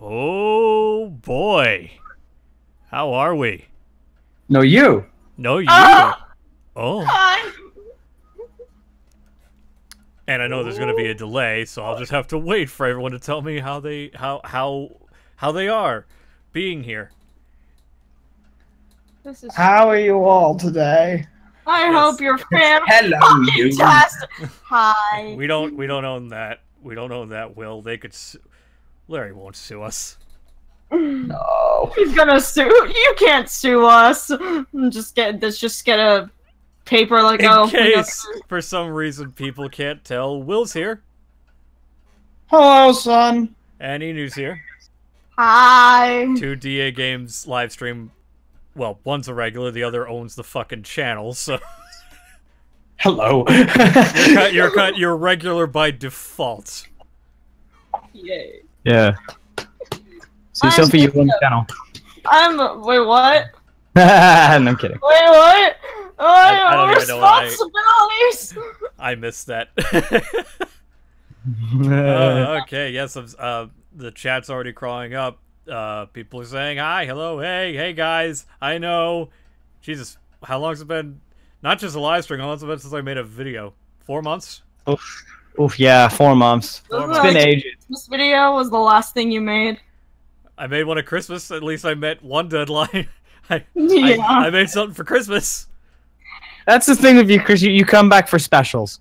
Oh boy. How are we? No, you. No, you. Oh. Hi. And I know there's going to be a delay, so I'll just have to wait for everyone to tell me how they are being here. This is. How are you all today? I hope your family. Hello, you. Fantastic. Hi. We don't own that. We don't own that, Will. They could Larry won't sue us. No. He's gonna sue. You can't sue us. Just get a paper like In case for some reason people can't tell, Will's here. Hello, son. And Enu's here. Hi. 2 Games live stream. Well, one's a regular, the other owns the fucking channel, so Hello. you're regular by default. Yay. Yeah. See, Sophie, you on the channel. Wait, what? I'm kidding. Wait, what? Oh, I don't even know what responsibilities. I missed that. Okay, yes, the chat's already crawling up. People are saying hi, hello, hey guys. I know. Jesus, how long's it been? Not just a live stream, how long's it been since I made a video? 4 months? Oof, yeah, 4 months. It's been ages. This video was the last thing you made. I made one at Christmas. At least I met one deadline. I made something for Christmas. That's the thing with you, Chris. You come back for specials.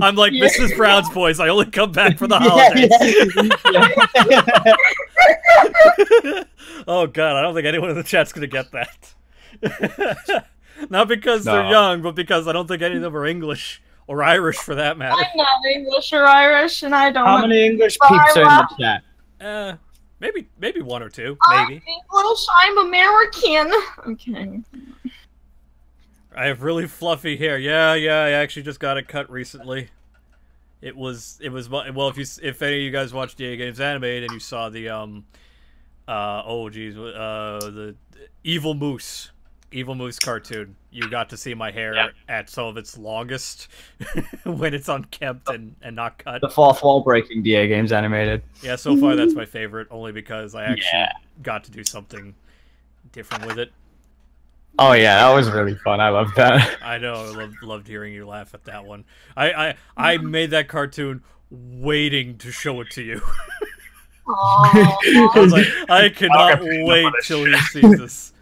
I'm like Mrs. Brown's boys. I only come back for the holidays. Oh god, I don't think anyone in the chat's gonna get that. Not because they're young, but because I don't think any of them are English or Irish for that matter. I'm not English or Irish, and I don't. How many English peeps are in the chat? Maybe 1 or 2. I'm Maybe. English. I'm American. I'm kidding. I have really fluffy hair. Yeah, I actually just got it cut recently. It was well, if any of you guys watched DA Games Animated and you saw the the Evil Moose cartoon, you got to see my hair at some of its longest when it's unkempt and not cut. The fourth wall breaking DA Games Animated. Yeah, so far that's my favorite, only because I actually got to do something different with it. Oh yeah, that was really fun. I loved that. I know. I loved hearing you laugh at that one. I made that cartoon waiting to show it to you. I was like, I cannot wait till he sees this.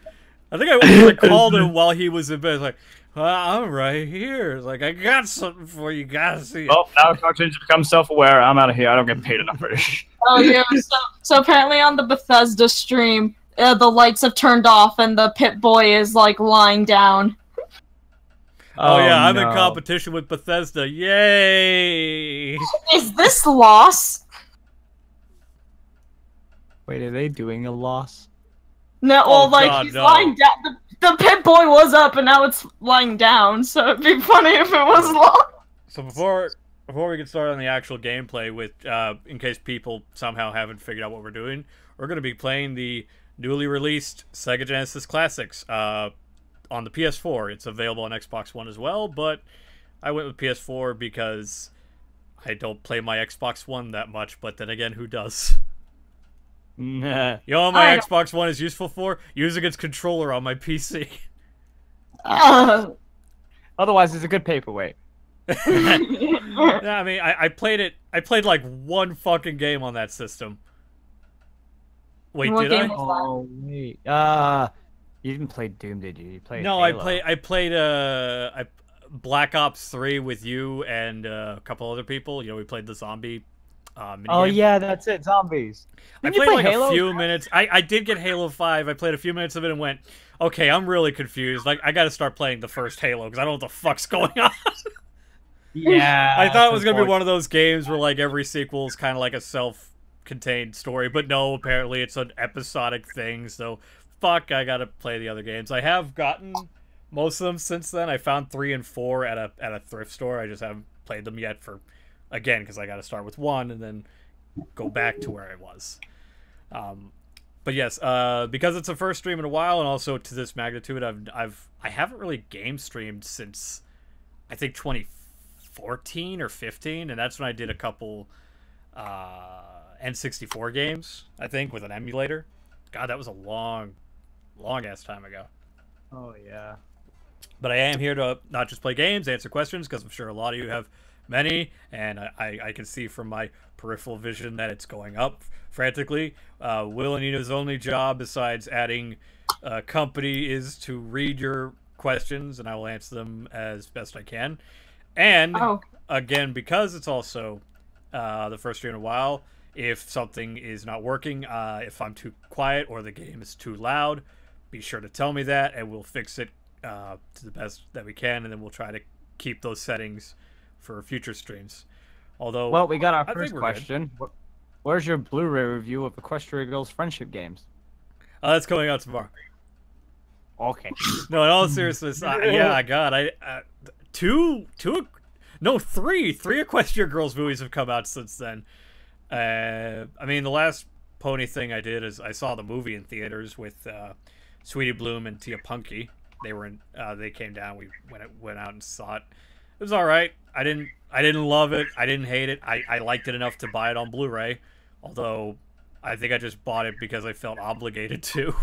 I think I called him while he was in bed. I was like, I'm right here. It's like, I got something for you. Gotta see it. Oh, now cartoons become self-aware. I'm out of here. I don't get paid enough for this. Oh yeah. So apparently on the Bethesda stream, the lights have turned off and the Pit Boy is like lying down. Oh yeah, I'm in competition with Bethesda. Yay! Is this loss? Wait, are they doing a loss? No, well, like he's lying down. The Pit Boy was up and now it's lying down. So it'd be funny if it was lost. So before we get started on the actual gameplay, with in case people somehow haven't figured out what we're doing, we're going to be playing the newly released Sega Genesis Classics on the PS4. It's available on Xbox One as well, but I went with PS4 because I don't play my Xbox One that much, but then again, who does? Nah. You know what my Xbox One is useful for? Using its controller on my PC. Otherwise, it's a good paperweight. I mean, I played like one fucking game on that system. Wait, did I? Oh wait. You didn't play Doom, did you? You played No, Halo. I played Black Ops 3 with you and a couple other people. You know, we played the zombie minigame. Yeah, that's it. Zombies. I played like Halo? A few minutes. I did get Halo 5. I played a few minutes of it and went, okay, I'm really confused. Like, I got to start playing the first Halo because I don't know what the fuck's going on. Yeah. I thought it was gonna be one of those games where like every sequel is kind of like a self-contained story, but no, apparently it's an episodic thing. So, fuck, I gotta play the other games. I have gotten most of them since then. I found 3 and 4 at a thrift store. I just haven't played them yet again because I got to start with 1 and then go back to where I was. But yes, because it's the first stream in a while, and also to this magnitude, I haven't really game streamed since I think 2014 or 15, and that's when I did a couple N64 games, I think, with an emulator. God, that was a long ass time ago. Oh yeah. But I am here to not just play games, answer questions, because I'm sure a lot of you have many, and I can see from my peripheral vision that it's going up frantically. Will and Nina's only job, besides adding company, is to read your questions, and I will answer them as best I can. And, again, because it's also the first stream in a while, if something is not working, if I'm too quiet or the game is too loud, be sure to tell me that, and we'll fix it to the best that we can, and then we'll try to keep those settings for future streams. Although, well, we got our first question. Where's your Blu-ray review of Equestria Girls Friendship Games? That's coming out tomorrow. Okay. No, in all seriousness, yeah, God, three Equestria Girls movies have come out since then. I mean, the last pony thing I did is I saw the movie in theaters with Sweetie Bloom and Tia Punky. They came down. We went out and saw it. It was all right. I didn't love it. I didn't hate it. I liked it enough to buy it on Blu-ray. Although I think I just bought it because I felt obligated to.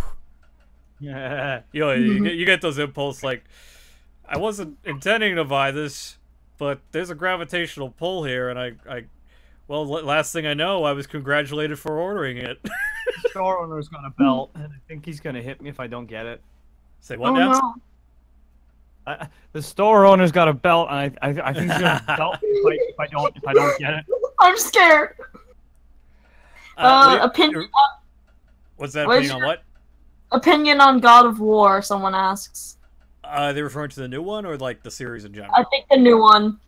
Yeah. You get those impulse like, I wasn't intending to buy this, but there's a gravitational pull here, and well, last thing I know, I was congratulated for ordering it. The store owner's got a belt, and I think he's gonna hit me if I don't get it. Say what now? No. The store owner's got a belt, and I think he's gonna belt me if I don't get it. I'm scared. Opinion. What's that opinion on what? Opinion on God of War. Someone asks. Are they referring to the new one or like the series in general? I think the new one.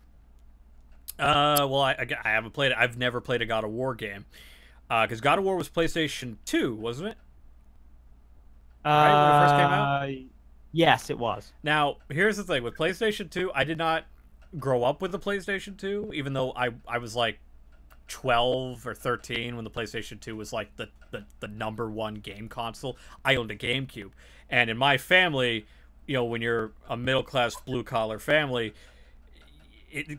Well, I haven't played it. I've never played a God of War game. Because God of War was PlayStation 2, wasn't it? Right, when it first came out? Yes, it was. Now, here's the thing. With PlayStation 2, I did not grow up with the PlayStation 2, even though I was like 12 or 13 when the PlayStation 2 was like the #1 game console. I owned a GameCube. And in my family, when you're a middle-class blue-collar family,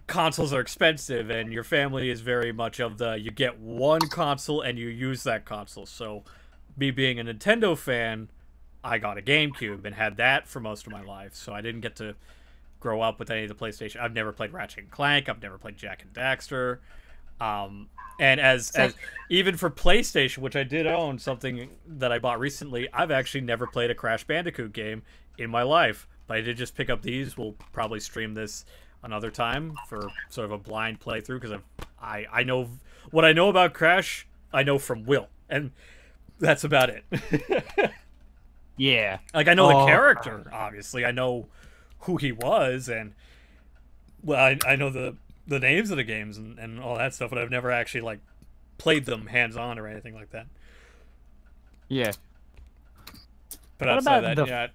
consoles are expensive, and your family is very much of you get one console and you use that console. So, me being a Nintendo fan, I got a GameCube and had that for most of my life. So I didn't get to grow up with any of the PlayStation. I've never played Ratchet and Clank. I've never played Jak and Daxter. And as even for PlayStation, which I did own, something that I bought recently, I've actually never played a Crash Bandicoot game in my life. But I did just pick up these. We'll probably stream this another time for sort of a blind playthrough, because I know what I know about Crash. I know from Will, and that's about it. Yeah, like I know the character. Obviously, I know who he was, and well, I know the names of the games and all that stuff, but I've never actually like played them hands on or anything like that. Yeah. But outside that,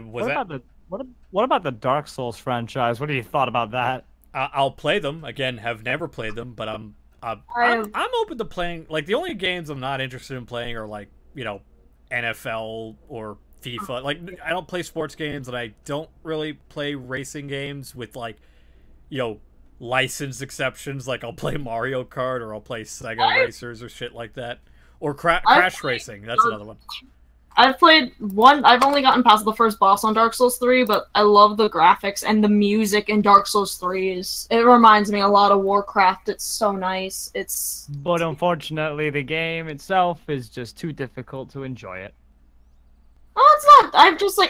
What about the Dark Souls franchise? What do you thought about that? I'll play them again. Have never played them, but I'm open to playing. Like, the only games I'm not interested in playing are like NFL or FIFA. Like, I don't play sports games, and I don't really play racing games with like licensed exceptions. Like, I'll play Mario Kart, or I'll play Sega Racers or shit like that, or Crash Racing. That's another one. I've played one. I've only gotten past the first boss on Dark Souls 3, but I love the graphics and the music in Dark Souls 3. It reminds me a lot of Warcraft. It's so nice. But unfortunately, the game itself is just too difficult to enjoy it. Oh, it's not.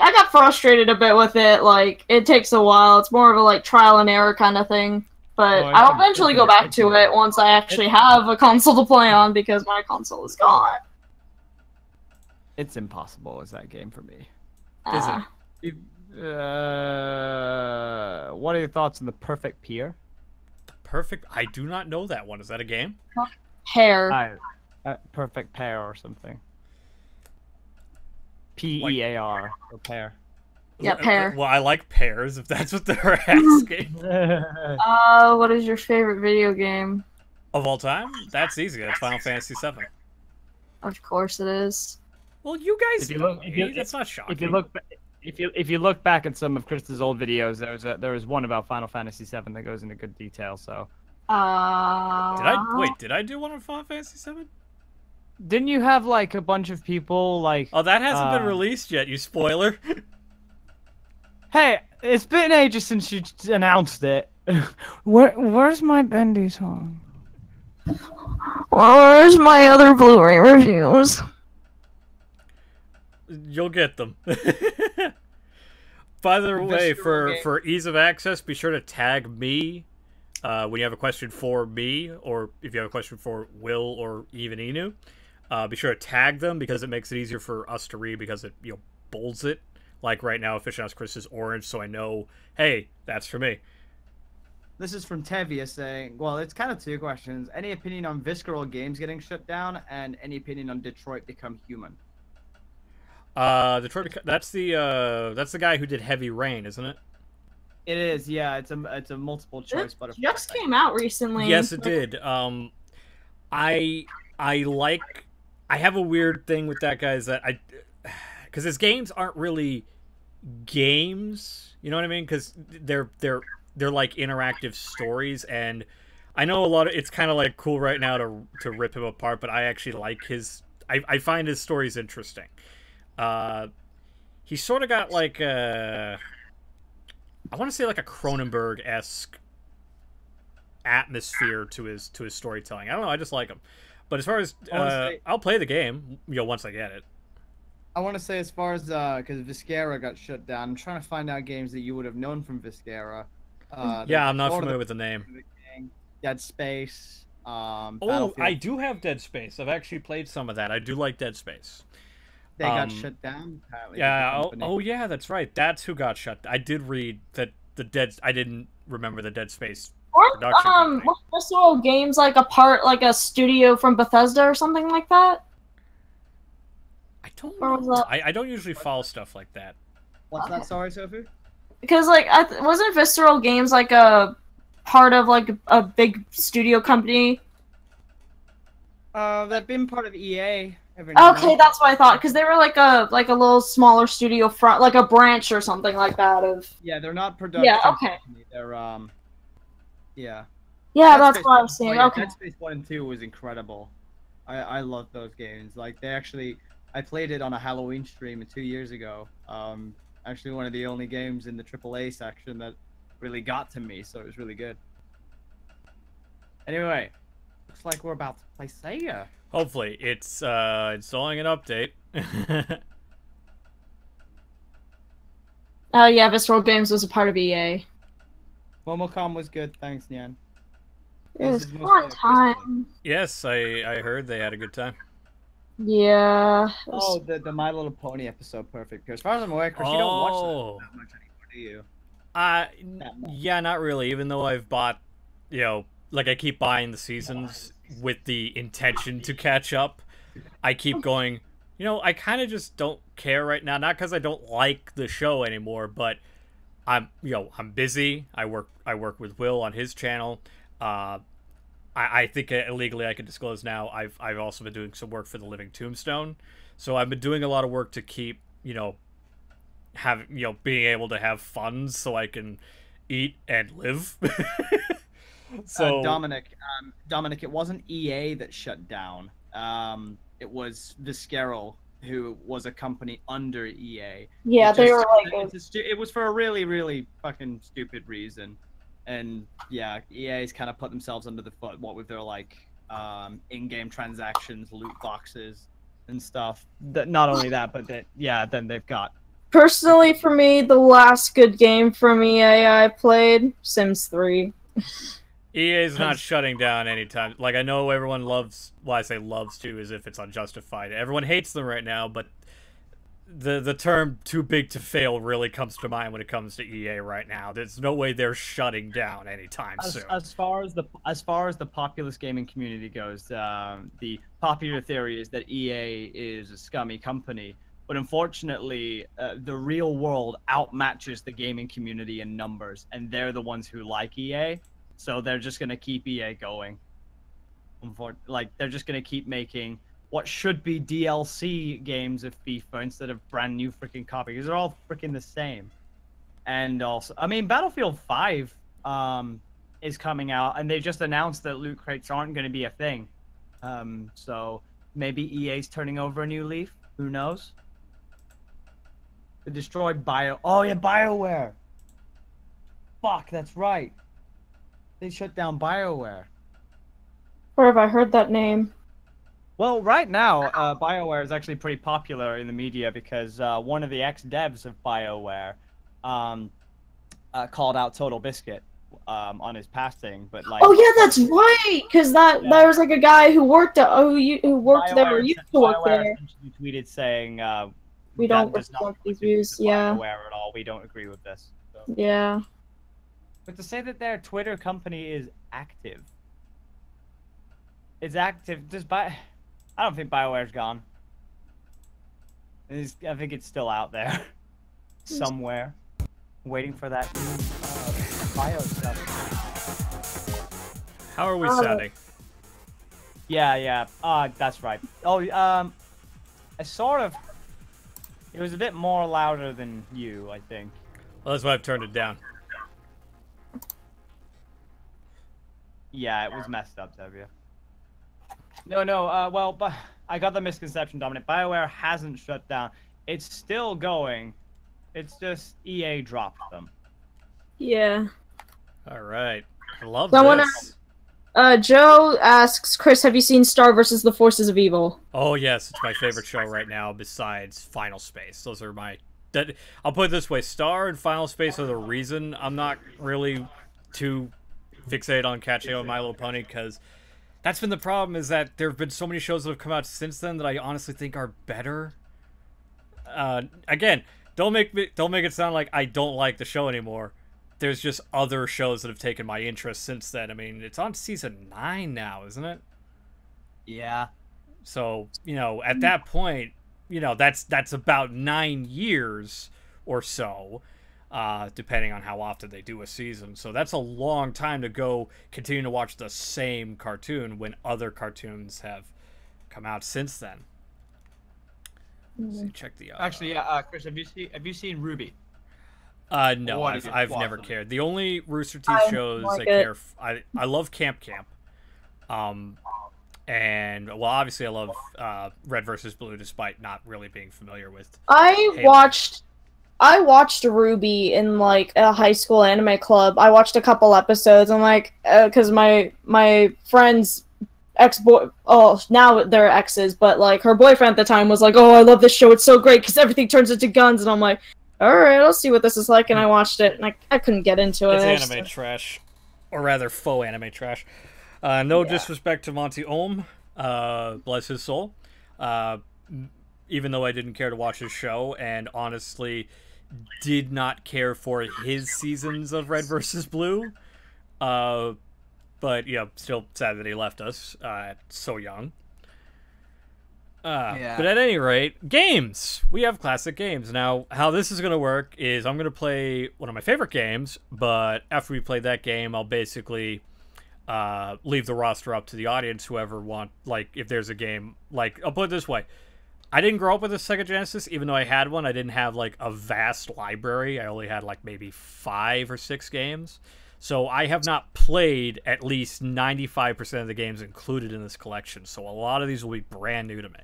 I got frustrated a bit with it. Like, it takes a while. It's more of a like trial and error kind of thing. But I'll eventually go back to it once I actually have a console to play on, because my console is gone. It's impossible as that game for me. Is it? What are your thoughts on the Perfect Peer? Perfect? I do not know that one. Is that a game? Hair. Perfect Pair or something. Pear or pair. Yeah, pair. Well, I like pairs, if that's what they're asking. What is your favorite video game? Of all time? That's easy. That's Final Fantasy VII. Of course it is. Well, you guys, that's not shocking. If you look back at some of Chris's old videos, there was one about Final Fantasy VII that goes into good detail. So Did I do one on Final Fantasy 7? Didn't you have like a bunch of people like? Oh, that hasn't been released yet. You spoiler. Hey, it's been ages since you announced it. Where's my Bendy song? Where's my other Blu-ray reviews? You'll get them. By the way, for ease of access, be sure to tag me when you have a question for me, or if you have a question for Will or even Inu. Be sure to tag them because it makes it easier for us to read because it bolds it. Like right now, Aficionados Chris is orange, so I know, hey, that's for me. This is from Tevia saying, well, it's kind of two questions. Any opinion on Visceral Games getting shut down, and any opinion on Detroit Become Human? Detroit. That's the guy who did Heavy Rain, isn't it? It is, yeah. It's a multiple choice, but it just came out recently. Yes, it did. I have a weird thing with that guy is that because his games aren't really games, you know what I mean? Because they're like interactive stories, and I know a lot of it's kind of like cool right now to rip him apart, but I actually like his. I find his stories interesting. He's sort of got like I want to say like a Cronenberg-esque atmosphere to his storytelling. I don't know. I just like him. But as far as I'll play the game, once I get it. I want to say as far as because Viscera got shut down, I'm trying to find out games that you would have known from Viscera. Yeah, I'm not familiar with the name. Dead Space. I do have Dead Space. I've actually played some of that. I do like Dead Space. They got shut down. Apparently, yeah. Oh, yeah. That's right. That's who got shut. I did read that I didn't remember the Dead Space. Weren't Visceral Games like a studio from Bethesda or something like that? I don't know. I don't usually follow stuff like that. What's that? Sorry, Sophie. Because like wasn't Visceral Games like a part of like a big studio company? They've been part of EA. Okay, that's what I thought. Because they were like a little smaller studio front, like a branch or something like that of. Yeah, they're not production. Yeah. Okay. Company. They're Yeah. Yeah, that's what I was saying. Okay. Dead Space 1 and 2 was incredible. I love those games. Like I played it on a Halloween stream 2 years ago. Actually one of the only games in the AAA section that really got to me, so it was really good. Anyway, looks like we're about to play Sega. Hopefully, it's installing an update. Oh yeah, Visceral Games was a part of EA. Momocom was good, thanks, Nyan. It was a fun time. Yes, I heard they had a good time. Yeah. Oh, the My Little Pony episode, perfect. Because as far as I'm aware, Chris, you don't watch that much anymore, do you? Yeah, not really. Even though I've bought, like I keep buying the seasons with the intention to catch up. I keep going, I kind of just don't care right now. Not because I don't like the show anymore, but I'm busy. I work with Will on his channel. I think legally I can disclose now. I've also been doing some work for the Living Tombstone, so I've been doing a lot of work to keep being able to have funds so I can eat and live. So Dominic, it wasn't EA that shut down. It was Visceral, who was a company under EA. Yeah, they were like it was for a really, really fucking stupid reason. And yeah, EA's kind of put themselves under the foot, what with their like in-game transactions, loot boxes, and stuff. Not only that, but then they've got. Personally, for me, the last good game from EA I played, Sims 3. EA's not shutting down anytime. Like I know everyone loves. Well, I say loves to, as if it's unjustified. Everyone hates them right now, but the term "too big to fail" really comes to mind when it comes to EA right now. There's no way they're shutting down anytime soon. As far as the populist gaming community goes, the popular theory is that EA is a scummy company, but unfortunately, the real world outmatches the gaming community in numbers, and they're the ones who like EA, so they're just gonna keep EA going. They're just gonna keep making what should be DLC games of FIFA instead of brand new freaking copies. They're all freaking the same. And also, I mean, Battlefield 5, is coming out, and they just announced that loot crates aren't going to be a thing. So maybe EA's turning over a new leaf. Who knows? They destroyed Oh yeah, BioWare. Fuck, that's right. They shut down BioWare. Where have I heard that name? Well, right now, BioWare is actually pretty popular in the media because one of the ex-devs of BioWare called out Total Biscuit on his passing, but like. Oh yeah, that's right. Because there was like a guy who worked there or used to work there. Tweeted saying, "We don't respect these views." Yeah. BioWare at all. We don't agree with this. So. Yeah. But to say that their Twitter company is active. It's active. I don't think BioWare's gone. I think it's still out there. Somewhere. Waiting for that new bio stuff. How are we sounding? Yeah. That's right. Oh, it was a bit more louder than you, I think. Well, that's why I've turned it down. Yeah, it was messed up, W. No, but I got the misconception, Dominic. BioWare hasn't shut down. It's still going. It's just EA dropped them. Yeah. All right. I love this. Joe asks, Chris, have you seen Star versus the Forces of Evil? Oh, yes. It's my favorite show right now besides Final Space. Those are my... I'll put it this way. Star and Final Space are the reason I'm not really too fixated on catching up on My Little Pony, because that's been the problem, is that there have been so many shows that have come out since then that I honestly think are better. Again, don't make it sound like I don't like the show anymore. There's just other shows that have taken my interest since then. I mean, it's on season 9 now, isn't it? Yeah. So, at that point, that's about 9 years or so, depending on how often they do a season. So that's a long time to go continue to watch the same cartoon when other cartoons have come out since then. So check the actually, Chris, have you seen Ruby? No, I've never cared. The only Rooster Teeth shows I care. I love Camp. And well, obviously I love Red versus Blue, despite not really being familiar with. I watched Ruby in like a high school anime club. I watched a couple episodes. I'm like, because my friend's ex-boy, now they're exes, but like her boyfriend at the time was like, oh, I love this show. It's so great because everything turns into guns. And I'm like, all right, I'll see what this is like. And I watched it, and I couldn't get into it. It's anime trash, or rather, faux anime trash. No disrespect to Monty Ohm, bless his soul. Even though I didn't care to watch his show, and honestly did not care for his seasons of Red versus Blue. But still sad that he left us so young. But at any rate, games. We have classic games. Now, how this is going to work is I'm going to play one of my favorite games, but after we play that game, I'll basically leave the roster up to the audience, whoever if there's a game, I'll put it this way. I didn't grow up with a Sega Genesis, even though I had one. I didn't have, a vast library. I only had, maybe 5 or 6 games. So I have not played at least 95% of the games included in this collection. So a lot of these will be brand new to me.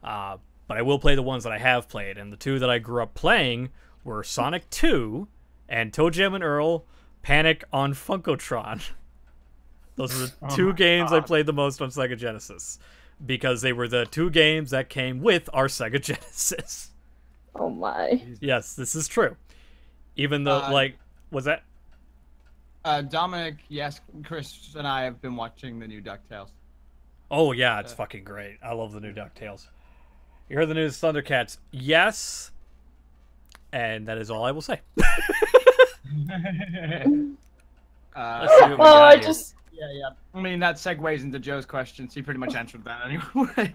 But I will play the ones that I have played. And the 2 that I grew up playing were Sonic 2 and Toejam and Earl Panic on Funkotron. Those are the 2 games I played the most on Sega Genesis. Because they were the 2 games that came with our Sega Genesis. Oh my. Yes, this is true. Even though, was that? Dominic, yes, Chris and I have been watching the new DuckTales. Oh, yeah, it's fucking great. I love the new DuckTales. You heard the news, Thundercats? Yes. And that is all I will say. Let's see what we got here. Yeah. I mean, that segues into Joe's question, so you pretty much answered that anyway.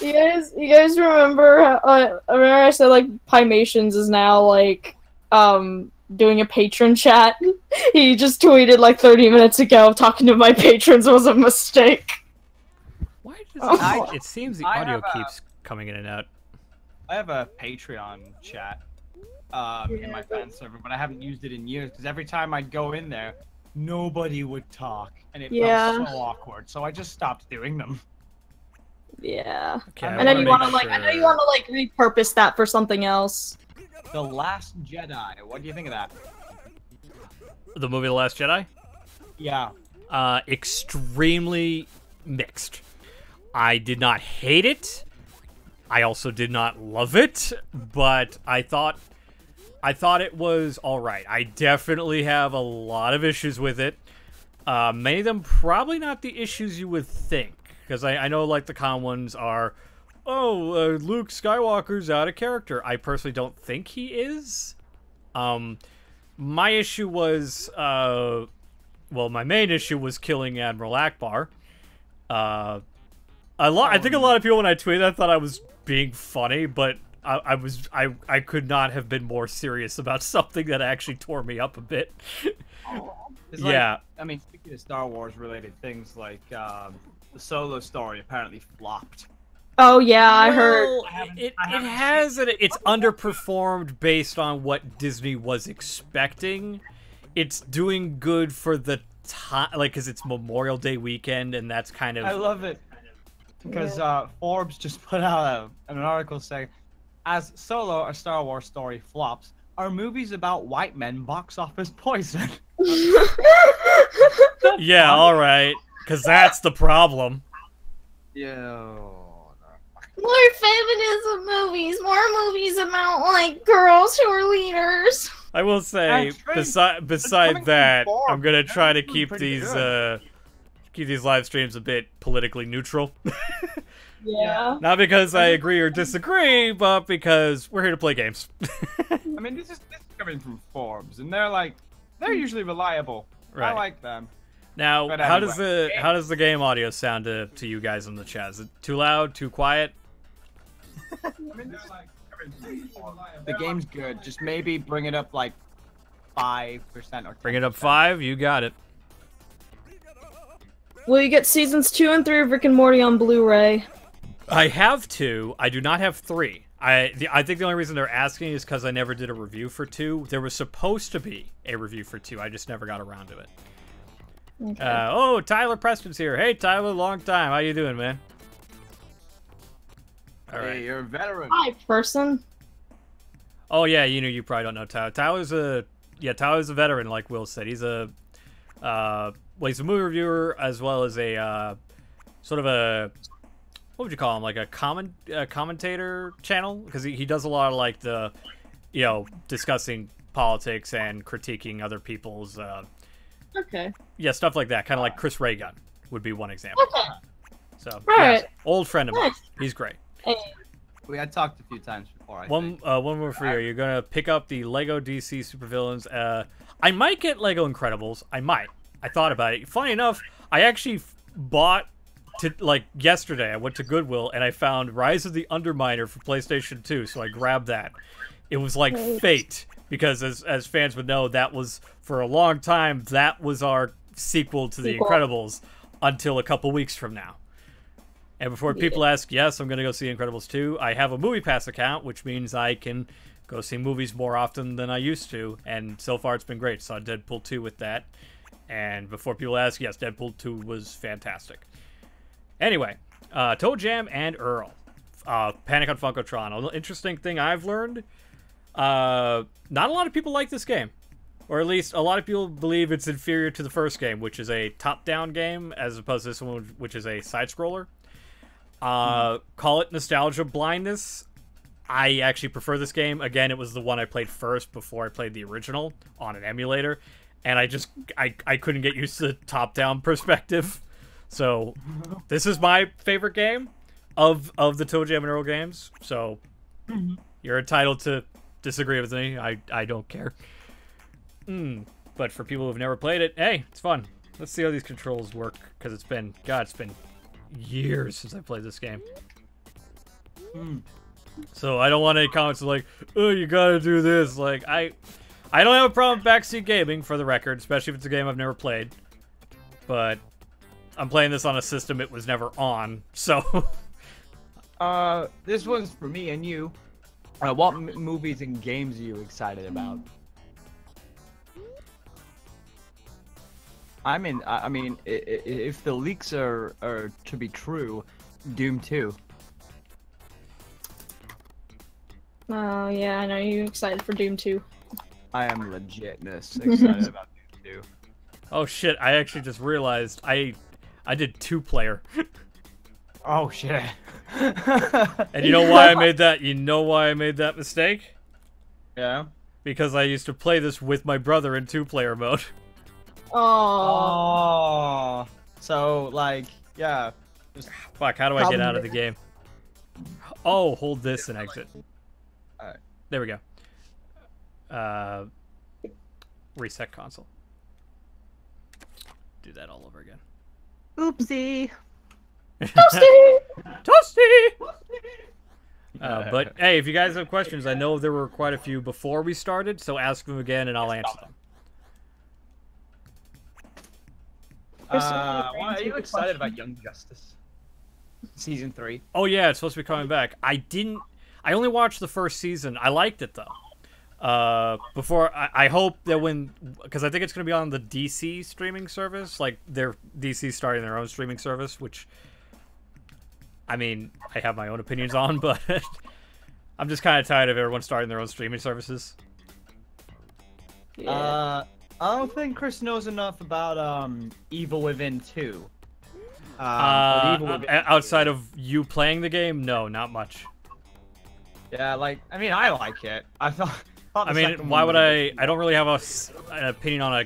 You guys remember I said, Pymations is now, doing a patron chat? He just tweeted, 30 minutes ago, talking to my patrons was a mistake. Why does it seems the audio keeps coming in and out. I have a Patreon chat in my fan server, but I haven't used it in years, because every time I go in there, nobody would talk, and it Yeah. felt so awkward. So I just stopped doing them. Yeah. Okay, And then you want to like, I know you want to like repurpose that for something else. The Last Jedi. What do you think of that? The movie The Last Jedi? Yeah. Extremely mixed. I did not hate it. I also did not love it, but I thought it was all right. I definitely have a lot of issues with it. Many of them probably not the issues you would think, because I know like the common ones are, Luke Skywalker's out of character. I personally don't think he is. My issue was, my main issue was killing Admiral Akbar. I think a lot of people when I tweeted that thought I was being funny, but I could not have been more serious about something that actually tore me up a bit. Yeah. I mean, speaking of Star Wars related things, like the Solo story apparently flopped. Oh yeah, I heard. It's underperformed based on what Disney was expecting. It's doing good for the time, like, because it's Memorial Day weekend, and that's kind of. I love it because Forbes just put out an article saying, as Solo, a Star Wars story, flops, are movies about white men box office poison? Yeah, all right, because that's the problem. More feminism movies, more movies about like girls who are leaders. I will say, beside that, I'm gonna try to keep these live streams a bit politically neutral. Yeah. Not because I agree or disagree, but because we're here to play games. I mean, this is coming from Forbes, and they're usually reliable. Right. I like them. Now, But how anyway. does the game audio sound to you guys in the chat? Is it too loud, too quiet? I mean, the game's good. Just maybe bring it up like 5% or 10%. Bring it up 5. You got it. Will you get seasons 2 and 3 of Rick and Morty on Blu-ray? I have 2. I do not have 3. I think the only reason they're asking is because I never did a review for 2. There was supposed to be a review for 2. I just never got around to it. Okay. Tyler Preston's here. Hey, Tyler, long time. How you doing, man? All right. Hey, you're a veteran. Hi, person. Oh yeah, you probably don't know Tyler. Tyler's a veteran, like Will said. He's a he's a movie reviewer as well as a sort of a, what would you call him, like a commentator channel, because he does a lot of like the, discussing politics and critiquing other people's stuff like that, kind of like Chris Raygun would be one example. Okay. So Right. old friend of mine. He's great. Hey. We had talked a few times before. One more for you. You're gonna pick up the Lego DC Supervillains. I might get Lego Incredibles. I thought about it. Funny enough, I actually bought yesterday. I went to Goodwill and I found Rise of the Underminer for PlayStation 2. So I grabbed that. It was like fate, because as fans would know, that was for a long time. That was our sequel to the Incredibles until a couple weeks from now. And before people ask, yes, I'm going to go see Incredibles 2, I have a Movie Pass account, which means I can go see movies more often than I used to. And so far, it's been great. Saw Deadpool 2 with that. And before people ask, yes, Deadpool 2 was fantastic. Anyway, Toejam and Earl. Panic on Funkotron. An interesting thing I've learned, not a lot of people like this game. Or at least a lot of people believe it's inferior to the first game, which is a top-down game, as opposed to this one, which is a side-scroller. Call it nostalgia blindness. I actually prefer this game. Again, it was the one I played first before I played the original on an emulator, and I couldn't get used to the top-down perspective. So this is my favorite game of the Toejam and Earl games. So you're entitled to disagree with me. I don't care. But for people who've never played it, hey, it's fun. Let's see how these controls work, because it's been years since I played this game. So I don't want any comments like, oh, you gotta do this. Like, I don't have a problem with backseat gaming, for the record, especially if it's a game I've never played. But I'm playing this on a system it was never on, so... This one's for me and you. What movies and games are you excited about? I mean, if the leaks are to be true, Doom 2. Oh yeah, I know you're excited for Doom 2. I am legitness excited about Doom 2. Oh shit! I actually just realized I did 2-player. Oh shit! And you know why I made that? You know why I made that mistake? Yeah. Because I used to play this with my brother in 2-player mode. Oh. Oh. So like, yeah. Just Fuck! How do I get out of the game? Oh, hold this and exit. Alright. There we go. Reset console. Do that all over again. Oopsie. Toasty! Toasty! But hey, if you guys have questions, I know there were quite a few before we started, so ask them again and I'll answer them. Are you excited about Young Justice? Season 3. Oh yeah, it's supposed to be coming back. I only watched the first season. I liked it though. I hope that because I think it's going to be on the DC streaming service, like DC starting their own streaming service, which, I mean, I have my own opinions on, but I'm just kind of tired of everyone starting their own streaming services. Yeah. I don't think Chris knows enough about Evil Within 2. Outside of you playing the game, no, not much. Yeah, like, I mean, I like it. I mean, why would I? I don't really have an opinion on a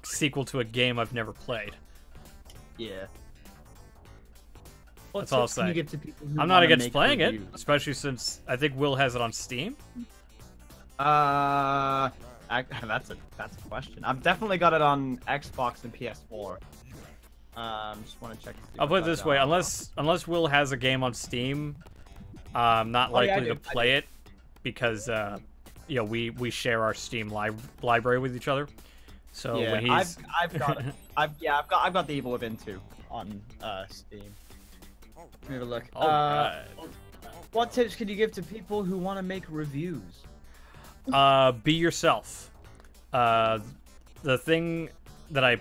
sequel to a game I've never played. Yeah. That's all I'll say. I'm not against playing it, especially since I think Will has it on Steam. That's a question. I've definitely got it on Xbox and PS4. Just want to check. I'll put it this way: unless Will has a game on Steam, I'm not likely to play it because you know, we share our Steam library with each other. So yeah, when he's I've got the Evil Within 2 on Steam. Let me have a look. What tips can you give to people who want to make reviews? Be yourself. The thing that I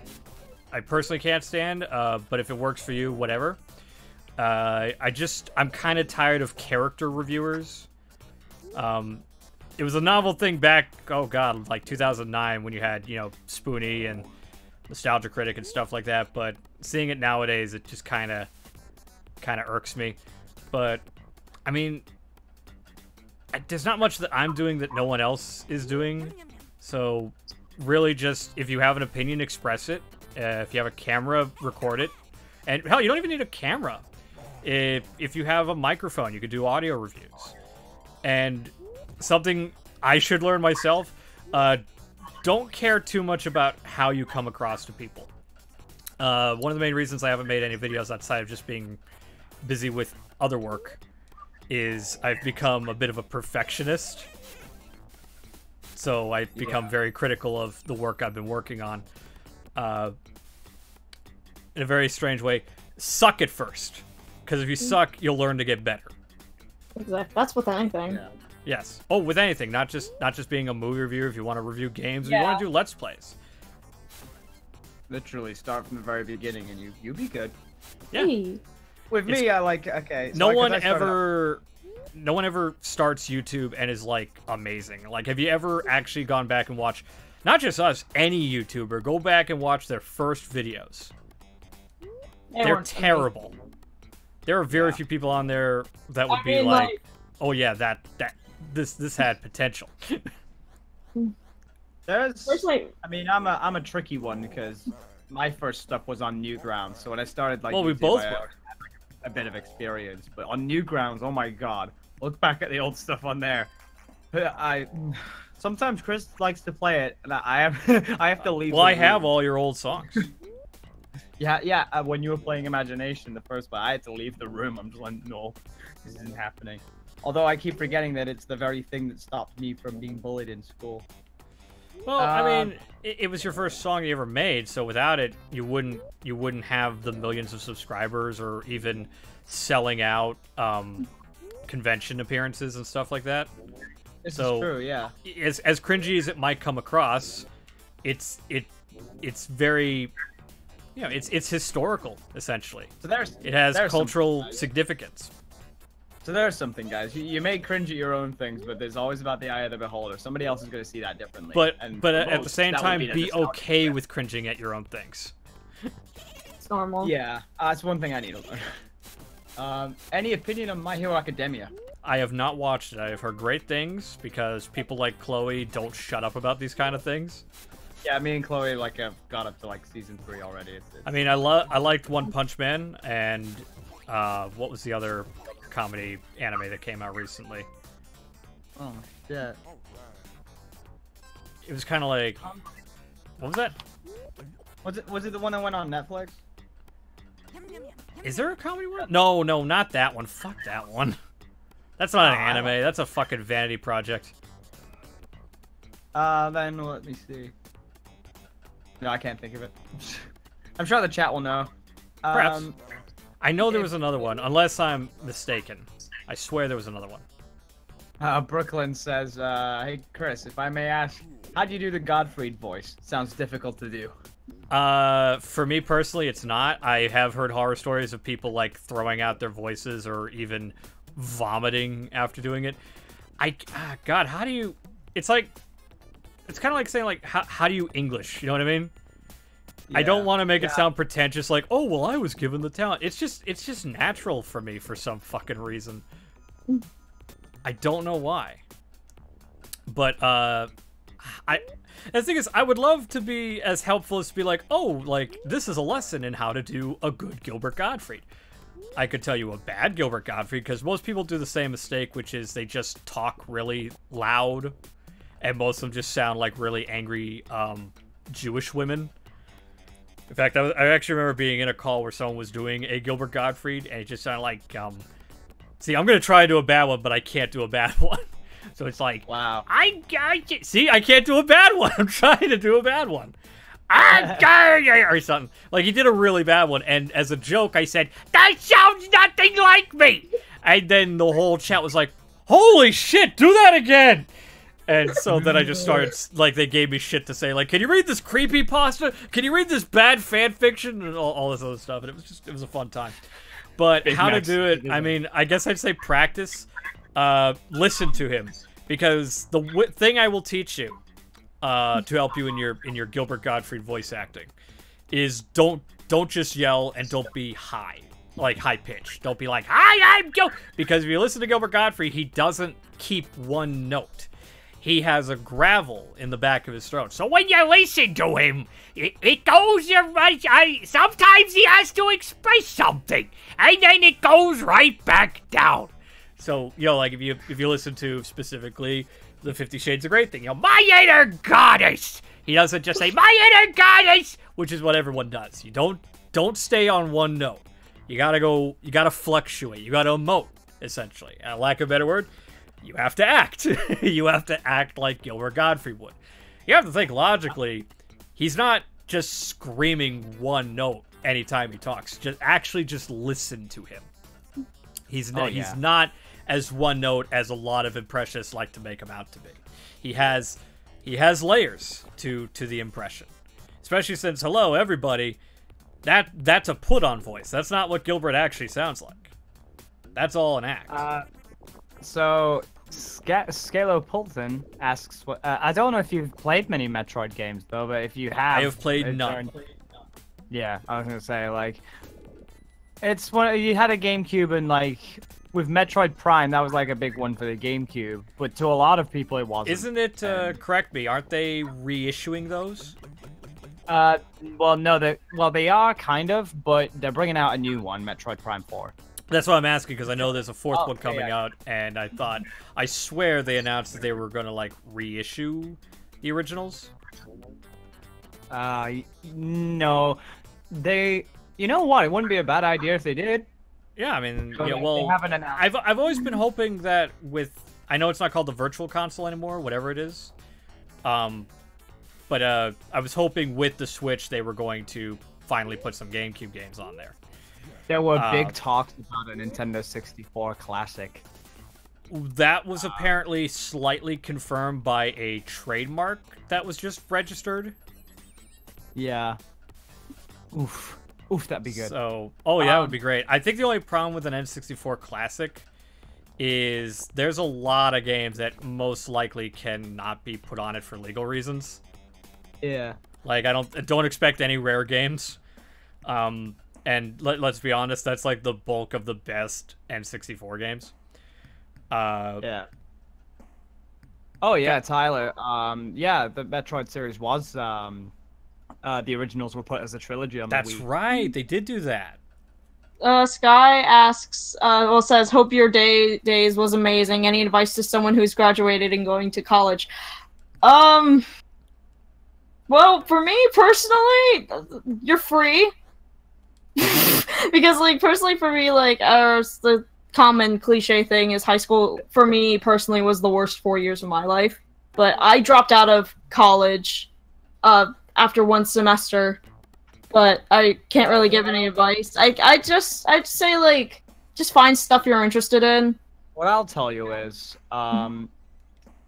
personally can't stand, but if it works for you, whatever. I'm kind of tired of character reviewers. It was a novel thing back, oh god, like 2009 when you had, you know, Spoonie and Nostalgia Critic and stuff like that, but seeing it nowadays, it just kind of irks me. But, I mean, there's not much that I'm doing that no one else is doing, so really just, if you have an opinion, express it. If you have a camera, record it. And hell, you don't even need a camera. If you have a microphone, you could do audio reviews. And something I should learn myself, don't care too much about how you come across to people. One of the main reasons I haven't made any videos outside of just being busy with other work is I've become a bit of a perfectionist. So I've become very critical of the work I've been working on. In a very strange way, suck at first. Because if you suck, you'll learn to get better. Exactly. That's with anything. Yeah. Yes. Oh, with anything, not just being a movie reviewer. If you want to review games, if you want to do Let's Plays. Literally, start from the very beginning, and you be good. Yeah. Hey. With me, I like okay. So no one ever starts YouTube and is like amazing. Like, have you ever actually gone back and watched, not just us, any YouTuber, go back and watch their first videos? They're terrible. There are very few people on there that would be like, oh yeah, this had potential. I mean, I'm a tricky one because my first stuff was on Newgrounds. So when I started like, well, we both were. I had like a bit of experience, but on Newgrounds, oh my god, look back at the old stuff on there. Sometimes Chris likes to play it, and I have to leave. Well, I have all your old songs. Yeah. When you were playing Imagination, the first one, I had to leave the room. I'm just like, no, this isn't happening. Although I keep forgetting that it's the very thing that stopped me from being bullied in school. Well, I mean, it was your first song you ever made, so without it, you wouldn't have the millions of subscribers or even selling out convention appearances and stuff like that. This is true, yeah. As cringy as it might come across, it's very you know, it's historical essentially. So it has there's cultural significance. So there's something, guys. You may cringe at your own things, but there's always about the eye of the beholder. Somebody else is going to see that differently. But And but for at the most, same that would time, the be nostalgia okay effect. with cringing at your own things. It's normal. Yeah, that's one thing I need to learn. Any opinion on My Hero Academia? I have not watched it. I have heard great things because people like Chloe don't shut up about these kind of things. Yeah, me and Chloe have got up to like season 3 already. It's I mean, I liked One Punch Man and what was the other comedy anime that came out recently? oh shit. It was kind of like, what was that? Was it the one that went on Netflix? Is there a comedy one? No, not that one. Fuck that one. That's not an anime. That's a fucking vanity project. Then let me see. No, I can't think of it. I'm sure the chat will know. Perhaps. I know there was another one, unless I'm mistaken. I swear there was another one. Brooklyn says, hey Chris, if I may ask, how do you do the Godfried voice? Sounds difficult to do. For me personally, it's not. I have heard horror stories of people like throwing out their voices or even vomiting after doing it. God, how do you? It's like, it's kind of like saying like, how do you English? You know what I mean? I don't want to make it sound pretentious, like, oh well, I was given the talent. It's just natural for me for some fucking reason. I don't know why. But the thing is, I would love to be as helpful as to be like, oh, like, this is a lesson in how to do a good Gilbert Gottfried. I could tell you a bad Gilbert Gottfried, because most people do the same mistake, which is they just talk really loud, and most of them just sound like really angry Jewish women. In fact, I actually remember being in a call where someone was doing a Gilbert Gottfried, and it just sounded like, see, I'm going to try to do a bad one, but I can't do a bad one. So it's like, wow. See, I can't do a bad one. I'm trying to do a bad one. Or something. Like, he did a really bad one, and as a joke, I said, that sounds nothing like me! And then the whole chat was like, holy shit, do that again! And so then I just started, like, they gave me shit to say, like, can you read this creepypasta? Can you read this bad fan fiction? And all this other stuff, and it was a fun time. But how to do it, I mean, I guess I'd say practice. Listen to him. Because the thing I will teach you, to help you in your Gilbert Gottfried voice acting, is don't just yell and don't be high, like high pitched. Don't be like, hi, I'm Gil. Because if you listen to Gilbert Gottfried, he doesn't keep one note. He has a gravel in the back of his throat. So when you listen to him, it goes right. Sometimes he has to express something, and then it goes right back down. So, you know, like if you listen to specifically the 50 Shades of Grey thing, you know, my inner goddess. He doesn't just say my inner goddess, which is what everyone does. You don't stay on one note. You gotta fluctuate. You gotta emote, essentially. And lack of a better word, you have to act. You have to act like Gilbert Gottfried would. You have to think logically. He's not just screaming one note anytime he talks. Just listen to him. He's not as one note as a lot of impressionists like to make him out to be. He has layers to the impression. Especially since, hello everybody, that's a put on voice. That's not what Gilbert actually sounds like. That's all an act. So Scalo Pulton asks, I don't know if you've played many Metroid games though, but if you have, I have played none. Yeah, I was gonna say, like, it's one you had a GameCube, and like with Metroid Prime, that was like a big one for the GameCube, but to a lot of people it wasn't. Isn't it? Correct me. Aren't they reissuing those? Well, no, they are kind of, but they're bringing out a new one, Metroid Prime 4. That's what I'm asking, because I know there's a fourth one coming out, and I swear they announced that they were gonna like reissue the originals. No, you know what? It wouldn't be a bad idea if they did. Yeah, I mean, But yeah, well, they haven't announced. I've always been hoping that with, I know it's not called the Virtual Console anymore, whatever it is, but I was hoping with the Switch they were going to finally put some GameCube games on there. There were big talks about a Nintendo 64 Classic. That was apparently slightly confirmed by a trademark that was just registered. Yeah. Oof. Oof, that'd be good. So, oh yeah, it would be great. I think the only problem with an N64 Classic is there's a lot of games that most likely cannot be put on it for legal reasons. Yeah. Like, I don't expect any rare games. And let's be honest, that's like the bulk of the best N64 games. Yeah. Oh yeah, Tyler. Yeah, the Metroid series was the originals were put as a trilogy on the Wii. That's right, they did do that. Sky asks, says, hope your days was amazing. Any advice to someone who's graduated and going to college? Well, for me personally, you're free. Because, like, personally for me, like, the common cliche thing is high school, for me personally, was the worst 4 years of my life. But I dropped out of college after one semester. But I can't really give any advice. I'd say, like, just find stuff you're interested in. What I'll tell you is,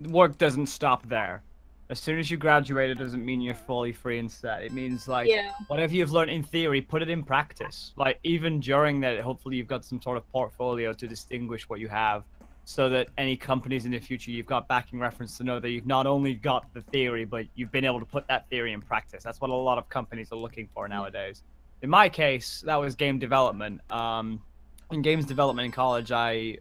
work doesn't stop there. As soon as you graduate, it doesn't mean you're fully free and set. It means, like, whatever you've learned in theory, put it in practice. Like, even during that, hopefully you've got some sort of portfolio to distinguish what you have, so that any companies in the future, you've got backing reference to know that you've not only got the theory, but you've been able to put that theory in practice. That's what a lot of companies are looking for nowadays. In my case, that was game development. In games development in college, I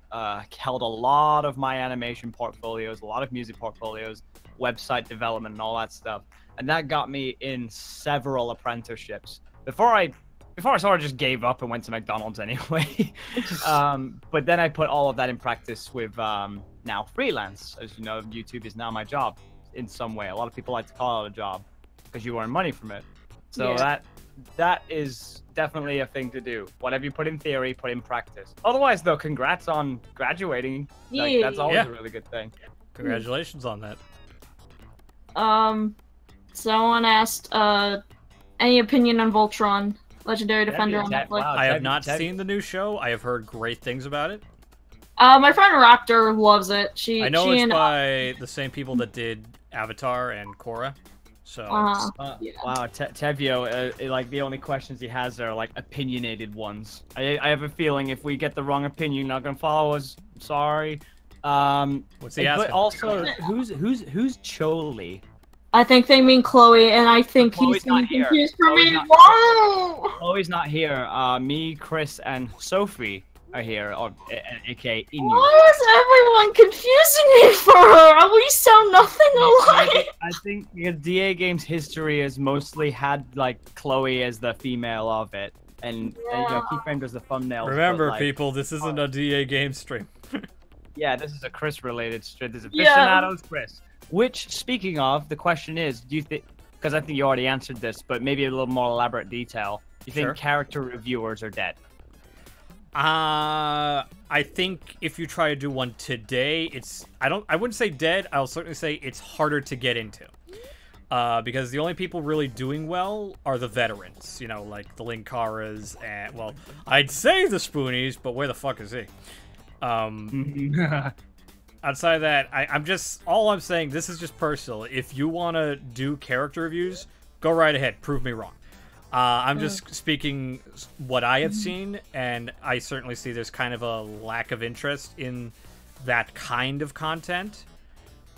held a lot of my animation portfolios, a lot of music portfolios, website development, and all that stuff. And that got me in several apprenticeships. Before I sort of just gave up and went to McDonald's anyway. But then I put all of that in practice with now freelance. As you know, YouTube is now my job in some way. A lot of people like to call it a job because you earn money from it. So that is definitely a thing to do. Whatever you put in theory, put in practice. Otherwise, though, congrats on graduating. Like, that's always a really good thing. Congratulations on that. Someone asked, any opinion on Voltron? Legendary Defender on Netflix. Wow, I have not seen the new show. I have heard great things about it. My friend Raptor loves it. I know it's by the same people that did Avatar and Korra. So wow, Tevio, like the only questions he has are like opinionated ones. I have a feeling if we get the wrong opinion, you're not gonna follow us. Sorry. What's he asking? But also, who's Choli? I think they mean Chloe, and I think he's confused for me. Whoa! Chloe's not here. Me, Chris, and Sophie are here, or aka Inu. Why is everyone confusing me for her? We sound nothing alike. I think because DA Games history has mostly had like Chloe as the female of it, and you know, Keyframe does the thumbnails. Remember, but, like, people, this isn't a DA Games stream. Yeah, this is a Chris-related stream. This is Aficionados Chris. Which, speaking of, the question is, do you think, because I think you already answered this, but maybe a little more elaborate detail, do you think character reviewers are dead? I think if you try to do one today, I wouldn't say dead, I'll certainly say it's harder to get into. Because the only people really doing well are the veterans, you know, like the Linkaras and, well, I'd say the Spoonies, but where the fuck is he? Outside of that, all I'm saying, this is just personal. If you want to do character reviews, go right ahead. Prove me wrong. I'm just speaking what I have seen, and I certainly see there's kind of a lack of interest in that kind of content.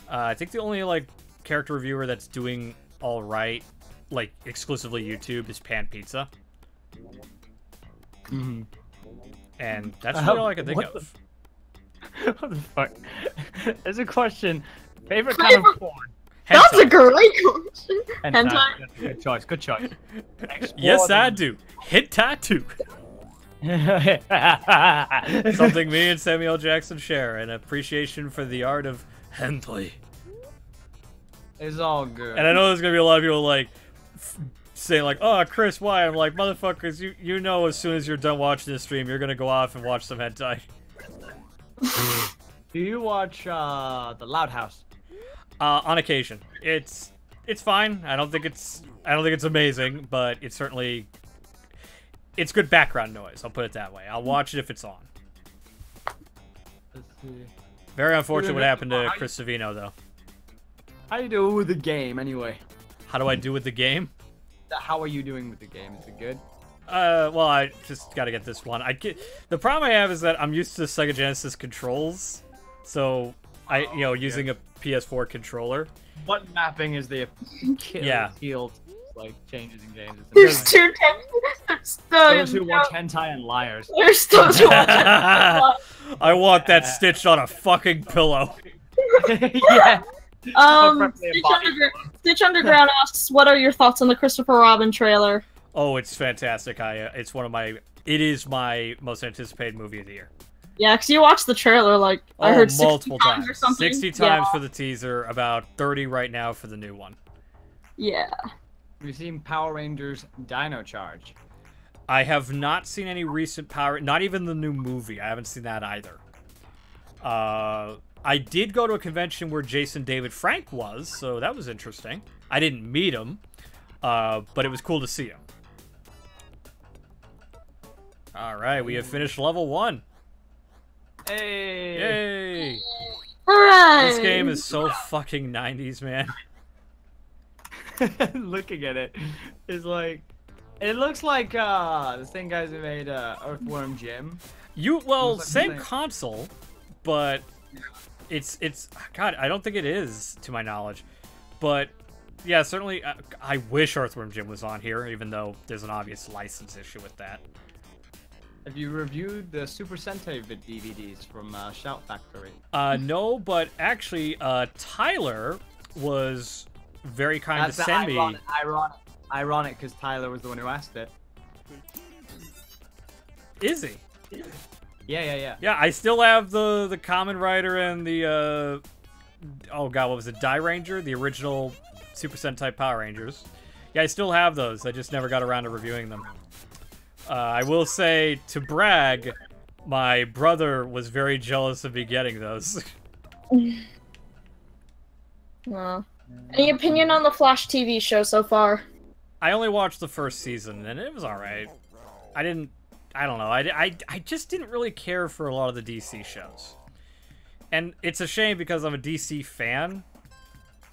I think the only, like, character reviewer that's doing all right, like, exclusively YouTube, is Pan Pizza. Mm-hmm. And that's really all I can think of. What the fuck? There's a question. Favorite kind of porn? That's a great question. Hentai. Good choice. Good choice. Yes, I do. Hit tattoo. Something me and Samuel Jackson share, an appreciation for the art of hentai. It's all good. And I know there's gonna be a lot of people like saying like, "Oh, Chris, why?" I'm like, "Motherfuckers, you know, as soon as you're done watching this stream, you're gonna go off and watch some hentai." Do you watch The Loud House? On occasion. It's fine. I don't think it's amazing, but it's certainly good background noise. I'll put it that way. I'll watch it if it's on. Let's see. Very unfortunate what happened to Chris Savino, though. How you do with the game, anyway? How do I do with the game? how are you doing with the game? Is it good? Well, I just gotta get this one. The problem I have is that I'm used to Sega Genesis controls, so using a PS4 controller. What mapping is the field like changes in games? There's two those who watch hentai and liars. There's those who watch I want that stitched on a fucking pillow. Yeah. Stitch Underground asks, "What are your thoughts on the Christopher Robin trailer?" Oh, it's fantastic. It is my most anticipated movie of the year. Yeah, because you watched the trailer, like, I heard 60 multiple times or something. 60 times for the teaser, about 30 right now for the new one. Yeah. We've seen Power Rangers Dino Charge. I have not seen any recent not even the new movie. I haven't seen that either. I did go to a convention where Jason David Frank was, so that was interesting. I didn't meet him, but it was cool to see him. Alright, we have finished level 1. Hey! Yay! Alright! This game is so fucking 90s, man. Looking at it is like... It looks like the same guys who made Earthworm Jim. Same console, but it's God, I don't think it is, to my knowledge. But yeah, certainly I wish Earthworm Jim was on here, even though there's an obvious license issue with that. Have you reviewed the Super Sentai DVDs from Shout Factory? No, but actually, Tyler was very kind to send me. Ironic, because Tyler was the one who asked it. Is he? Yeah. Yeah, I still have the Kamen Rider and the oh god, what was it? Die Ranger, the original Super Sentai Power Rangers. Yeah, I still have those. I just never got around to reviewing them. I will say, to brag, my brother was very jealous of me getting those. Any opinion on the Flash TV show so far? I only watched the first season, and it was alright. I don't know. I just didn't really care for a lot of the DC shows. And it's a shame because I'm a DC fan,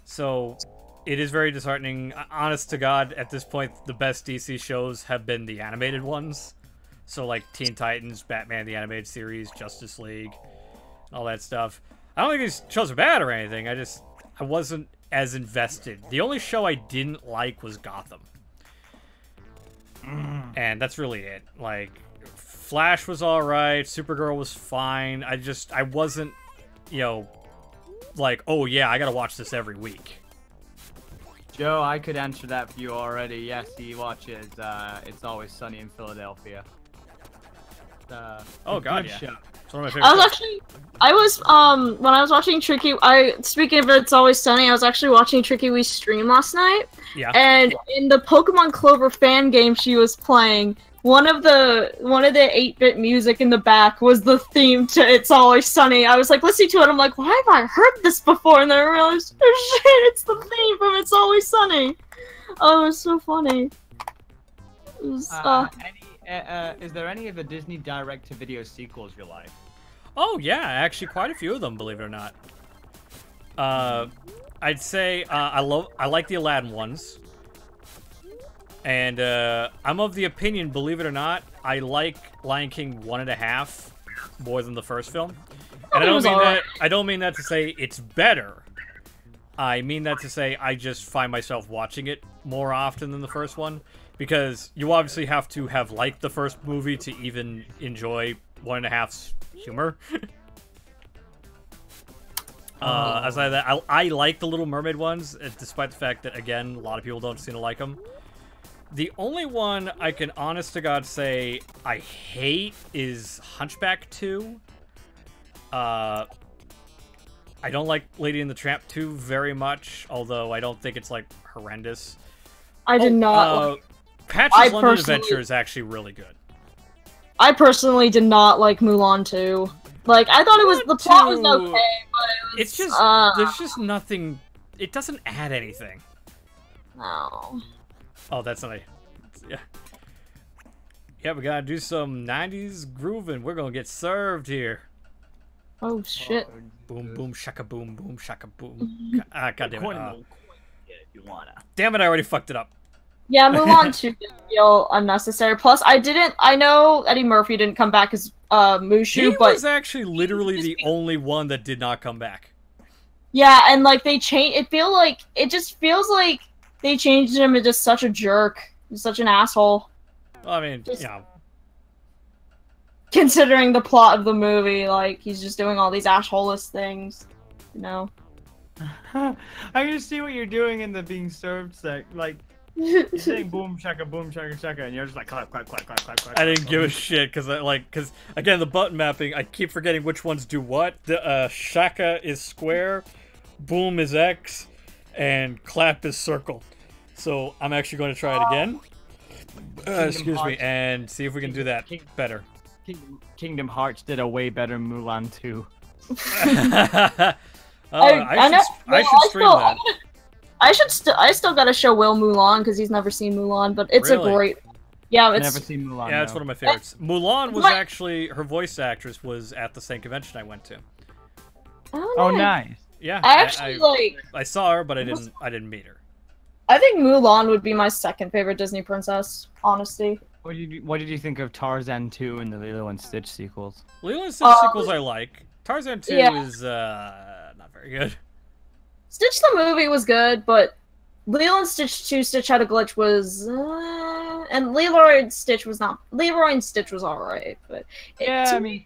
so it is very disheartening. Honest to God, at this point, the best DC shows have been the animated ones. So, like, Teen Titans, Batman the Animated Series, Justice League, all that stuff. I don't think these shows are bad or anything. I wasn't as invested. The only show I didn't like was Gotham. And that's really it. Like, Flash was alright, Supergirl was fine. I wasn't, like, oh yeah, I gotta watch this every week. Joe, I could answer that for you already. Yes, he watches It's Always Sunny in Philadelphia. Oh god, yeah. Show. It's one of my favorite shows. When I was watching speaking of It's Always Sunny, I was actually watching Tricky Wee's stream last night. Yeah. And in the Pokemon Clover fan game she was playing, one of the 8-bit music in the back was the theme to It's Always Sunny. I was like listening to it, I'm like, why have I heard this before? And then I realized, oh shit, it's the theme from It's Always Sunny. Oh, it was so funny. It was, is there any of the Disney direct-to-video sequels you like? Oh yeah, actually quite a few of them, believe it or not. I'd say I like the Aladdin ones. And I'm of the opinion, believe it or not, I like Lion King 1.5 more than the first film. And I don't mean that to say it's better. I mean that to say I just find myself watching it more often than the first one, because you obviously have to have liked the first movie to even enjoy 1.5's humor. Aside that, I like the Little Mermaid ones, despite the fact that, again, a lot of people don't seem to like them. The only one I can honest to God say I hate is Hunchback 2. I don't like Lady and the Tramp 2 very much, although I don't think it's, like, horrendous. I did not. Patch's London Adventure is actually really good. I personally did not like Mulan 2. Like, I thought the plot was okay, but it's just, there's just nothing, it doesn't add anything. No. Oh, that's not yeah. Yeah, we gotta do some 90s grooving. We're gonna get served here. Oh, shit. Boom, boom, shaka, boom, boom, shaka, boom. God damn it. If you wanna. Damn it, I already fucked it up. Yeah, Mulan 2 did feel unnecessary. Plus, I know Eddie Murphy didn't come back as Mushu, but... He was actually literally the only one that did not come back. Yeah, and, like, they changed... It just feels like they changed him into just such a jerk. Such an asshole. Well, I mean, yeah. Considering the plot of the movie, like, he's just doing all these assholeless things, you know? I can see what you're doing in the being served sec. Like, you're saying boom shaka, and you're just like clap, clap, clap, clap, clap, clap. I didn't give a shit because again, the button mapping, I keep forgetting which ones do what. The shaka is square, boom is X, and clap is circle. So I'm actually going to try it again. Excuse me, and see if we can do that better. Kingdom Hearts did a way better Mulan 2. I should stream that. I still gotta show Will Mulan because he's never seen Mulan, but it's Really? a great. Yeah, it's Never seen Mulan. Yeah, it's one of my favorites. Mulan was actually her voice actress was at the same convention I went to. Oh, nice. Yeah, I saw her, but I didn't meet her. I think Mulan would be my second favorite Disney princess, honestly. What did you think of Tarzan 2 and the Lilo and Stitch sequels? Lilo and Stitch sequels I like. Tarzan 2 is not very good. Stitch the movie was good, but Lilo and Stitch 2 Stitch Had a Glitch was and Leroy and Stitch was not. Leroy and Stitch was alright, but to me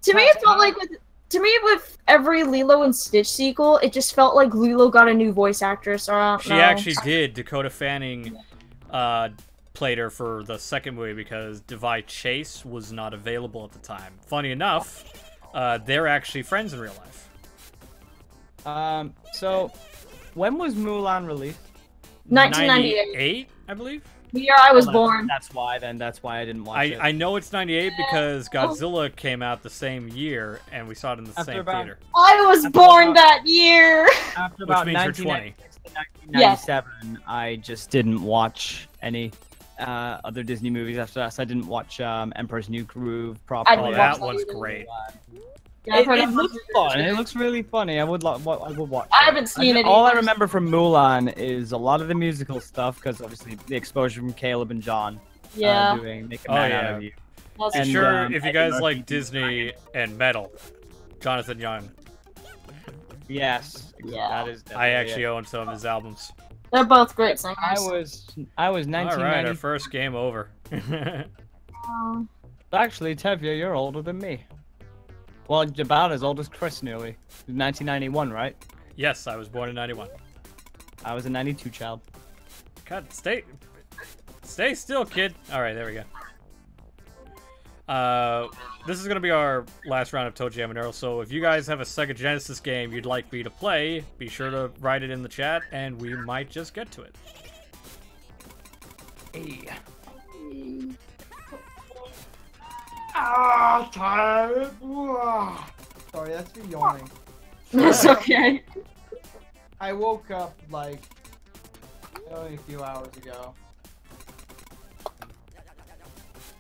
it felt like with every Lilo and Stitch sequel, it just felt like Lilo got a new voice actress. She actually did. Dakota Fanning played her for the second movie because Devi Chase was not available at the time. Funny enough, they're actually friends in real life. So when was Mulan released? 1998, I believe. The year I was born. That's why I didn't watch it. I know it's 98 because Godzilla came out the same year and we saw it in the same theater. I was born that year. After about 1996 to 1997, I just didn't watch any other Disney movies after that. So I didn't watch Emperor's New Groove properly. Oh, that one's great. Yeah, it looks fun. It looks really funny. I would watch. I haven't seen it. All I remember from Mulan is a lot of the musical stuff, because obviously the exposure from Caleb and John. Yeah. Doing Make a Man Out of You. And sure, if you guys like Disney and metal, Jonathan Young. Yes. Yeah. That is. I actually own some of his albums. They're both great singers. I was 1990. All right, our first game over. Actually, Tevye, you're older than me. Well, about as old as Chris, nearly. 1991, right? Yes, I was born in 91. I was a 92 child. God, stay still, kid. All right, there we go. This is gonna be our last round of Toejam and Earl. So if you guys have a Sega Genesis game you'd like me to play, be sure to write it in the chat, and we might just get to it. Hey. Tired. Sorry, that's me yawning. That's okay. I woke up like only a few hours ago.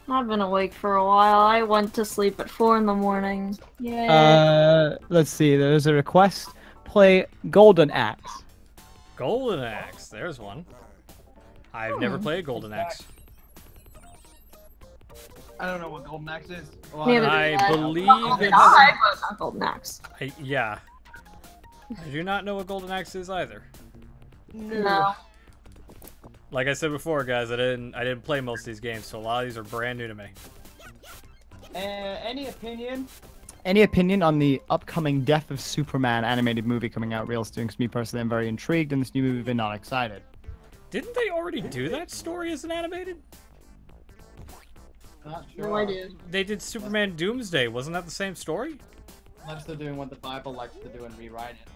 I've been awake for a while. I went to sleep at 4 in the morning. Yeah. Let's see. There's a request. Play Golden Axe. Golden Axe. There's one. I've never played Golden Axe. I don't know what Golden Axe is. Well, I believe it's... not Golden Axe. Yeah. I do not know what Golden Axe is either. No. Like I said before, guys, I didn't play most of these games, so a lot of these are brand new to me. Any opinion? Any opinion on the upcoming Death of Superman animated movie coming out real soon? Because me personally, I'm very intrigued, and this new movie, I'm not excited. Didn't they already do that story as an animated? Not sure. No idea. They did Superman Doomsday. Wasn't that the same story? Unless they're doing what the Bible likes to do and rewrite it.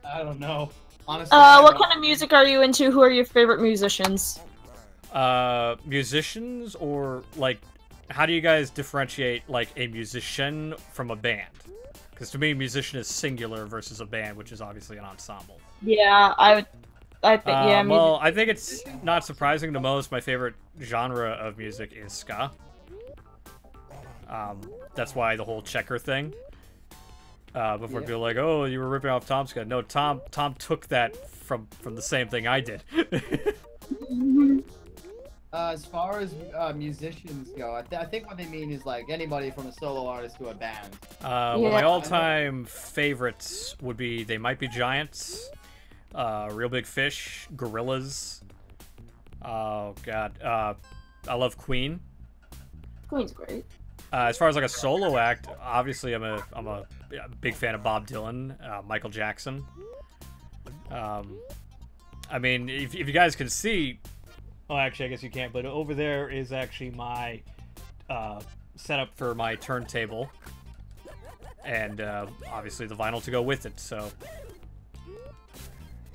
I don't know. Honestly. What kind of music are you into? Who are your favorite musicians? Musicians, or like, how do you guys differentiate like a musician from a band? Because to me, musician is singular versus a band, which is obviously an ensemble. Yeah, I think yeah. Well, I think it's not surprising to most. My favorite genre of music is ska. That's why the whole checker thing. Before people are like, oh, you were ripping off Tom's gun. No, Tom took that from the same thing I did. As far as musicians go, I think what they mean is like anybody from a solo artist to a band. Well, my all-time favorites would be They Might Be Giants, Real Big Fish, Gorillaz. Oh god, I love Queen. Queen's great. As far as like a solo act, obviously I'm a big fan of Bob Dylan, Michael Jackson. I mean, if you guys can see, oh, actually I guess you can't, but over there is actually my setup for my turntable, and obviously the vinyl to go with it. So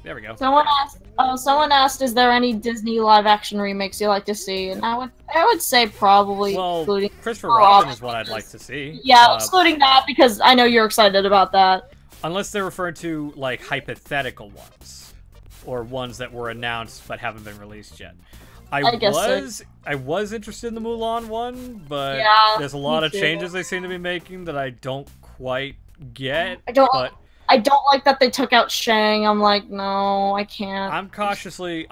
there we go. Someone asked, is there any Disney live-action remakes you'd like to see? And I would say probably, including Christopher Robin is what I'd like to see. Yeah, excluding that because I know you're excited about that. Unless they're referring to like hypothetical ones, or ones that were announced but haven't been released yet. I was interested in the Mulan one, but there's a lot of changes they seem to be making that I don't quite get. I don't like that they took out Shang. I'm like, no, I can't. I'm cautiously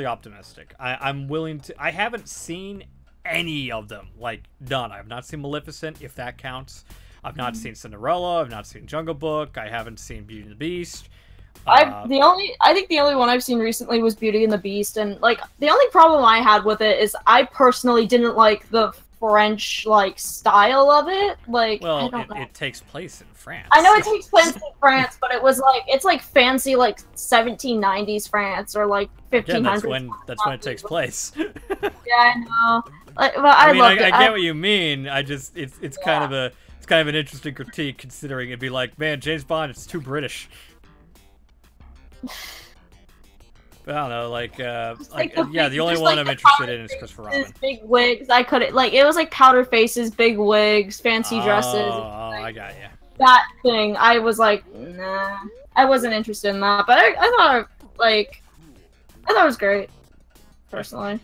optimistic. I'm willing to. I haven't seen any of them, like none. I've not seen Maleficent, if that counts. I've not seen Cinderella. I've not seen Jungle Book. I haven't seen Beauty and the Beast. I think the only one I've seen recently was Beauty and the Beast, and like the only problem I had with it is I personally didn't like the French like style of it. Like, well, I don't know. It takes place in France. I know it takes place in France, but it was like it's like fancy like 1790s France or like 1500s. Again, that's when it takes place. Yeah, I know. Like, but I get what you mean. I just it's kind of an interesting critique, considering it'd be like, man, James Bond, it's too British. I don't know, the only one I'm interested in is Christopher Robin. Big wigs, I couldn't, like, it was like powder faces, big wigs, fancy dresses. Oh, like, I got you. That thing, I was like, nah, I wasn't interested in that, but I thought it was great, personally.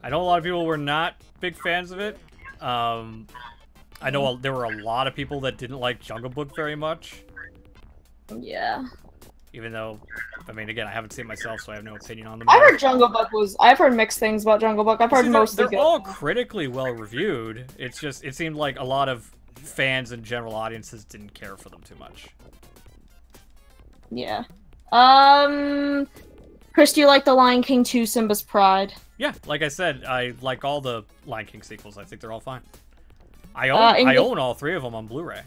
I know a lot of people were not big fans of it. I know there were a lot of people that didn't like Jungle Book very much. Yeah. Even though, I mean, again, I haven't seen it myself, so I have no opinion on them. I've heard mixed things about Jungle Book. I've heard mostly they're all critically well reviewed. It's just, it seemed like a lot of fans and general audiences didn't care for them too much. Yeah. Chris, do you like The Lion King 2, Simba's Pride? Yeah, like I said, I like all the Lion King sequels. I think they're all fine. I own all three of them on Blu-ray.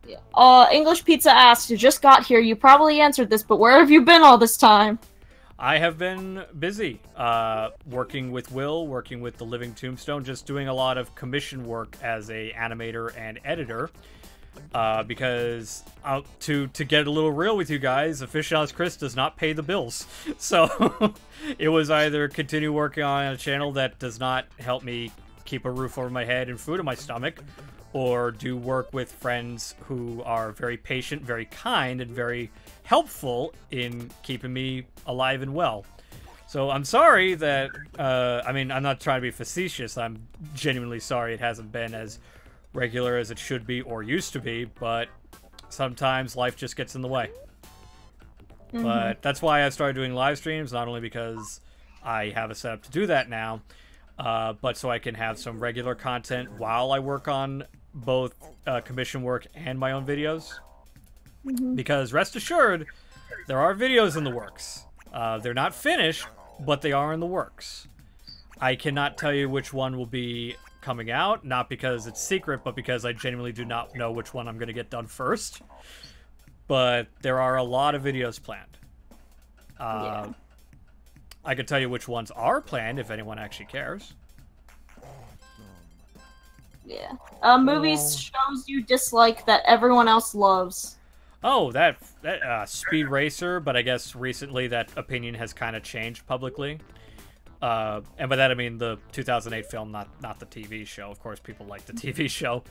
Yeah. English Pizza asks, you just got here, you probably answered this, but where have you been all this time? I have been busy, working with Will, working with The Living Tombstone, just doing a lot of commission work as a animator and editor, because to get a little real with you guys, Aficionados Chris does not pay the bills. So it was either continue working on a channel that does not help me keep a roof over my head and food in my stomach, or do work with friends who are very patient, very kind, and very helpful in keeping me alive and well. So I'm sorry that, I mean, I'm not trying to be facetious. I'm genuinely sorry it hasn't been as regular as it should be or used to be, but sometimes life just gets in the way. Mm-hmm. But that's why I started doing live streams, not only because I have a setup to do that now, but so I can have some regular content while I work on both commission work and my own videos. Mm-hmm. Because rest assured, there are videos in the works. They're not finished, but they are in the works. I cannot tell you which one will be coming out, not because it's secret, but because I genuinely do not know which one I'm going to get done first. But there are a lot of videos planned. I can tell you which ones are planned if anyone actually cares. Yeah. Movies, shows you dislike that everyone else loves. Oh, that Speed Racer, but I guess recently that opinion has kind of changed publicly. And by that I mean the 2008 film, not the TV show. Of course, people like the TV show.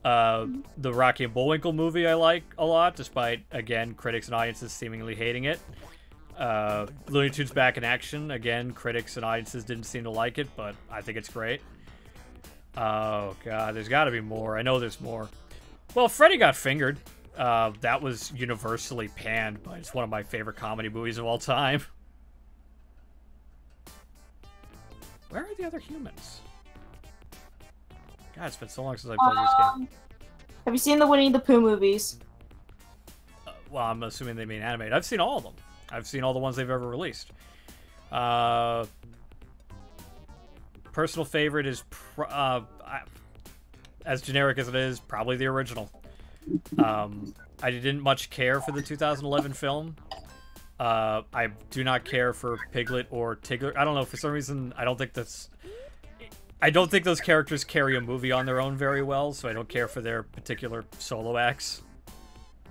The Rocky and Bullwinkle movie I like a lot, despite, again, critics and audiences seemingly hating it. Looney Tunes Back in Action, again, critics and audiences didn't seem to like it, but I think it's great. Oh, God, there's got to be more. I know there's more. Well, Freddy Got Fingered. that was universally panned, but it's one of my favorite comedy movies of all time. Where are the other humans? God, it's been so long since I played this game. Have you seen the Winnie the Pooh movies? Well, I'm assuming they mean animated. I've seen all of them. I've seen all the ones they've ever released. Personal favorite is, as generic as it is, probably the original. I didn't much care for the 2011 film. I do not care for Piglet or Tigger. I don't know, for some reason, I don't think those characters carry a movie on their own very well, so I don't care for their particular solo acts.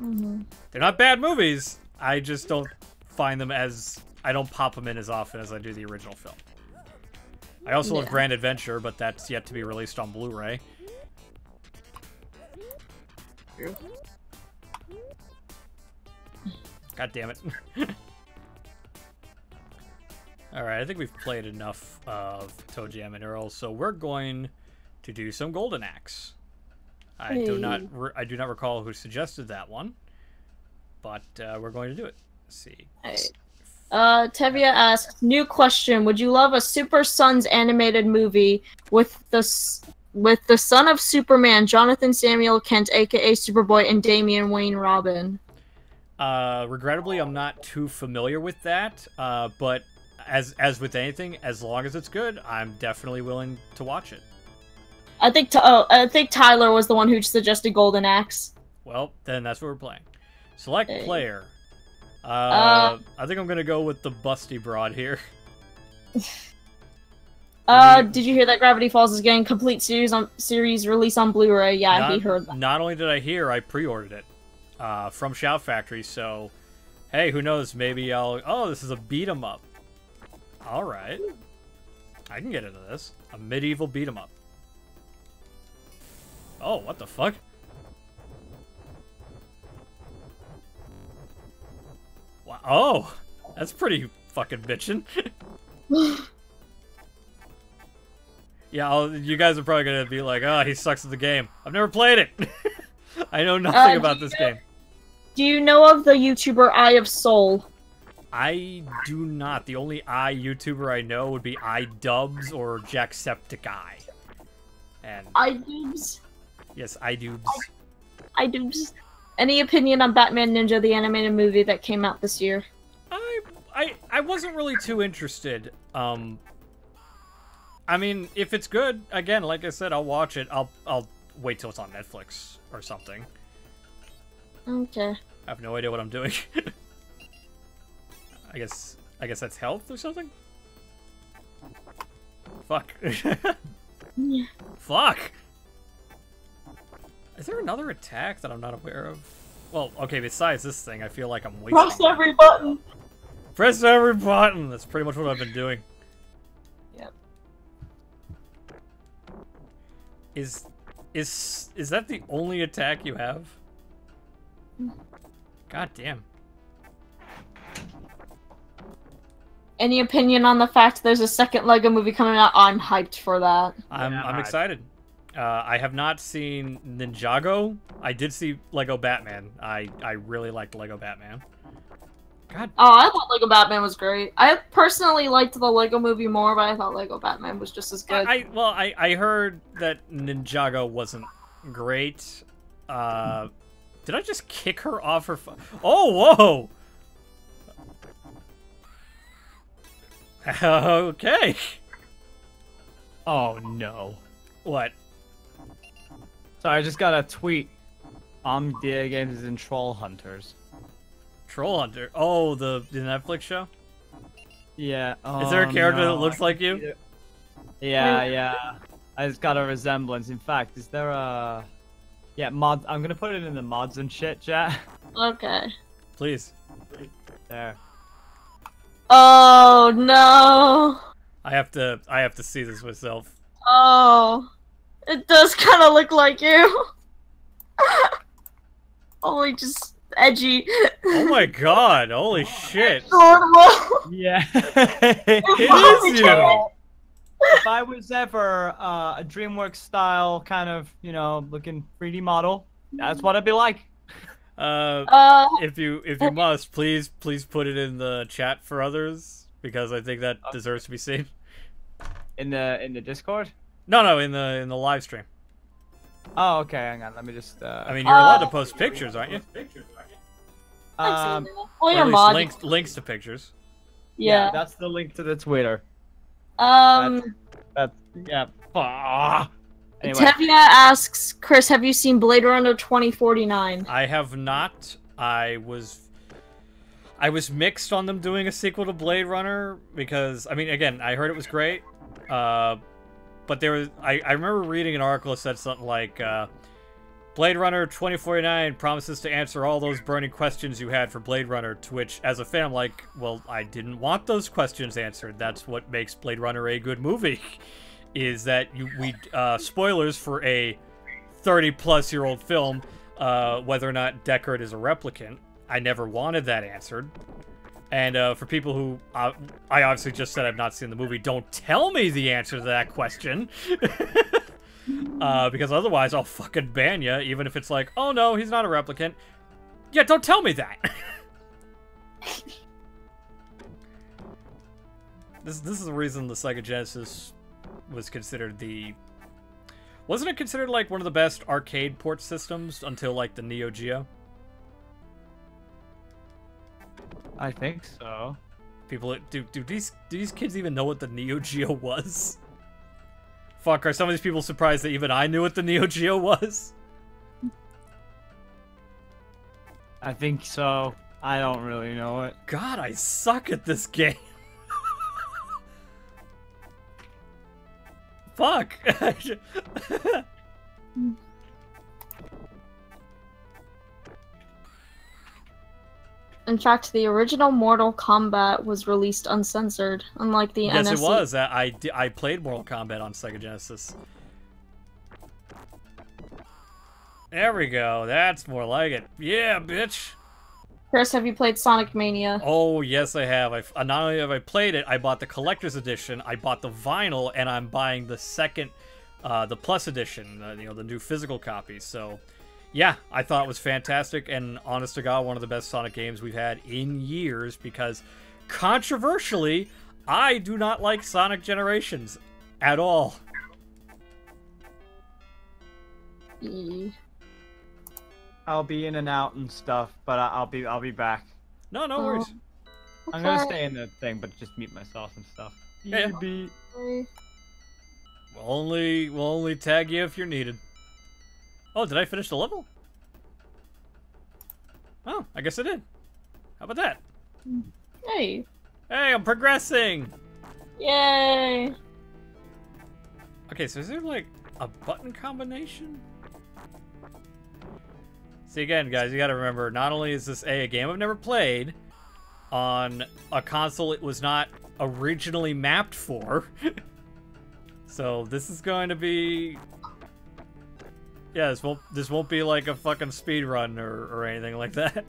Mm-hmm. They're not bad movies. I just don't find them as... I don't pop them in as often as I do the original film. I also love Grand Adventure, but that's yet to be released on Blu-ray. God damn it. Alright, I think we've played enough of Toejam and Earl, so we're going to do some Golden Axe. I do not recall who suggested that one, but we're going to do it. Let's see. Tevia asks, new question, would you love a Super Sons animated movie with the son of Superman, Jonathan Samuel Kent, aka Superboy, and Damian Wayne Robin? Regrettably, I'm not too familiar with that, but as with anything, as long as it's good, I'm definitely willing to watch it. I think Tyler was the one who suggested Golden Axe. Well, then that's what we're playing. Select player. I think I'm gonna go with the busty broad here. Did you hear that Gravity Falls is getting complete series release on Blu-ray? Yeah, he heard that. Not only did I hear, I pre-ordered it from Shout Factory. So, hey, who knows? Maybe I'll. Oh, this is a beat 'em up. All right, I can get into this. A medieval beat 'em up. Oh, what the fuck? Wow. Oh, that's pretty fucking bitchin'. Yeah, you guys are probably gonna be like, oh, he sucks at the game. I've never played it. I know nothing about this game. Do you know of the YouTuber Eye of Soul? I do not. The only YouTuber I know would be iDubbbz or Jacksepticeye. And iDubbbz? Yes, iDubbbz. iDubbbz. Any opinion on Batman Ninja, the animated movie that came out this year? I wasn't really too interested. I mean, if it's good, again, like I said, I'll watch it. I'll wait till it's on Netflix or something. Okay. I have no idea what I'm doing. I guess that's health or something? Fuck. Yeah. Fuck! Is there another attack that I'm not aware of? Well, okay, besides this thing, I feel like I'm wasting... Press every button! Press every button! That's pretty much what I've been doing. Yep. Is that the only attack you have? God damn. Any opinion on the fact there's a second Lego movie coming out? I'm hyped for that. I'm excited. I have not seen Ninjago. I did see Lego Batman. I really liked Lego Batman. God. Oh, I thought Lego Batman was great. I personally liked the Lego movie more, but I thought Lego Batman was just as good. I heard that Ninjago wasn't great. Did I just kick her off her Oh, whoa! Okay. Oh, no. What? Sorry, I just got a tweet. Dear Games is in Troll Hunters. Troll Hunter? Oh, the Netflix show? Yeah. Is there a character that looks like you? Yeah. I just got a resemblance. In fact, is there a... Yeah, mod. I'm gonna put it in the mods and shit, chat. Okay. Please. There. Oh no! I have to see this myself. Oh, it does kind of look like you. Only just edgy. Oh my god! Holy shit! Adorable. Yeah. It is you. If I was ever a DreamWorks style kind of, looking 3D model, that's what I'd be like. If you must, please put it in the chat for others, because I think that deserves to be seen. In the Discord? No, in the live stream. Oh, okay. Hang on. Let me just. I mean, you're allowed to post pictures, aren't you? Well, or your at mod. least links to pictures. Yeah. That's the link to the Twitter. That's yeah. Anyway. Tevia asks, Chris, have you seen Blade Runner 2049? I have not. I was mixed on them doing a sequel to Blade Runner because, I mean, again, I heard it was great. But there was, I remember reading an article that said something like, Blade Runner 2049 promises to answer all those burning questions you had for Blade Runner, to which, as a fan, I'm like, well, I didn't want those questions answered. That's what makes Blade Runner a good movie, is that spoilers for a 30-plus-year-old film, whether or not Deckard is a replicant. I never wanted that answered. And for people who, I obviously just said I've not seen the movie, don't tell me the answer to that question. Because otherwise I'll fucking ban you, even if it's like, oh no, he's not a replicant. Yeah, don't tell me that. This is the reason the Sega Genesis was considered the... Wasn't it considered like one of the best arcade port systems until like the Neo Geo? I think so. People, do these kids even know what the Neo Geo was? Fuck, are some of these people surprised that even I knew what the Neo Geo was? I think so. I don't really know it. God, I suck at this game. Fuck. In fact, the original Mortal Kombat was released uncensored, unlike the Yes, NSC. it was. I played Mortal Kombat on Sega Genesis. There we go. That's more like it. Yeah, bitch. Chris, have you played Sonic Mania? Oh, yes, I have. Not only have I played it, I bought the collector's edition, I bought the vinyl, and I'm buying the second, the Plus edition, the new physical copy. So, yeah, I thought it was fantastic, and honest to God, one of the best Sonic games we've had in years, because, controversially, I do not like Sonic Generations at all. I'll be in and out and stuff, but I'll be back. No worries. I'm gonna stay in the thing, but just mute myself and stuff. Yeah. We'll only tag you if you're needed. Oh, did I finish the level? Oh, I guess I did. How about that? Hey. Hey, I'm progressing! Yay! Okay, so is there, like, a button combination? See, again, guys, you gotta remember, not only is this a game I've never played, on a console it was not originally mapped for, so this is going to be... Yeah, this won't be like a fucking speed run or anything like that.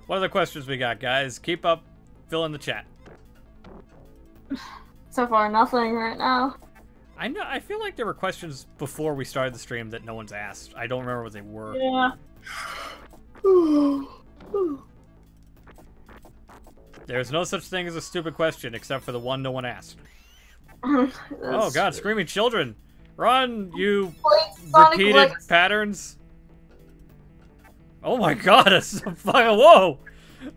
What other questions we got, guys? Keep up. Fill in the chat. So far, nothing right now. I know. I feel like there were questions before we started the stream that no one's asked. I don't remember what they were. Yeah. There's no such thing as a stupid question, except for the one no one asked. Oh God! Screaming children, run! You repeated patterns. Oh my God! It's a fire! Whoa!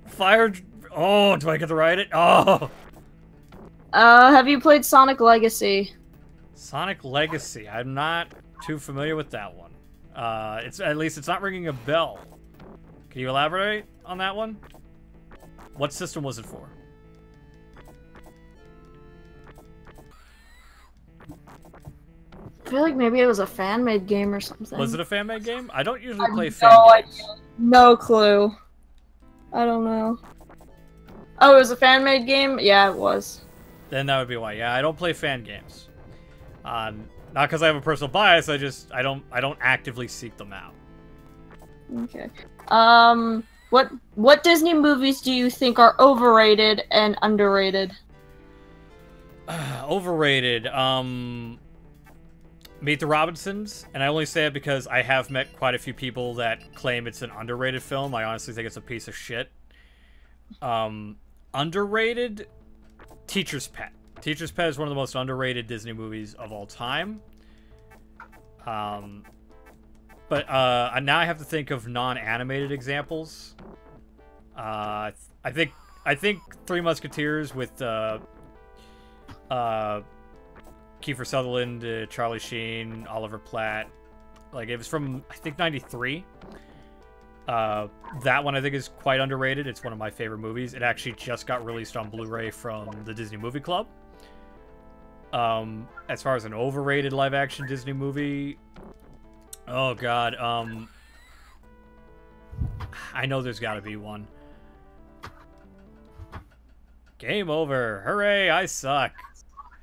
Fire! Oh, do I get to ride it? Oh. Have you played Sonic Legacy? Sonic Legacy. I'm not too familiar with that one. At least it's not ringing a bell. Can you elaborate on that one? What system was it for? I feel like maybe it was a fan-made game or something. Was it a fan-made game? I don't usually play fan games. No clue. I don't know. Oh, it was a fan-made game? Yeah, it was. Then that would be why. Yeah, I don't play fan games. Not because I have a personal bias. I don't actively seek them out. Okay. What Disney movies do you think are overrated and underrated? Overrated. Meet the Robinsons, and I only say it because I have met quite a few people that claim it's an underrated film. I honestly think it's a piece of shit. Underrated, Teacher's Pet. Teacher's Pet is one of the most underrated Disney movies of all time. But now I have to think of non-animated examples. I think Three Musketeers with Kiefer Sutherland, Charlie Sheen, Oliver Platt. Like, it was from, I think, 93. That one I think is quite underrated. It's one of my favorite movies. It actually just got released on Blu-ray from the Disney Movie Club. As far as an overrated live-action Disney movie, oh god, I know there's got to be one. Game over! Hooray! I suck.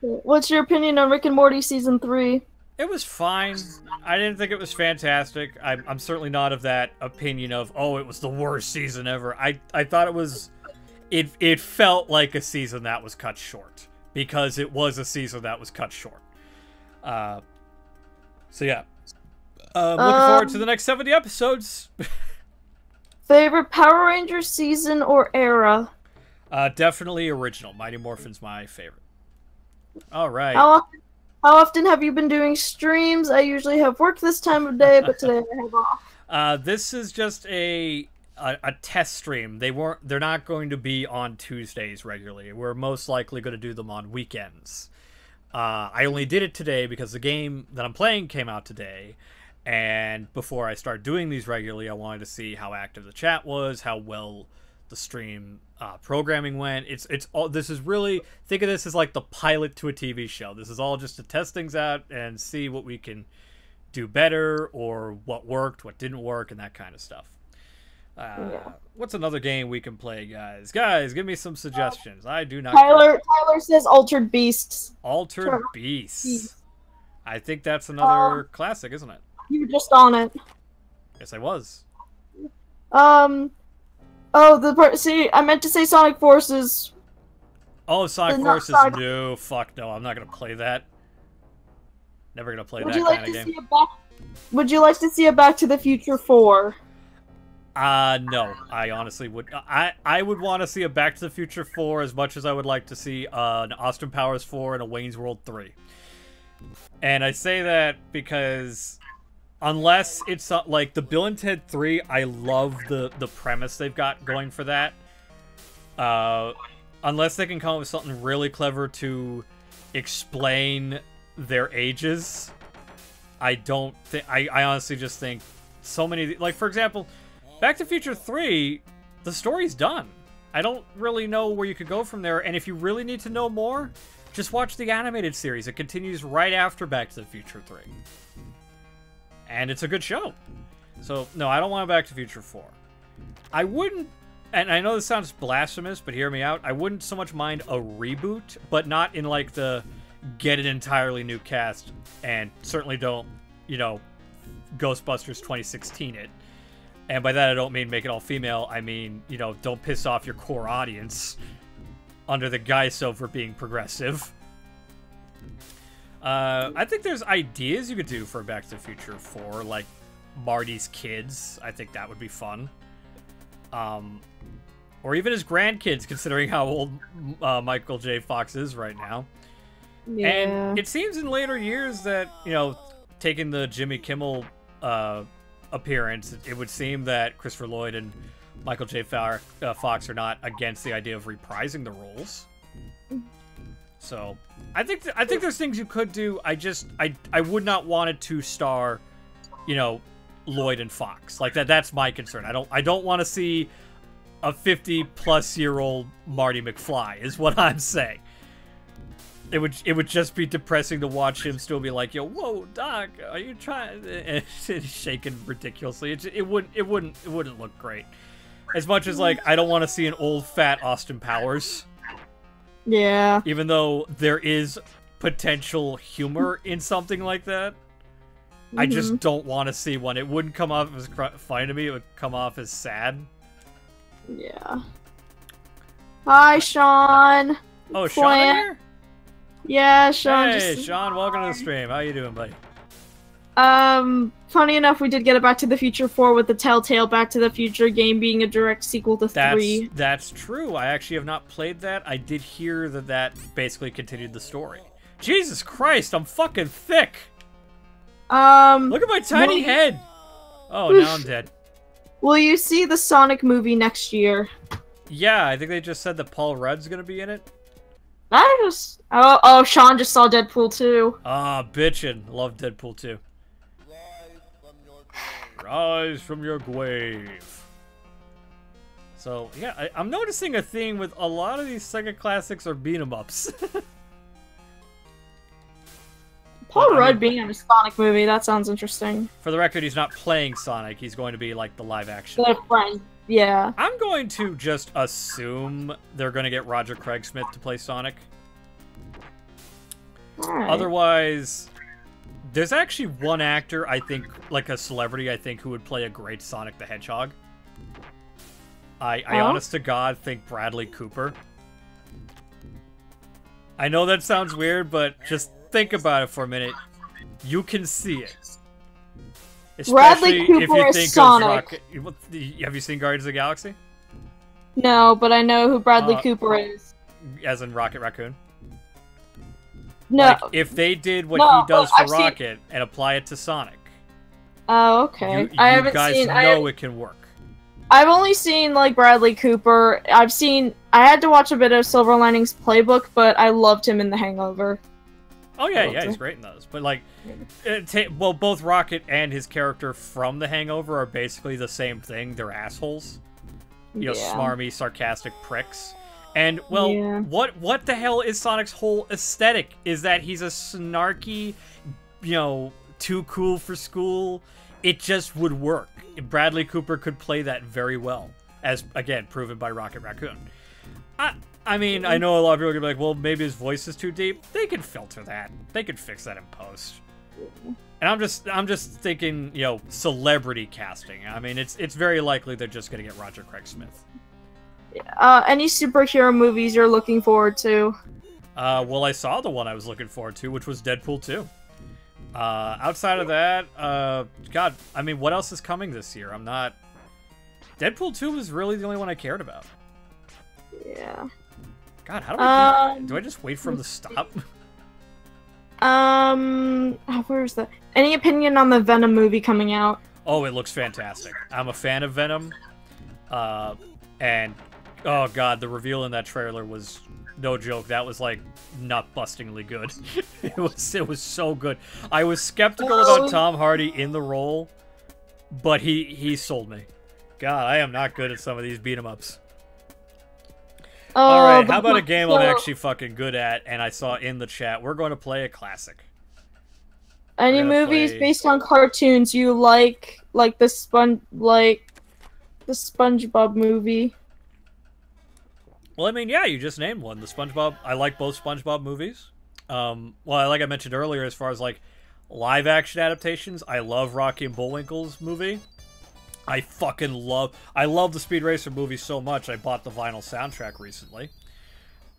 What's your opinion on Rick and Morty Season 3? It was fine. I didn't think it was fantastic. I'm certainly not of that opinion of, oh, it was the worst season ever. I thought it was... It felt like a season that was cut short. Because it was a season that was cut short. So yeah. Looking forward to the next 70 episodes. Favorite Power Rangers season or era? Definitely original. Mighty Morphin's my favorite. All right. How often have you been doing streams? I usually have work this time of day, but today I have off. This is just a test stream. They're not going to be on Tuesdays regularly. We're most likely going to do them on weekends. I only did it today because the game that I'm playing came out today, and before I start doing these regularly, I wanted to see how active the chat was, how well the stream programming went. It's all, this is really, think of this as like the pilot to a TV show. This is all just to test things out and see what we can do better, or what worked, what didn't work, and that kind of stuff. What's another game we can play, guys? Guys, give me some suggestions. I do not. Tyler says Altered Beasts. Altered Beasts. I think that's another classic, isn't it? You were just on it. Yes, I was. Oh, see, I meant to say Sonic Forces. Oh, Sonic Forces. No, fuck no. I'm not gonna play that. Never gonna play that kind of game. Would you like to see a Back to the Future 4? No. I honestly would. I would want to see a Back to the Future 4 as much as I would like to see an Austin Powers 4 and a Wayne's World 3. And I say that because unless it's like the Bill and Ted 3, I love the premise they've got going for that. Unless they can come up with something really clever to explain their ages, I don't think. I honestly just think so many, like, for example, Back to the Future 3, the story's done. I don't really know where you could go from there, and if you really need to know more, just watch the animated series. It continues right after Back to the Future 3. And it's a good show. So, no, I don't want Back to the Future 4. I wouldn't, and I know this sounds blasphemous, but hear me out, I wouldn't so much mind a reboot, but not in, like, the get an entirely new cast, and certainly don't, you know, Ghostbusters 2016 it. And by that, I don't mean make it all female. I mean, you know, don't piss off your core audience under the guise of we're being progressive. I think there's ideas you could do for Back to the Future 4, like Marty's kids. I think that would be fun. Or even his grandkids, considering how old Michael J. Fox is right now. Yeah. And it seems in later years that, you know, taking the Jimmy Kimmel appearance, it would seem that Christopher Lloyd and Michael J. Fox are not against the idea of reprising the roles. So, I think there's things you could do. I would not want it to star, you know, Lloyd and Fox. Like that's my concern. I don't want to see a 50-plus-year-old Marty McFly, is what I'm saying. It would just be depressing to watch him still be like, yo, whoa, Doc, are you trying? And shaking ridiculously. It wouldn't look great. As much as, like, I don't want to see an old fat Austin Powers. Yeah. Even though there is potential humor in something like that, I just don't want to see one. It wouldn't come off as funny to me. It would come off as sad. Yeah. Hi, Sean. Oh, Sean in here? Yeah, Sean. Hey, Sean, welcome to the stream. How you doing, buddy? Funny enough, we did get a Back to the Future 4 with the Telltale Back to the Future game being a direct sequel to 3. That's true. I actually have not played that. I did hear that basically continued the story. Jesus Christ, I'm fucking thick. Look at my tiny head. Oh, now I'm dead. Will you see the Sonic movie next year? Yeah, I think they just said that Paul Rudd's gonna be in it. Oh, Sean just saw Deadpool 2. Ah, bitchin'. Love Deadpool 2. Rise from your grave. So, yeah, I'm noticing a theme with a lot of these Sega classics are beat-em-ups. Paul Rudd being in a Sonic movie, that sounds interesting. For the record, he's not playing Sonic. He's going to be, like, the live-action. The friend, yeah. I'm going to just assume they're going to get Roger Craig Smith to play Sonic. Right. Otherwise, there's actually one actor, I think, like a celebrity, I think, who would play a great Sonic the Hedgehog. I honest to God, think Bradley Cooper. I know that sounds weird, but just think about it for a minute. You can see it. Bradley Cooper is Sonic. Have you seen Guardians of the Galaxy? No, but I know who Bradley Cooper is. As in Rocket Raccoon? No. Like, if they did what he does for Rocket and apply it to Sonic. Oh, okay. You guys know it can work. I've only seen, like, Bradley Cooper. I had to watch a bit of Silver Linings Playbook, but I loved him in The Hangover. Oh, yeah, he's great in those. But, like, well, both Rocket and his character from The Hangover are basically the same thing. They're assholes. You know, smarmy, sarcastic pricks. And, well, what the hell is Sonic's whole aesthetic? Is that he's a snarky, you know, too cool for school? It just would work. Bradley Cooper could play that very well, as, again, proven by Rocket Raccoon. I mean, I know a lot of people are going to be like, well, maybe his voice is too deep. They can filter that. They can fix that in post. And I'm just thinking, you know, celebrity casting. I mean, it's very likely they're just going to get Roger Craig Smith. Any superhero movies you're looking forward to? Well, I saw the one I was looking forward to, which was Deadpool 2. Outside of that, God, I mean, what else is coming this year? Deadpool 2 was really the only one I cared about. Yeah. God, how do I do I just wait for him to stop? Where's that? Any opinion on the Venom movie coming out? Oh, it looks fantastic. I'm a fan of Venom. And, oh God, the reveal in that trailer was no joke. That was, like, nut-bustingly good. It was so good. I was skeptical about Tom Hardy in the role, but he sold me. God, I am not good at some of these beat-em-ups. Alright, how about a game I'm actually fucking good at, and I saw in the chat? We're going to play a classic. Any movies based on cartoons you like the SpongeBob movie? Well, I mean, yeah, you just named one. The SpongeBob. I like both SpongeBob movies. Well, like I mentioned earlier, as far as, like, live-action adaptations, I love Rocky and Bullwinkle's movie. I love the Speed Racer movie so much, I bought the vinyl soundtrack recently.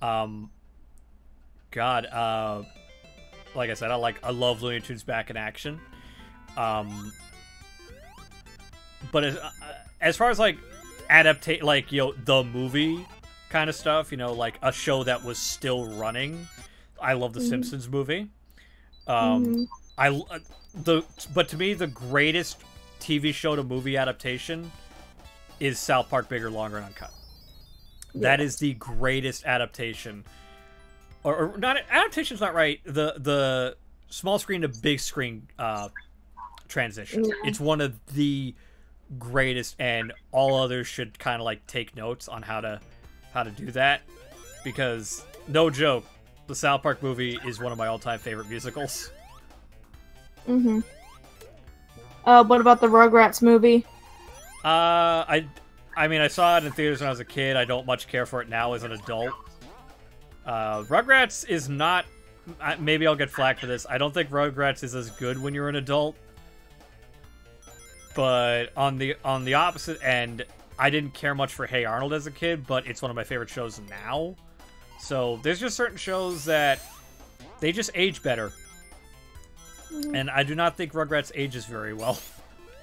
God, like I said, I love Looney Tunes back in action. But as far as, like, you know, the movie kind of stuff, you know, like a show that was still running, I love the Simpsons movie. But to me, the greatest TV show to movie adaptation is South Park Bigger, Longer, and Uncut. That is the greatest adaptation. Or not, adaptation's not right. The small screen to big screen transition. It's one of the greatest, and all others should kind of, like, take notes on how to do that, because no joke, the South Park movie is one of my all-time favorite musicals. What about the Rugrats movie? I mean, I saw it in theaters when I was a kid. I don't much care for it now as an adult. Rugrats is not... Maybe I'll get flack for this. I don't think Rugrats is as good when you're an adult. But on the opposite end, I didn't care much for Hey Arnold as a kid, but it's one of my favorite shows now. So there's just certain shows that they just age better. And I do not think Rugrats ages very well.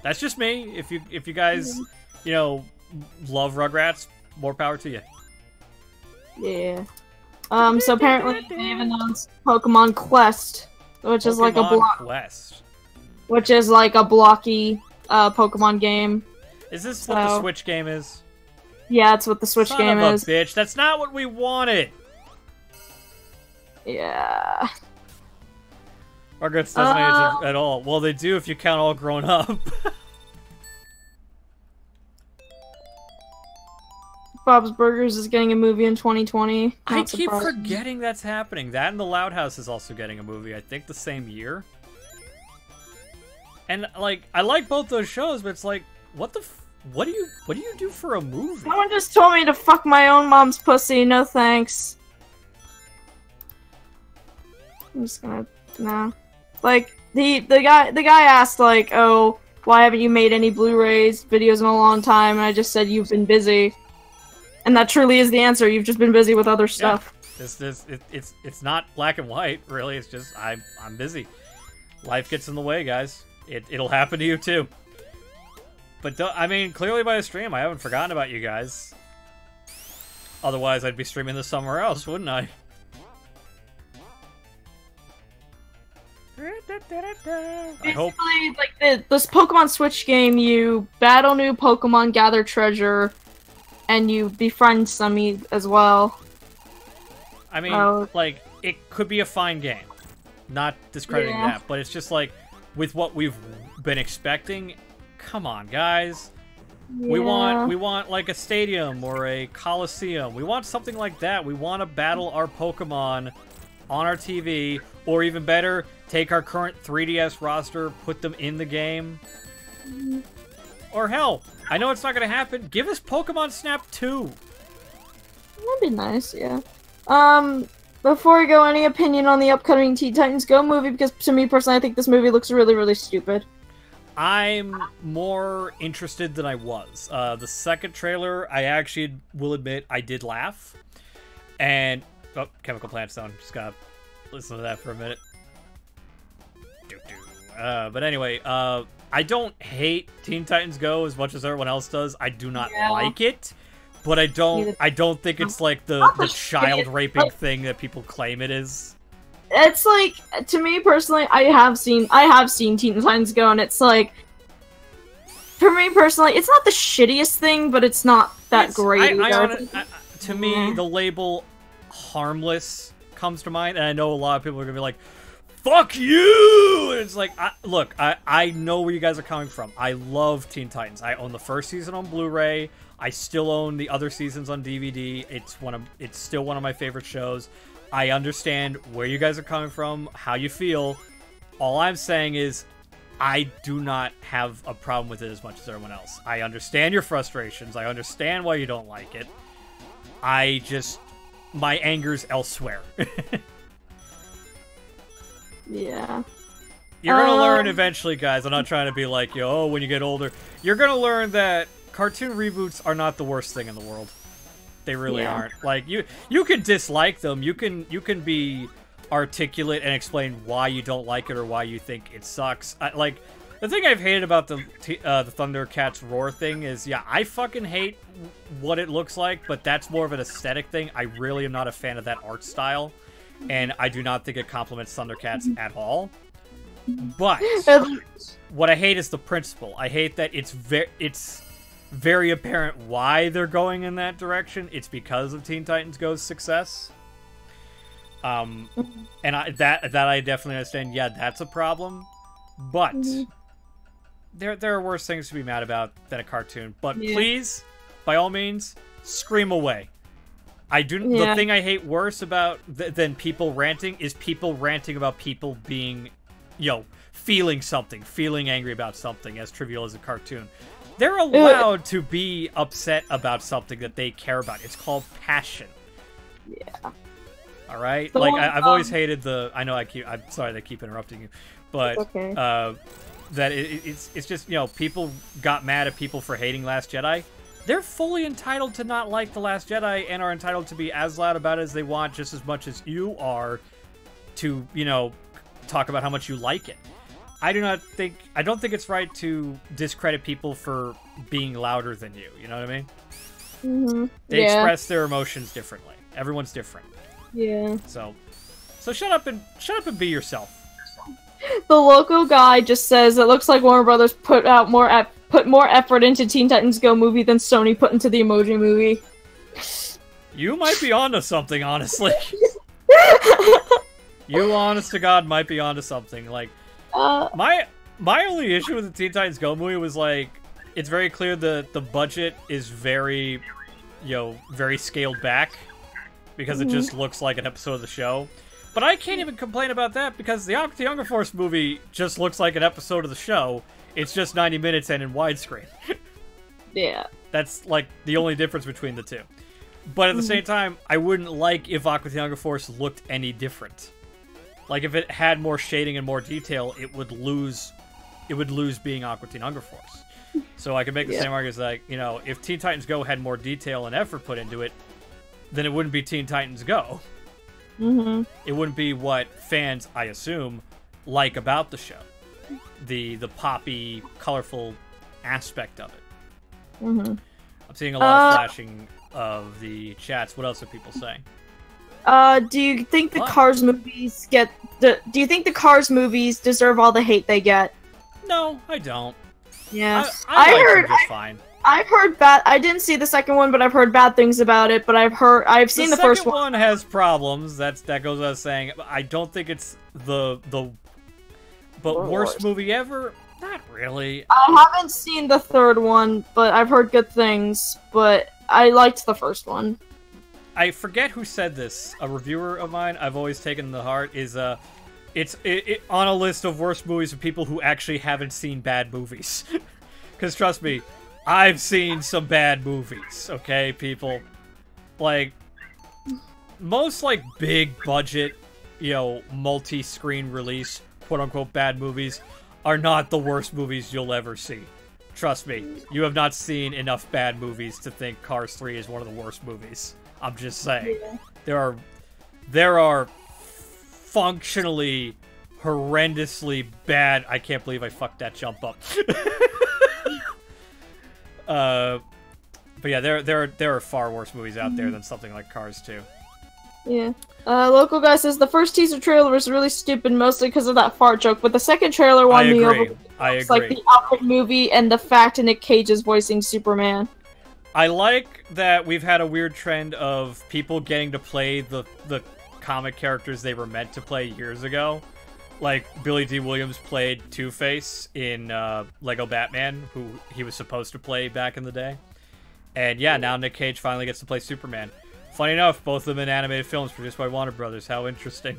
That's just me. If you guys, you know, love Rugrats, more power to you. Yeah. So apparently they've announced Pokemon Quest, which is like a which is like a blocky Pokemon game. Is this what the Switch game is? Yeah, it's what the Switch game is. Son of a bitch, that's not what we wanted. Yeah. Rugrats doesn't age at all. Well, they do if you count all grown up. Bob's Burgers is getting a movie in 2020. I keep forgetting that's happening. That and The Loud House is also getting a movie, I think the same year. And like, I like both those shows, but it's like, what do you do for a movie? Someone just told me to fuck my own mom's pussy. No thanks. I'm just gonna like the guy asked like, oh, why haven't you made any Blu-rays videos in a long time? And I just said you've been busy. And that truly is the answer. You've just been busy with other stuff. Yeah. It's not black and white, really. It's just I'm busy. Life gets in the way, guys. It'll happen to you too. But I mean, clearly by the stream, I haven't forgotten about you guys. Otherwise, I'd be streaming this somewhere else, wouldn't I? I hope. Like this Pokemon Switch game, you battle new Pokemon, gather treasure, and you befriend some as well. I mean, like, it could be a fine game. Not discrediting that, but it's just like, with what we've been expecting, come on, guys. Yeah. We want like a stadium or a coliseum. We want something like that. We want to battle our Pokemon on our TV, or even better, take our current 3DS roster, put them in the game. Or hell, I know it's not going to happen. Give us Pokemon Snap 2. That'd be nice, yeah. Before we go, any opinion on the upcoming Teen Titans Go movie? Because to me personally, I think this movie looks really, really stupid. I'm more interested than I was. The second trailer, I actually will admit I did laugh. And oh, Chemical Plant Stone. Just gotta listen to that for a minute. But anyway, I don't hate Teen Titans Go as much as everyone else does. I do not like it, but I don't think it's like the child raping thing that people claim it is. It's like, to me personally, I have seen Teen Titans Go, and it's like, for me personally, it's not the shittiest thing, but it's not that great. To me, the label harmless comes to mind, and I know a lot of people are gonna be like, fuck you! And it's like, look, I know where you guys are coming from. I love Teen Titans. I own the first season on Blu-ray. I still own the other seasons on DVD. It's still one of my favorite shows. I understand where you guys are coming from, how you feel. All I'm saying is, I do not have a problem with it as much as everyone else. I understand your frustrations. I understand why you don't like it. My anger's elsewhere. Yeah. You're gonna learn eventually, guys. I'm not trying to be like, yo, when you get older. You're gonna learn that cartoon reboots are not the worst thing in the world. They really aren't. Like, you can dislike them. You can be articulate and explain why you don't like it or why you think it sucks. Like, the thing I've hated about the Thundercats Roar thing is, yeah, I fucking hate what it looks like, but that's more of an aesthetic thing. I really am not a fan of that art style, and I do not think it complements Thundercats at all. But what I hate is the principle. I hate that it's very apparent why they're going in that direction. It's because of Teen Titans Go's success. And that I definitely understand. Yeah, that's a problem. But there are worse things to be mad about than a cartoon. But please, by all means, scream away. The thing I hate worse about than people ranting is people ranting about people being, feeling something, feeling angry about something, as trivial as a cartoon. They're allowed to be upset about something that they care about. It's called passion. Yeah. All right. Like I've always hated the. I know I'm sorry they keep interrupting you, but that it's just people got mad at people for hating Last Jedi. they're fully entitled to not like The Last Jedi and are entitled to be as loud about it as they want, just as much as you are to, you know, talk about how much you like it. I don't think it's right to discredit people for being louder than you. You know what I mean? Mm-hmm. They express their emotions differently. Everyone's different. Yeah. So shut up and be yourself. The local guy just says it looks like Warner Brothers put more effort into Teen Titans Go movie than Sony put into the Emoji Movie. You might be onto something, honestly. You, honest to God, might be onto something. Like, my only issue with the Teen Titans Go movie was, like, it's very clear that the budget is very, you know, very scaled back because it just looks like an episode of the show. But I can't even complain about that because the Aqua Younger Force movie just looks like an episode of the show. It's just 90 minutes and in widescreen. Yeah. That's, like, the only difference between the two. But at the same time, I wouldn't like if Aqua Younger Force looked any different. Like, if it had more shading and more detail, it would lose being Aqua Teen Hunger Force. So I could make the same argument, like, you know, if Teen Titans Go had more detail and effort put into it, then it wouldn't be Teen Titans Go. Mm-hmm. It wouldn't be what fans, I assume, like about the show. The poppy, colorful aspect of it. Mm-hmm. I'm seeing a lot of flashing of the chats. What else are people saying? Do you think the Cars movies do you think the Cars movies deserve all the hate they get? No, I don't. Yeah. I heard just fine. I've heard bad. I didn't see the second one, but I've heard bad things about it. But I've seen the first one. The second one has problems. That goes without saying. I don't think it's the worst movie ever. Not really. I haven't seen the third one, but I've heard good things. But I liked the first one. I forget who said this. A reviewer of mine, I've always taken to heart, is it's on a list of worst movies of people who actually haven't seen bad movies. Because trust me, I've seen some bad movies, okay, people? Like, most, like, big budget, you know, multi-screen release, quote-unquote bad movies, are not the worst movies you'll ever see. Trust me, you have not seen enough bad movies to think Cars 3 is one of the worst movies. I'm just saying. Yeah. There are functionally, horrendously bad... I can't believe I fucked that jump up. But yeah, there are far worse movies out there than something like Cars 2. Yeah. Local guy says the first teaser trailer was really stupid, mostly because of that fart joke, but the second trailer won me over. It's like the Alfred movie and the fact Nick Cage is voicing Superman. I like that we've had a weird trend of people getting to play the comic characters they were meant to play years ago. Like, Billy D. Williams played Two-Face in Lego Batman, who he was supposed to play back in the day. And yeah, now Nick Cage finally gets to play Superman. Funny enough, both of them in animated films produced by Warner Brothers. How interesting.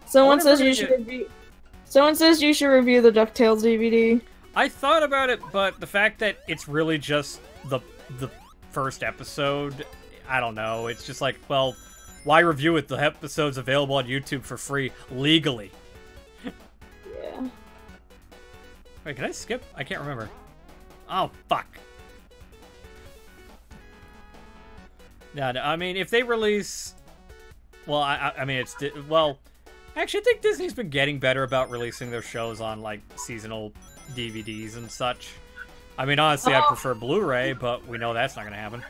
Someone says you should review the DuckTales DVD. I thought about it, but the fact that it's really just the first episode, I don't know. It's just like, well, why review it? The episode's available on YouTube for free, legally. Yeah. Wait, can I skip? I can't remember. Oh, fuck. No, I mean, if they release... Well, I mean, it's... Well, actually, I think Disney's been getting better about releasing their shows on, like, seasonal DVDs and such. I mean, honestly, I prefer Blu-ray, but we know that's not going to happen.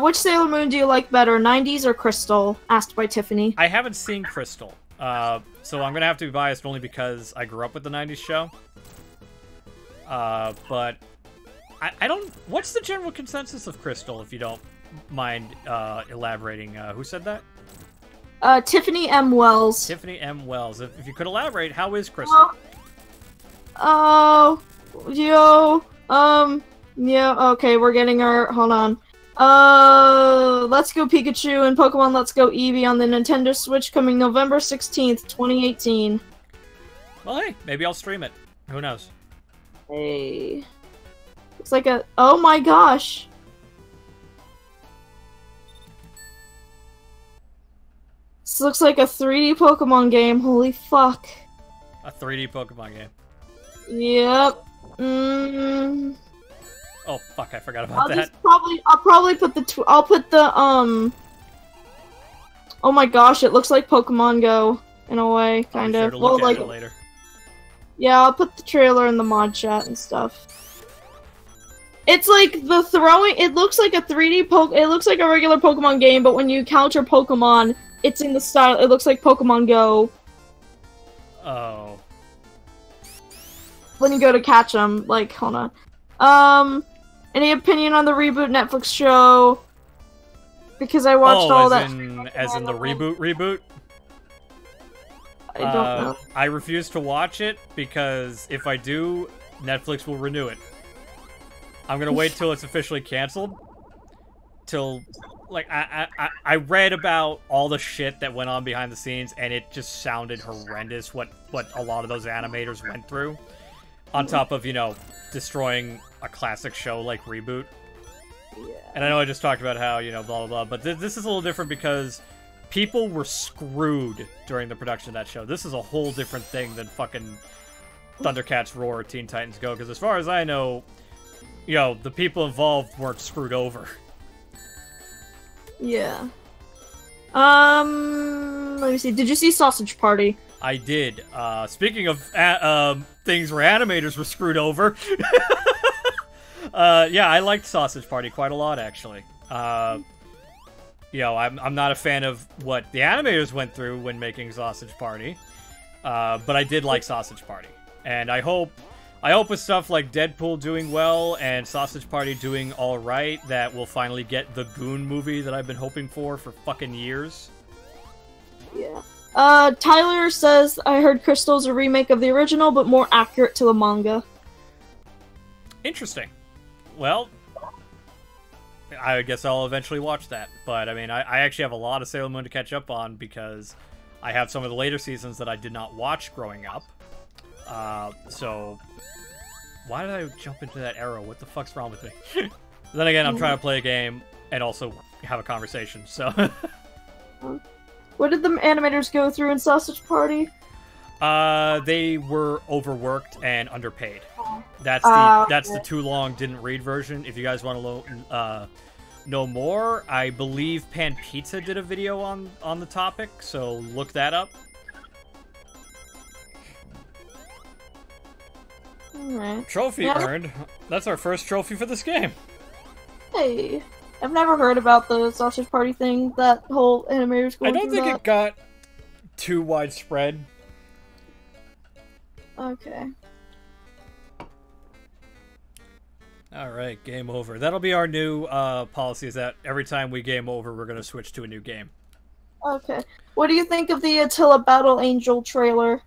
Which Sailor Moon do you like better, 90s or Crystal? Asked by Tiffany. I haven't seen Crystal, so I'm going to have to be biased only because I grew up with the 90s show. But I don't... What's the general consensus of Crystal, if you don't mind elaborating? Who said that? Tiffany M. Wells. Tiffany M. Wells. If you could elaborate, how is Crystal? Yeah, okay, we're getting our... Hold on. Let's Go Pikachu and Pokemon Let's Go Eevee on the Nintendo Switch coming November 16th, 2018. Well, hey, maybe I'll stream it. Who knows? Hey. Looks like a... Oh my gosh! This looks like a 3D Pokemon game, holy fuck. A 3D Pokemon game. Yep. Oh fuck! I forgot about that. I'll probably put the. I'll put the Oh my gosh! It looks like Pokemon Go in a way, kind of. Well, like later. Yeah, I'll put the trailer in the mod chat and stuff. It's like the throwing. It looks like a 3D It looks like a regular Pokemon game, but when you counter Pokemon, it's in the style. It looks like Pokemon Go. Oh. When you go to catch them, like, hold on. Any opinion on the reboot Netflix show? Because I watched all that. As in the reboot? I don't know. I refuse to watch it because if I do, Netflix will renew it. I'm gonna wait till it's officially canceled. Like, I read about all the shit that went on behind the scenes, and it just sounded horrendous what a lot of those animators went through. On top of, you know, destroying a classic show like Reboot. Yeah. And I know I just talked about how, you know, blah, blah, blah, but this is a little different because people were screwed during the production of that show. This is a whole different thing than fucking Thundercats Roar or Teen Titans Go, because as far as I know, you know, the people involved weren't screwed over. Yeah. Let me see. Did you see Sausage Party? I did. Speaking of things where animators were screwed over, yeah, I liked Sausage Party quite a lot, actually. You know, I'm not a fan of what the animators went through when making Sausage Party, but I did like Sausage Party, and I hope with stuff like Deadpool doing well and Sausage Party doing all right, that we'll finally get the Goon movie that I've been hoping for fucking years. Yeah. Tyler says, I heard Crystal's a remake of the original, but more accurate to the manga. Interesting. Well, I guess I'll eventually watch that. But, I mean, I actually have a lot of Sailor Moon to catch up on because I have some of the later seasons that I did not watch growing up. So, why did I jump into that arrow? What the fuck's wrong with me? Then again, I'm trying to play a game and also have a conversation, so... What did the animators go through in Sausage Party? They were overworked and underpaid. That's the too long didn't read version. If you guys want to know more, I believe Pan Pizza did a video on the topic, so look that up. Alright. Trophy earned. That's our first trophy for this game. Hey. I've never heard about the Sausage Party thing, that whole animators going I don't think it got too widespread. Okay. Alright, game over. That'll be our new policy, is that every time we game over, we're going to switch to a new game. Okay. What do you think of the Attila Battle Angel trailer?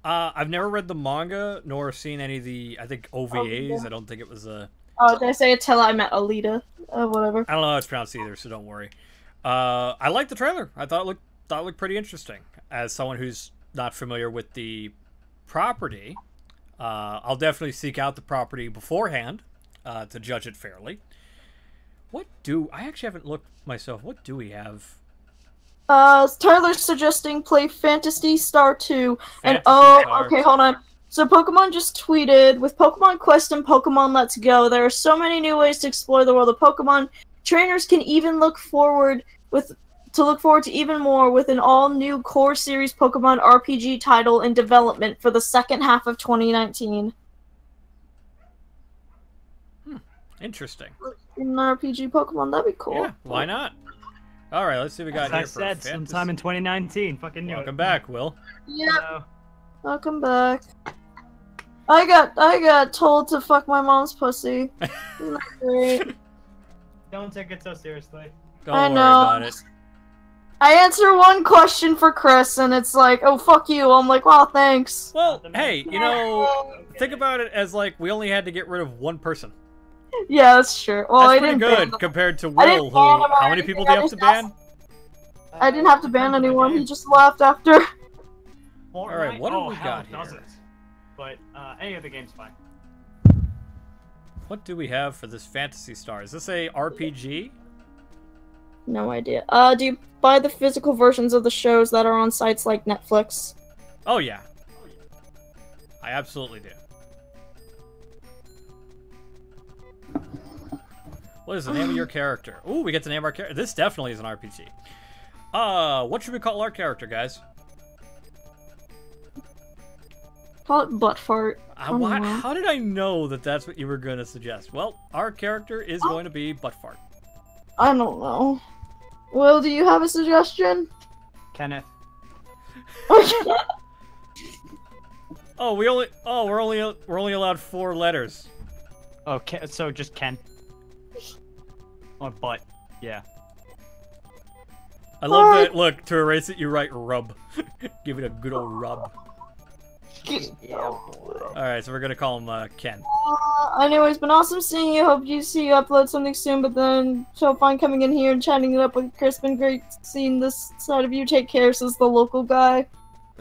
I've never read the manga, nor seen any of the, I think, OVAs. I don't think it was a... Oh, did I say Attila? I meant Alita. Whatever. I don't know how it's pronounced either, so don't worry. I liked the trailer. I thought it looked pretty interesting. As someone who's not familiar with the property, I'll definitely seek out the property beforehand to judge it fairly. I actually haven't looked myself. What do we have? Tyler's suggesting play Phantasy Star II. Okay, hold on. So Pokemon just tweeted, with Pokemon Quest and Pokemon Let's Go, there are so many new ways to explore the world of Pokemon. Trainers can even look forward to even more with an all-new core series Pokemon RPG title in development for the second half of 2019. Interesting. An RPG Pokemon, that'd be cool. Yeah, why not? Alright, let's see what we got here. As I said, sometime in 2019. Fucking new. Welcome back, Will. Yeah. Welcome back. I got told to fuck my mom's pussy. Isn't that great? Don't take it so seriously. Don't worry about it. I answer one question for Chris, and it's like, oh, fuck you. I'm like, wow, thanks. Well, hey, you know, think about it as like we only had to get rid of one person. Yeah, that's true. Well, that's pretty good compared to Will, who... How many people do you have to ban? I didn't have to ban anyone. He just left after... Alright, what do we got here? But any of the game's fine. What do we have for this Phantasy Star? Is this a RPG? No idea. Do you buy the physical versions of the shows that are on sites like Netflix? Oh yeah. I absolutely do. What is the name of your character? Ooh, we get to name our character. This definitely is an RPG. What should we call our character, guys? Call it butt fart. How did I know that that's what you were going to suggest? Well, our character is going to be butt fart. I don't know. Will, do you have a suggestion? Kenneth. Oh, we're only allowed 4 letters. Oh, so just Ken. Or butt. Yeah. I love that. Look, to erase it, you write rub. Give it a good old rub. Yeah, boy. Alright, so we're gonna call him Ken. Anyway, it's been awesome seeing you. Hope you see you upload something soon, but then so fun coming in here and chatting it up with Chris. Been great seeing this side of you. Take care, says the local guy.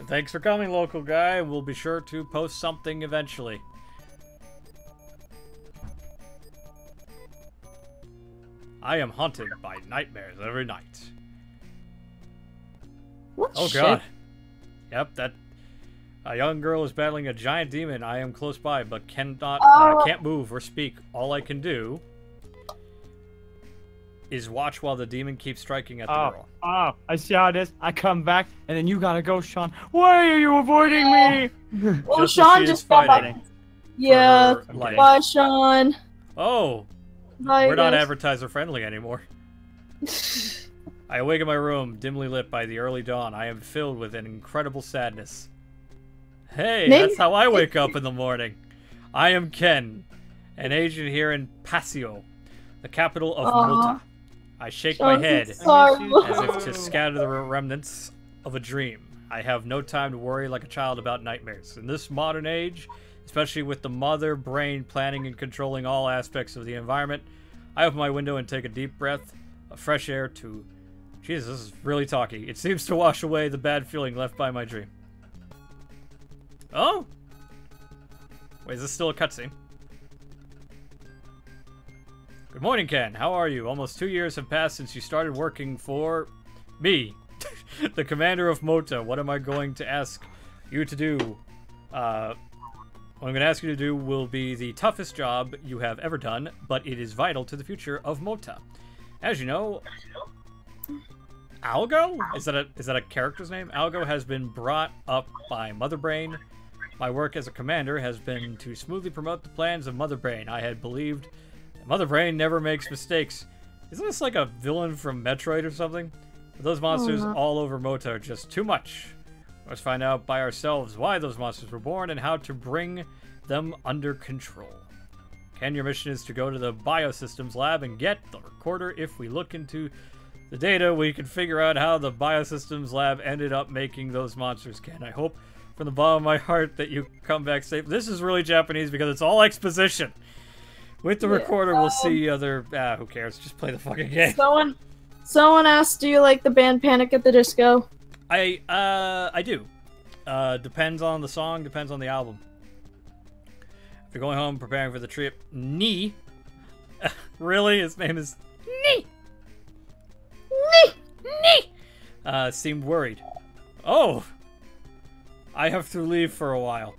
Thanks for coming, local guy. We'll be sure to post something eventually. I am haunted by nightmares every night. What Oh shit? god. Yep, that a young girl is battling a giant demon. I am close by, but can't move or speak. All I can do is watch while the demon keeps striking at the girl. Oh, I see how it is. I come back, and then you gotta go, Sean. Why are you avoiding me? Well, Sean just got back. Yeah, bye, Sean. Oh, Bye, we're not guys. advertiser friendly anymore. I awake in my room, dimly lit by the early dawn. I am filled with an incredible sadness. Hey, that's how I wake up in the morning. I am Ken, an agent here in Pasio, the capital of Malta. I shake my head as if to scatter the remnants of a dream. I have no time to worry like a child about nightmares. In this modern age, especially with the mother brain planning and controlling all aspects of the environment, I open my window and take a deep breath of fresh air to... Jesus, this is really talky. It seems to wash away the bad feeling left by my dream. Oh? Wait, is this still a cutscene? Good morning, Ken. How are you? Almost 2 years have passed since you started working for me, the commander of Mota. What am I going to ask you to do? What I'm going to ask you to do will be the toughest job you have ever done, but it is vital to the future of Mota. As you know, Algo? Is that a character's name? Algo has been brought up by Mother Brain. My work as a commander has been to smoothly promote the plans of Mother Brain. I had believed that Mother Brain never makes mistakes. Isn't this like a villain from Metroid or something? But those monsters all over Mota are just too much. Let's find out by ourselves why those monsters were born and how to bring them under control. Ken, your mission is to go to the Biosystems lab and get the recorder. If we look into the data, we can figure out how the Biosystems lab ended up making those monsters. Ken, I hope from the bottom of my heart that you come back safe. This is really Japanese because it's all exposition. With the recorder, we'll see other... who cares? Just play the fucking game. Someone asked, do you like the band Panic at the Disco? I do. Depends on the song, depends on the album. If you're going home preparing for the trip, Nee. Really? His name is Nee. Nee. Seemed worried. Oh. I have to leave for a while.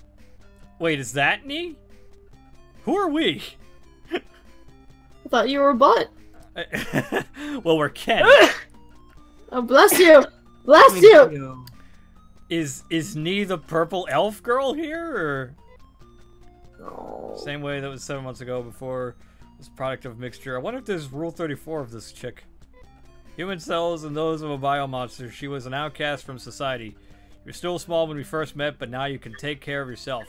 Wait, is that Nee? Who are we? I thought you were a butt. Well, we're Ken. Oh, bless you. Bless you. Is Nee the purple elf girl here, or? Oh. Same way that was 7 months ago before this product of mixture. I wonder if there's Rule 34 of this chick. Human cells and those of a biomonster. She was an outcast from society. You were still small when we first met, but now you can take care of yourself.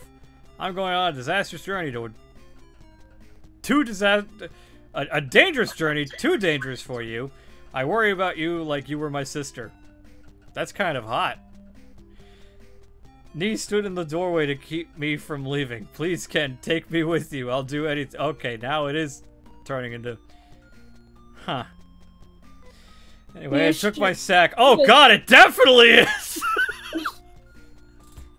I'm going on a disastrous journey to a dangerous journey, too dangerous for you. I worry about you like you were my sister. That's kind of hot. Nee stood in the doorway to keep me from leaving. Please, Ken, take me with you. I'll do anything. Okay, now it is turning into... Huh. Anyway, I took my sack. Oh god, it definitely is!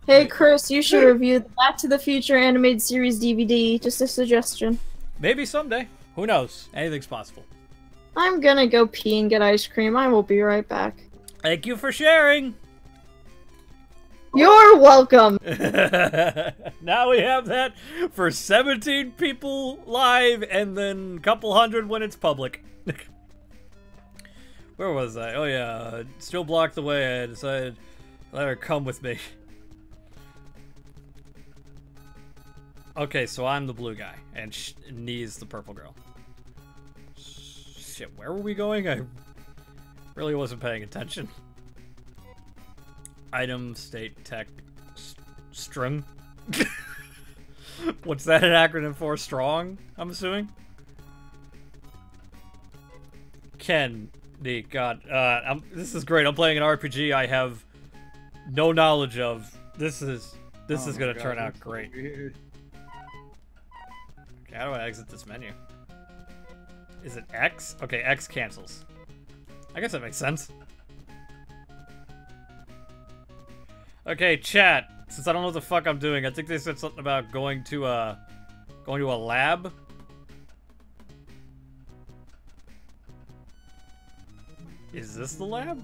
Hey Chris, you should review the Back to the Future animated series DVD. Just a suggestion. Maybe someday. Who knows? Anything's possible. I'm gonna go pee and get ice cream. I will be right back. Thank you for sharing! You're welcome. Now we have that for 17 people live, and then a couple hundred when it's public. Where was I? Oh yeah, still blocked the way. I decided let her come with me. Okay, so I'm the blue guy, and Nee's the purple girl. Shit, where were we going? I really wasn't paying attention. Item, state, tech, strung. What's that an acronym for? Strong, I'm assuming? Ken, Neat, God, this is great. I'm playing an RPG I have no knowledge of. This is gonna turn out great. Okay, how do I exit this menu? Is it X? Okay, X cancels. I guess that makes sense. Okay, chat. Since I don't know what the fuck I'm doing, I think they said something about going to a lab. Is this the lab?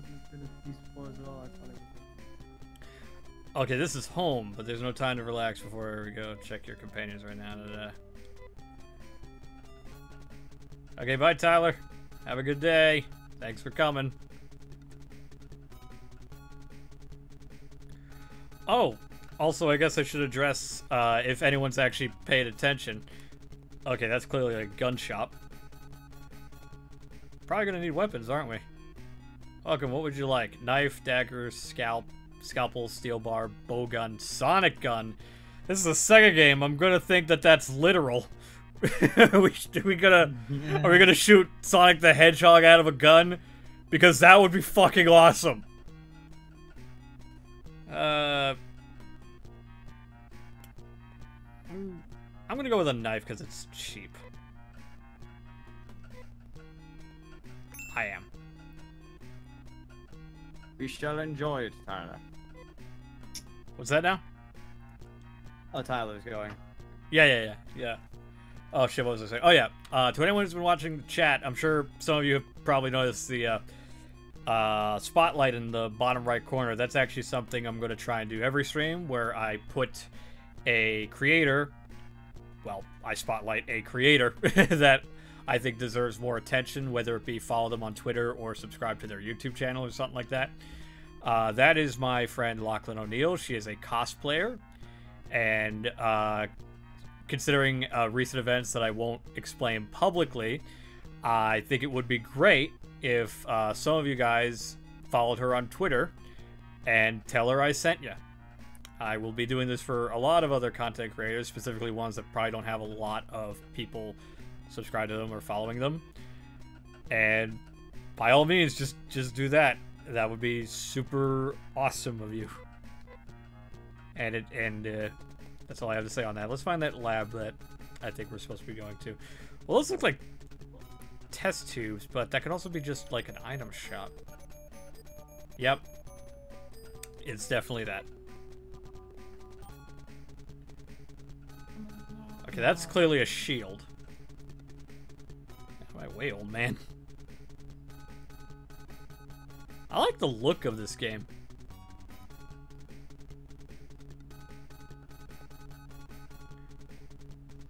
Okay, this is home, but there's no time to relax before we go check your companions right now. Okay, bye, Tyler. Have a good day. Thanks for coming. Oh, also, I guess I should address if anyone's actually paid attention. Okay, that's clearly a gun shop. Probably gonna need weapons, aren't we? Welcome, what would you like? Knife, dagger, scalpel, steel bar, bow gun, sonic gun. This is a Sega game. I'm gonna think that that's literal. Are we gonna shoot Sonic the Hedgehog out of a gun? Because that would be fucking awesome. I'm gonna go with a knife because it's cheap. I am. We shall enjoy it, Tyler. What's that now? Oh, Tyler's going. Yeah. Oh shit, what was I saying? Oh yeah, to anyone who's been watching the chat, I'm sure some of you have probably noticed the spotlight in the bottom right corner. That's actually something I'm going to try and do every stream, where I put a creator, well, I spotlight a creator that I think deserves more attention, whether it be follow them on Twitter or subscribe to their YouTube channel or something like that. That is my friend Lachlan O'Neill. She is a cosplayer, and considering recent events that I won't explain publicly, I think it would be great if some of you guys followed her on Twitter and tell her I sent you. I will be doing this for a lot of other content creators, specifically ones that probably don't have a lot of people subscribe to them or following them. And by all means, just do that. That would be super awesome of you. And that's all I have to say on that. Let's find that lab that I think we're supposed to be going to. Well, those look like test tubes, but that could also be just like an item shop. Yep. It's definitely that. Okay, that's clearly a shield. Out of my way, old man. I like the look of this game.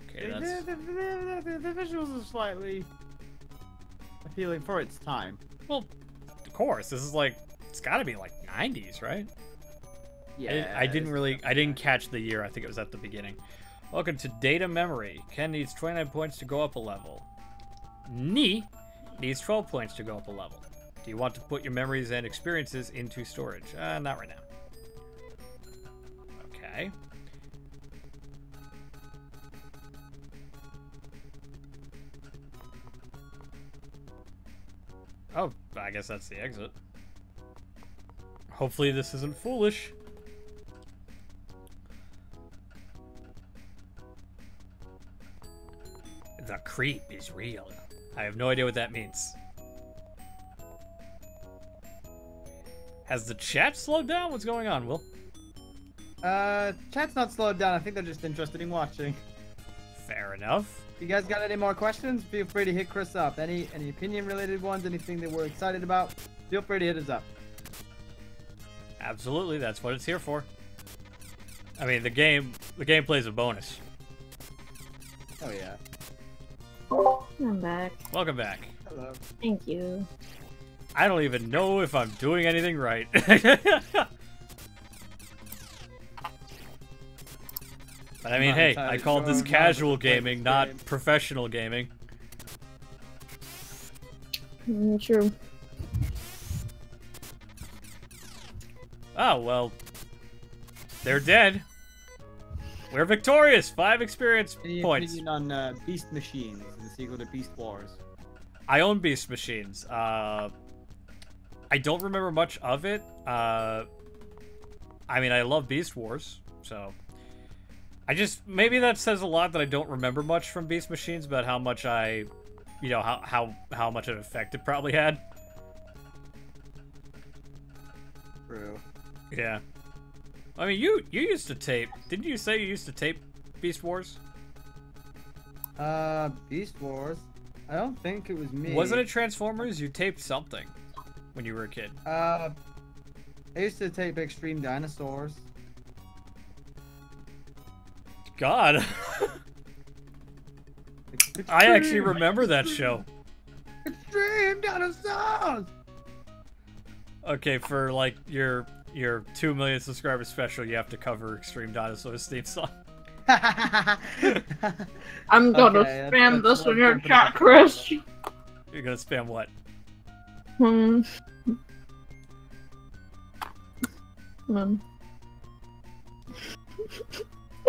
Okay, that's... The visuals are slightly appealing for its time. Well, of course. This is like... It's gotta be like 90s, right? Yeah. I didn't catch the year. I think it was at the beginning. Welcome to Data Memory. Ken needs 29 points to go up a level. Nee needs 12 points to go up a level. Do you want to put your memories and experiences into storage? Not right now. Okay. Oh, I guess that's the exit. Hopefully this isn't foolish. The creep is real. I have no idea what that means. Has the chat slowed down? What's going on, Will? Chat's not slowed down. I think they're just interested in watching. Fair enough. You guys got any more questions? Feel free to hit Chris up. Any opinion-related ones? Anything that we're excited about? Feel free to hit us up. Absolutely, that's what it's here for. I mean, the gameplay's a bonus. Oh yeah. I'm back. Welcome back. Hello. Thank you. I don't even know if I'm doing anything right. But I mean, hey, I called this casual gaming, not professional gaming. True. Oh, well. They're dead. We're victorious! 5 experience points. Opinion on Beast Machines, the sequel to Beast Wars? I own Beast Machines. I don't remember much of it. I mean, I love Beast Wars, so... maybe that says a lot that I don't remember much from Beast Machines about how much how much of an effect it probably had. True. Yeah. I mean, you used to tape. Didn't you say you used to tape Beast Wars? Beast Wars? I don't think it was me. Wasn't it Transformers? You taped something when you were a kid. I used to tape Extreme Dinosaurs. God. I actually remember that show. Extreme Dinosaurs! Okay, for like your 2 million subscriber special, you have to cover Extreme Dinosaurs theme song. I'm gonna spam this in your chat, Chris. You're gonna spam what?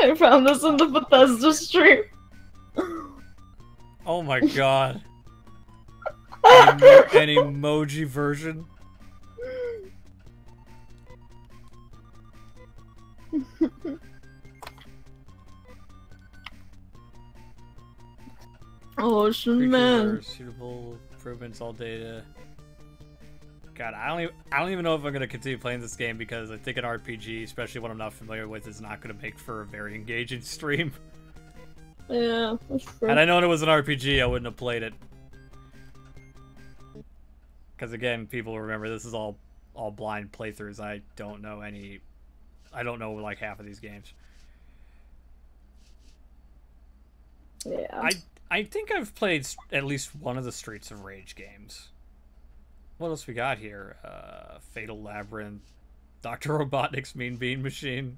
I found this in the Bethesda stream. Oh my god. An emoji version? Oh, man. Suitable improvements, all data. God, I don't even know if I'm gonna continue playing this game because I think an RPG, especially one I'm not familiar with, is not gonna make for a very engaging stream. Yeah, that's true. Had I known it was an RPG, I wouldn't have played it. Because again, people remember this is all blind playthroughs. I don't know like half of these games. Yeah. I think I've played at least one of the Streets of Rage games. What else we got here? Fatal Labyrinth, Dr. Robotnik's Mean Bean Machine.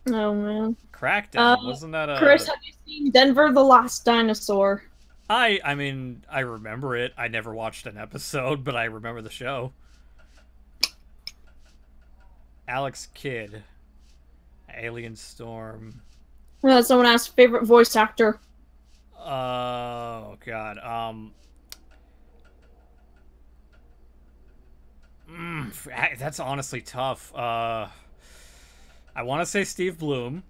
Oh man. Crackdown, wasn't that a... Chris, have you seen Denver the Last Dinosaur? I mean, I remember it. I never watched an episode, but I remember the show. Alex Kidd. Alien Storm. Someone asked favorite voice actor. Oh god. That's honestly tough. I want to say Steve Bloom.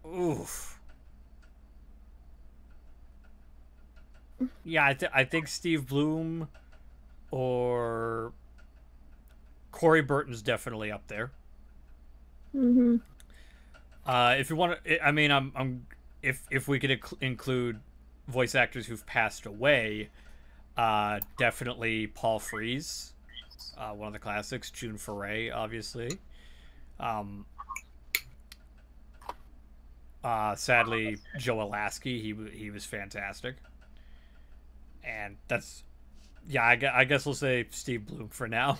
Oof. Yeah, I think Steve Bloom or Corey Burton's definitely up there. Mm-hmm. If you want to, I mean, if we could include voice actors who've passed away, definitely Paul Frees, one of the classics. June Foray, obviously. Sadly, Joe Alasky, he was fantastic. And that's, yeah, I guess we'll say Steve Bloom for now.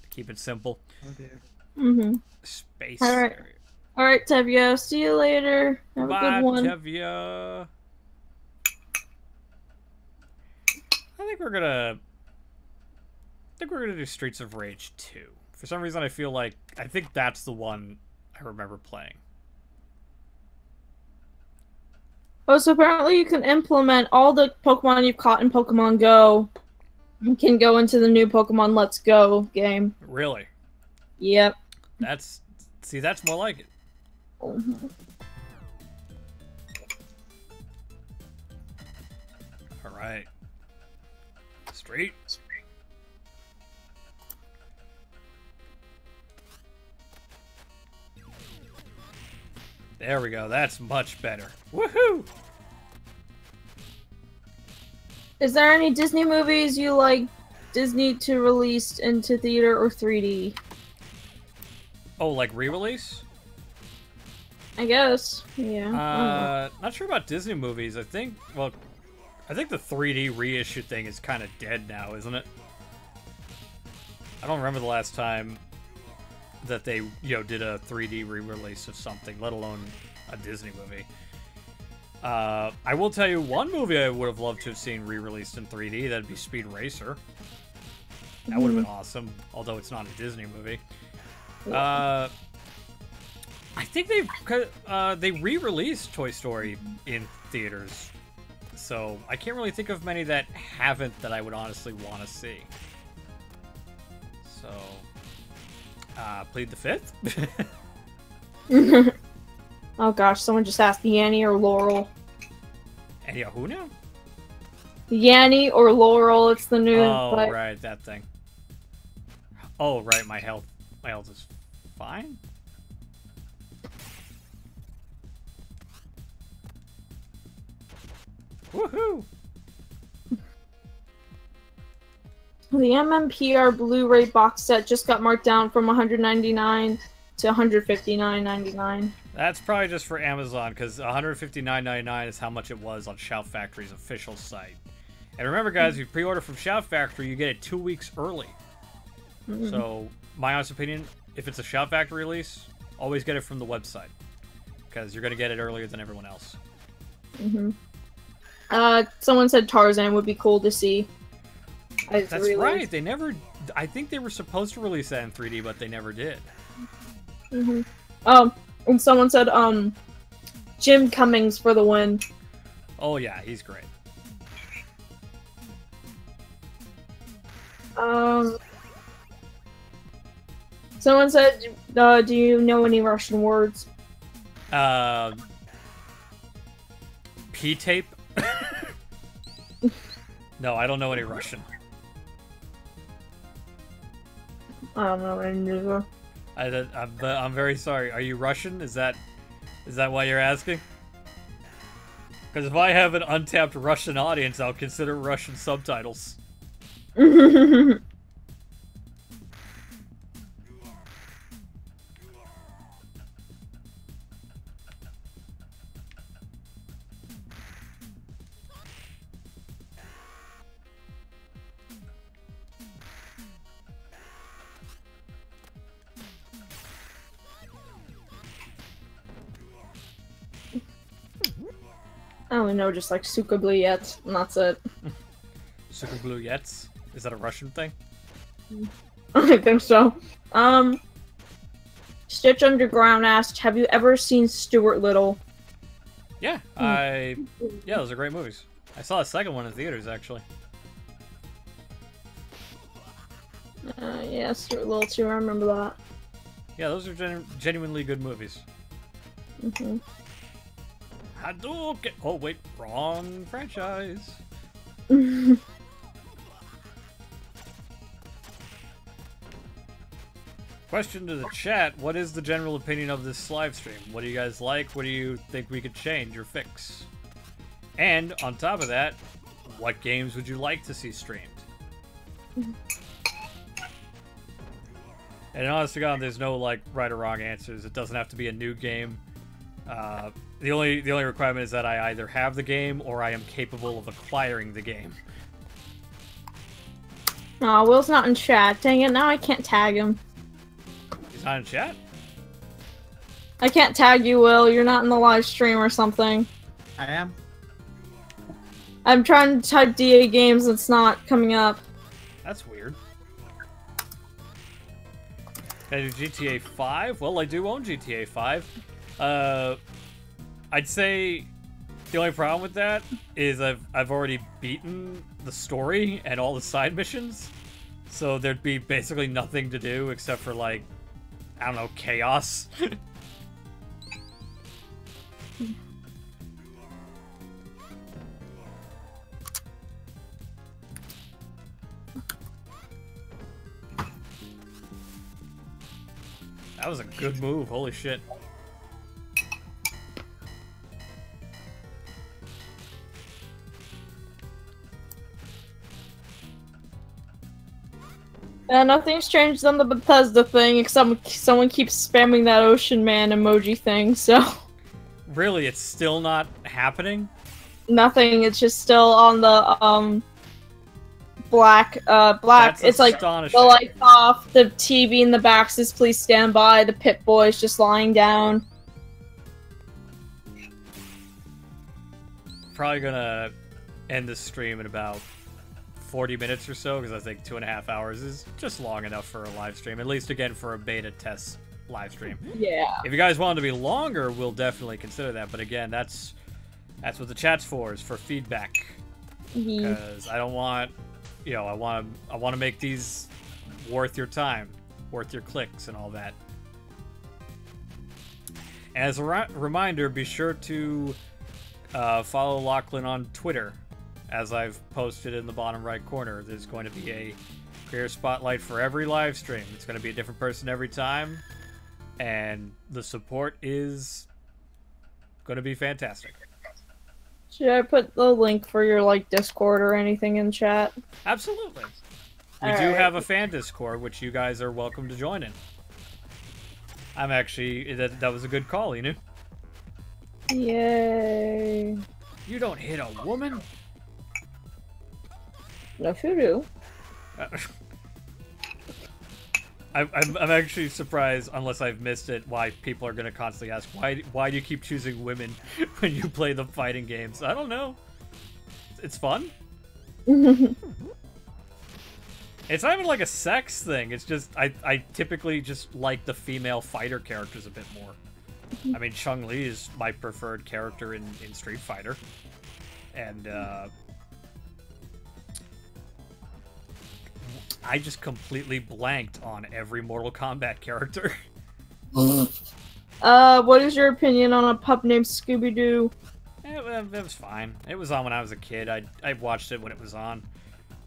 To keep it simple. Okay. Mm-hmm. Space. All right. All right, Tevye. See you later. Have Bye, a good one. Tevye. I think we're gonna do Streets of Rage 2. For some reason, I think that's the one I remember playing. Oh, so apparently you can implement all the Pokemon you've caught in Pokemon Go. You can go into the new Pokemon Let's Go game. Really? Yep. That's more like it. Mm-hmm. All right. Street. There we go. That's much better. Woohoo! Is there any Disney movies you like Disney to release into theater or 3D? Oh, like re-release? I guess. Yeah. Not sure about Disney movies. I think the 3D reissue thing is kind of dead now, isn't it? I don't remember the last time that they, did a 3D re-release of something, let alone a Disney movie. I will tell you one movie I would have loved to have seen re-released in 3D. That'd be Speed Racer. That would have been awesome, although it's not a Disney movie. I think they re-released Toy Story in theaters, so I can't really think of many that haven't that I would honestly want to see. So, plead the fifth. Oh gosh, someone just asked Yanny or Laurel. And yeah, who now? Yanny or Laurel, it's the new. Oh, right, that thing. Oh, right, my health is fine. Woohoo! The MMPR Blu-ray box set just got marked down from $199 to $159.99. That's probably just for Amazon, because $159.99 is how much it was on Shout Factory's official site. And remember, guys, if you pre-order from Shout Factory, you get it 2 weeks early. So, my honest opinion, if it's a Shout Factory release, always get it from the website, because you're going to get it earlier than everyone else. Someone said Tarzan would be cool to see. That's right. They never. I think they were supposed to release that in 3D, but they never did. And someone said, Jim Cummings for the win. Oh yeah, he's great. Someone said, do you know any Russian words? P-tape? No, I don't know any Russian. I don't know any neither. I'm very sorry. Are you Russian? Is that why you're asking? Because if I have an untapped Russian audience, I'll consider Russian subtitles. I only know just like Sukabluyet, and that's it. Sukabluyets? Is that a Russian thing? I think so. Stitch Underground asked, have you ever seen Stuart Little? Yeah, yeah, those are great movies. I saw a second one in theaters, actually. Yeah, Stuart Little too, I remember that. Yeah, those are genuinely good movies. Hadouken! Oh, wait, wrong franchise. Question to the chat, what is the general opinion of this live stream? What do you guys like? What do you think we could change or fix? And, on top of that, what games would you like to see streamed? And honest to God, there's no, like, right or wrong answers. It doesn't have to be a new game. The only requirement is that I either have the game or I am capable of acquiring the game. Aw, Will's not in chat. Dang it, now I can't tag him. He's not in chat? I can't tag you, Will. You're not in the live stream or something. I am. I'm trying to type DA games, it's not coming up. That's weird. Can I do GTA 5? Well, I do own GTA 5. I'd say the only problem with that is I've already beaten the story and all the side missions, so there'd be basically nothing to do except for, like, I don't know, chaos. That was a good move, holy shit. Nothing's changed on the Bethesda thing, except someone keeps spamming that Ocean Man emoji thing, so... Really? It's still not happening? Nothing, it's just still on the, black, That's it's like, the lights off, the TV in the back says please stand by, the Pip-Boy's just lying down. Probably gonna end the stream in about 40 minutes or so, because I think 2.5 hours is just long enough for a live stream, at least again for a beta test live stream. Yeah. If you guys want it to be longer, we'll definitely consider that, but again, that's what the chat's for, is for feedback. Because I don't want, you know, I want to make these worth your time, worth your clicks and all that. As a reminder, be sure to follow Lachlan on Twitter. As I've posted in the bottom right corner, there's going to be a career spotlight for every live stream. It's going to be a different person every time, and the support is going to be fantastic. Should I put the link for your, like, Discord or anything in chat? Absolutely. We do have a fan Discord, which you guys are welcome to join in. I'm actually... That was a good call, you know? Yay. You don't hit a woman? No, you do. I'm actually surprised, unless I've missed it, why people are going to constantly ask, why do you keep choosing women when you play the fighting games? I don't know. It's fun. It's not even like a sex thing. It's just, I typically just like the female fighter characters a bit more. I mean, Chun-Li is my preferred character in Street Fighter. And, I just completely blanked on every Mortal Kombat character. What is your opinion on a pup named Scooby-Doo? It was fine. It was on when I was a kid. I watched it when it was on.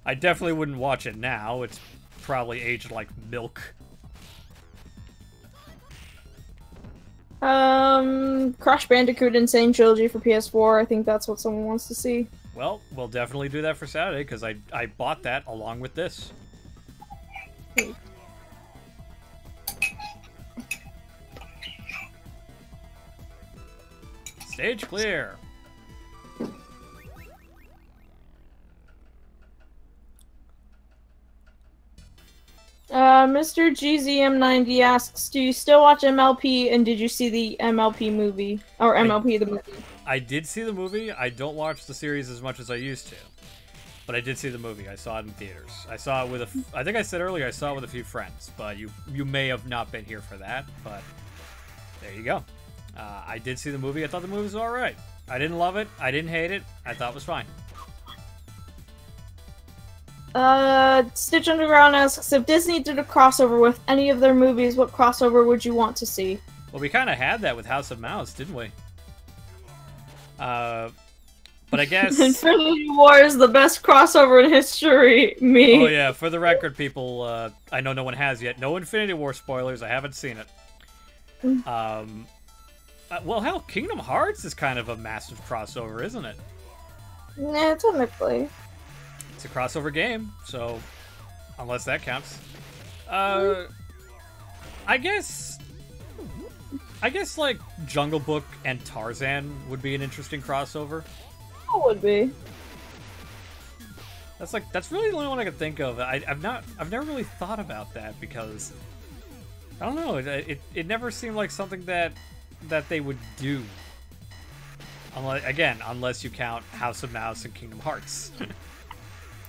I definitely wouldn't watch it now. It's probably aged like milk. Crash Bandicoot Insane Trilogy for PS4. I think that's what someone wants to see. Well, we'll definitely do that for Saturday, because I bought that along with this. Stage clear. Mr. GZM90 asks, do you still watch MLP, and did you see the MLP movie? Or MLP the movie? I did see the movie. I don't watch the series as much as I used to. But I did see the movie. I saw it in theaters. I saw it with I think I said earlier I saw it with a few friends, but you may have not been here for that, but there you go. I did see the movie. I thought the movie was alright. I didn't love it. I didn't hate it. I thought it was fine. Stitch Underground asks, if Disney did a crossover with any of their movies, what crossover would you want to see? Well, we kind of had that with House of Mouse, didn't we? But I guess... Infinity War is the best crossover in history, me. Oh yeah, for the record, people, I know no one has yet. No Infinity War spoilers, I haven't seen it. Well, hell, Kingdom Hearts is kind of a massive crossover, isn't it? Nah, technically. It's a crossover game, so... Unless that counts. I guess, like, Jungle Book and Tarzan would be an interesting crossover. It would be. That's really the only one I could think of. I've never really thought about that, because I don't know. It never seemed like something that they would do. Unless you count House of Mouse and Kingdom Hearts.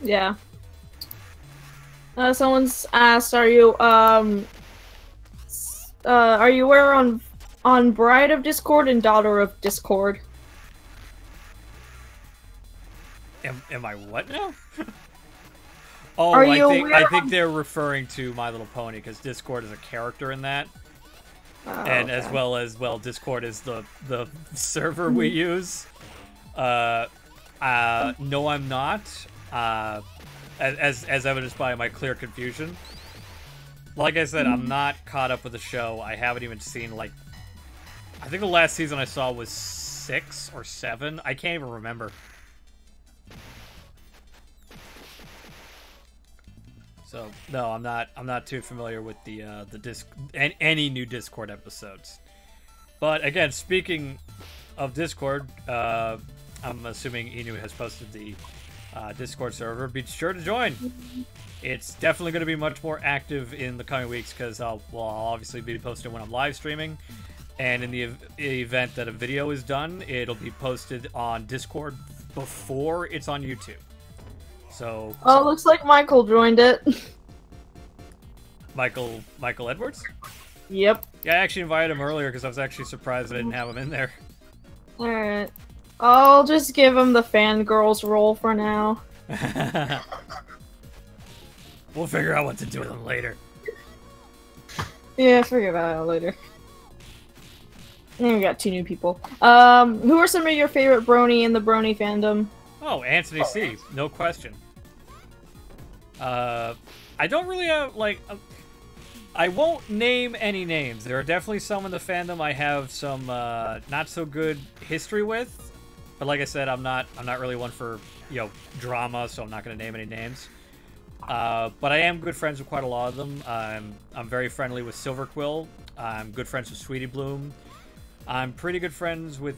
Yeah. Someone's asked, are you aware on Bride of Discord and Daughter of Discord? Am I what now? Oh, I think they're referring to My Little Pony, because Discord is a character in that. And okay. as well, Discord is the server we use. No, I'm not. As evidenced by my clear confusion. Like I said, I'm not caught up with the show. I haven't even seen, like... I think the last season I saw was 6 or 7. I can't even remember. So no, I'm not too familiar with the disc and any new Discord episodes. But again, speaking of Discord, I'm assuming Inu has posted the Discord server. Be sure to join. It's definitely going to be much more active in the coming weeks because I'll obviously be posting when I'm live streaming, and in the event that a video is done, it'll be posted on Discord before it's on YouTube. So. Oh, looks like Michael joined it. Michael Edwards? Yep. Yeah, I actually invited him earlier because I was actually surprised I didn't have him in there. Alright. I'll just give him the fangirls role for now. We'll figure out what to do with him later. Yeah, figure that out later. And we got 2 new people. Who are some of your favorite brony in the brony fandom? Oh, Anthony C. No question. I don't really have, like... I won't name any names. There are definitely some in the fandom I have some not so good history with. But like I said, I'm not really one for, you know, drama, so I'm not going to name any names. But I am good friends with quite a lot of them. I'm very friendly with Silverquill. I'm good friends with Sweetie Bloom. I'm pretty good friends with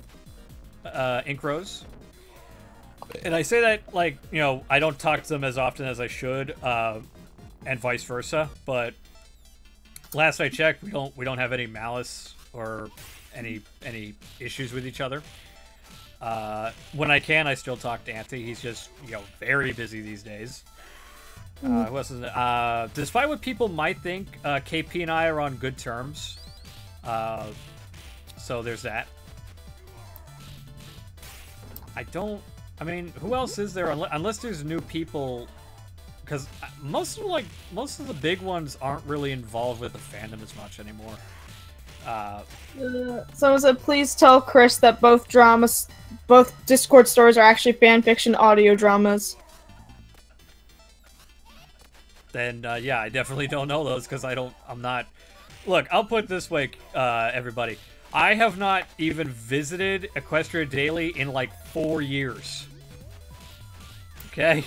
Ink Rose. And I say that, like, you know, I don't talk to them as often as I should, and vice versa. But last I checked, we don't have any malice or any issues with each other. When I can, I still talk to Anthony. He's just, you know, very busy these days. Who else is it? Despite what people might think, KP and I are on good terms. So there's that. I mean, who else is there? Unless there's new people, because most of the big ones aren't really involved with the fandom as much anymore. Someone said, please tell Chris that both Discord stories are actually fanfiction audio dramas. Then yeah, I definitely don't know those because I'm not. Look, I'll put it this way, everybody. I have not even visited Equestria Daily in like 4 years. Okay.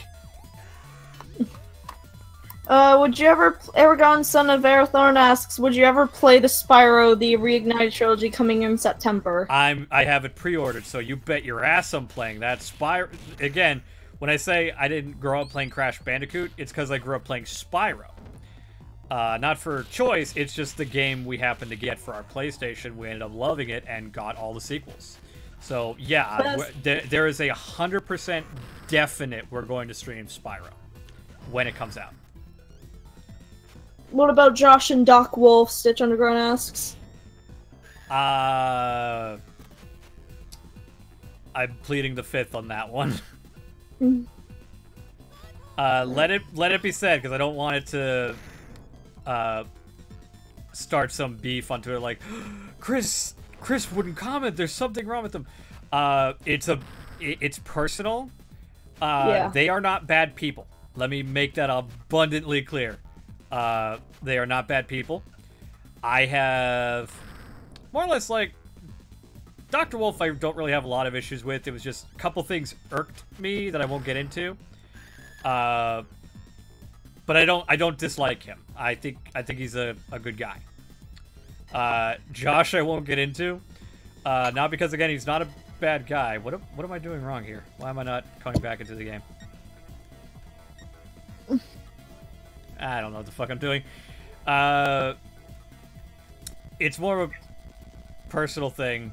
Would you ever... Aragon, son of Arathorn asks, would you ever play the Spyro, the Reignited Trilogy coming in September? I have it pre-ordered, so you bet your ass I'm playing that. Spyro... Again, when I say I didn't grow up playing Crash Bandicoot, it's because I grew up playing Spyro. Not for choice, it's just the game we happened to get for our PlayStation. We ended up loving it and got all the sequels. So, yeah, there is a 100% definite we're going to stream Spyro when it comes out. What about Josh and Doc Wolf? Stitch Underground asks. I'm pleading the fifth on that one. Let it be said, because I don't want it to start some beef on Twitter like, Chris wouldn't comment, there's something wrong with them. It's personal. Yeah. They are not bad people. Let me make that abundantly clear. They are not bad people. I have more or less, like, Dr. Wolf I don't really have a lot of issues with. It was just a couple things irked me that I won't get into. But I don't dislike him. I think he's a good guy. Josh I won't get into. Not because, again, he's not a bad guy. What am I doing wrong here? Why am I not coming back into the game? I don't know what the fuck I'm doing. It's more of a personal thing,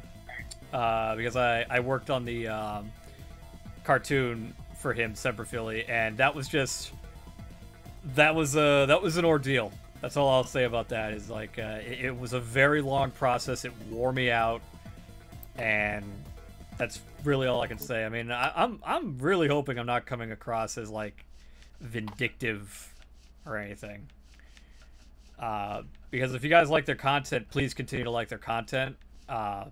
because I worked on the cartoon for him, Semperphilly, and that was an ordeal. That's all I'll say about that. Is like it was a very long process. It wore me out, and that's really all I can say. I mean, I'm really hoping I'm not coming across as like vindictive or anything. Because if you guys like their content, please continue to like their content. I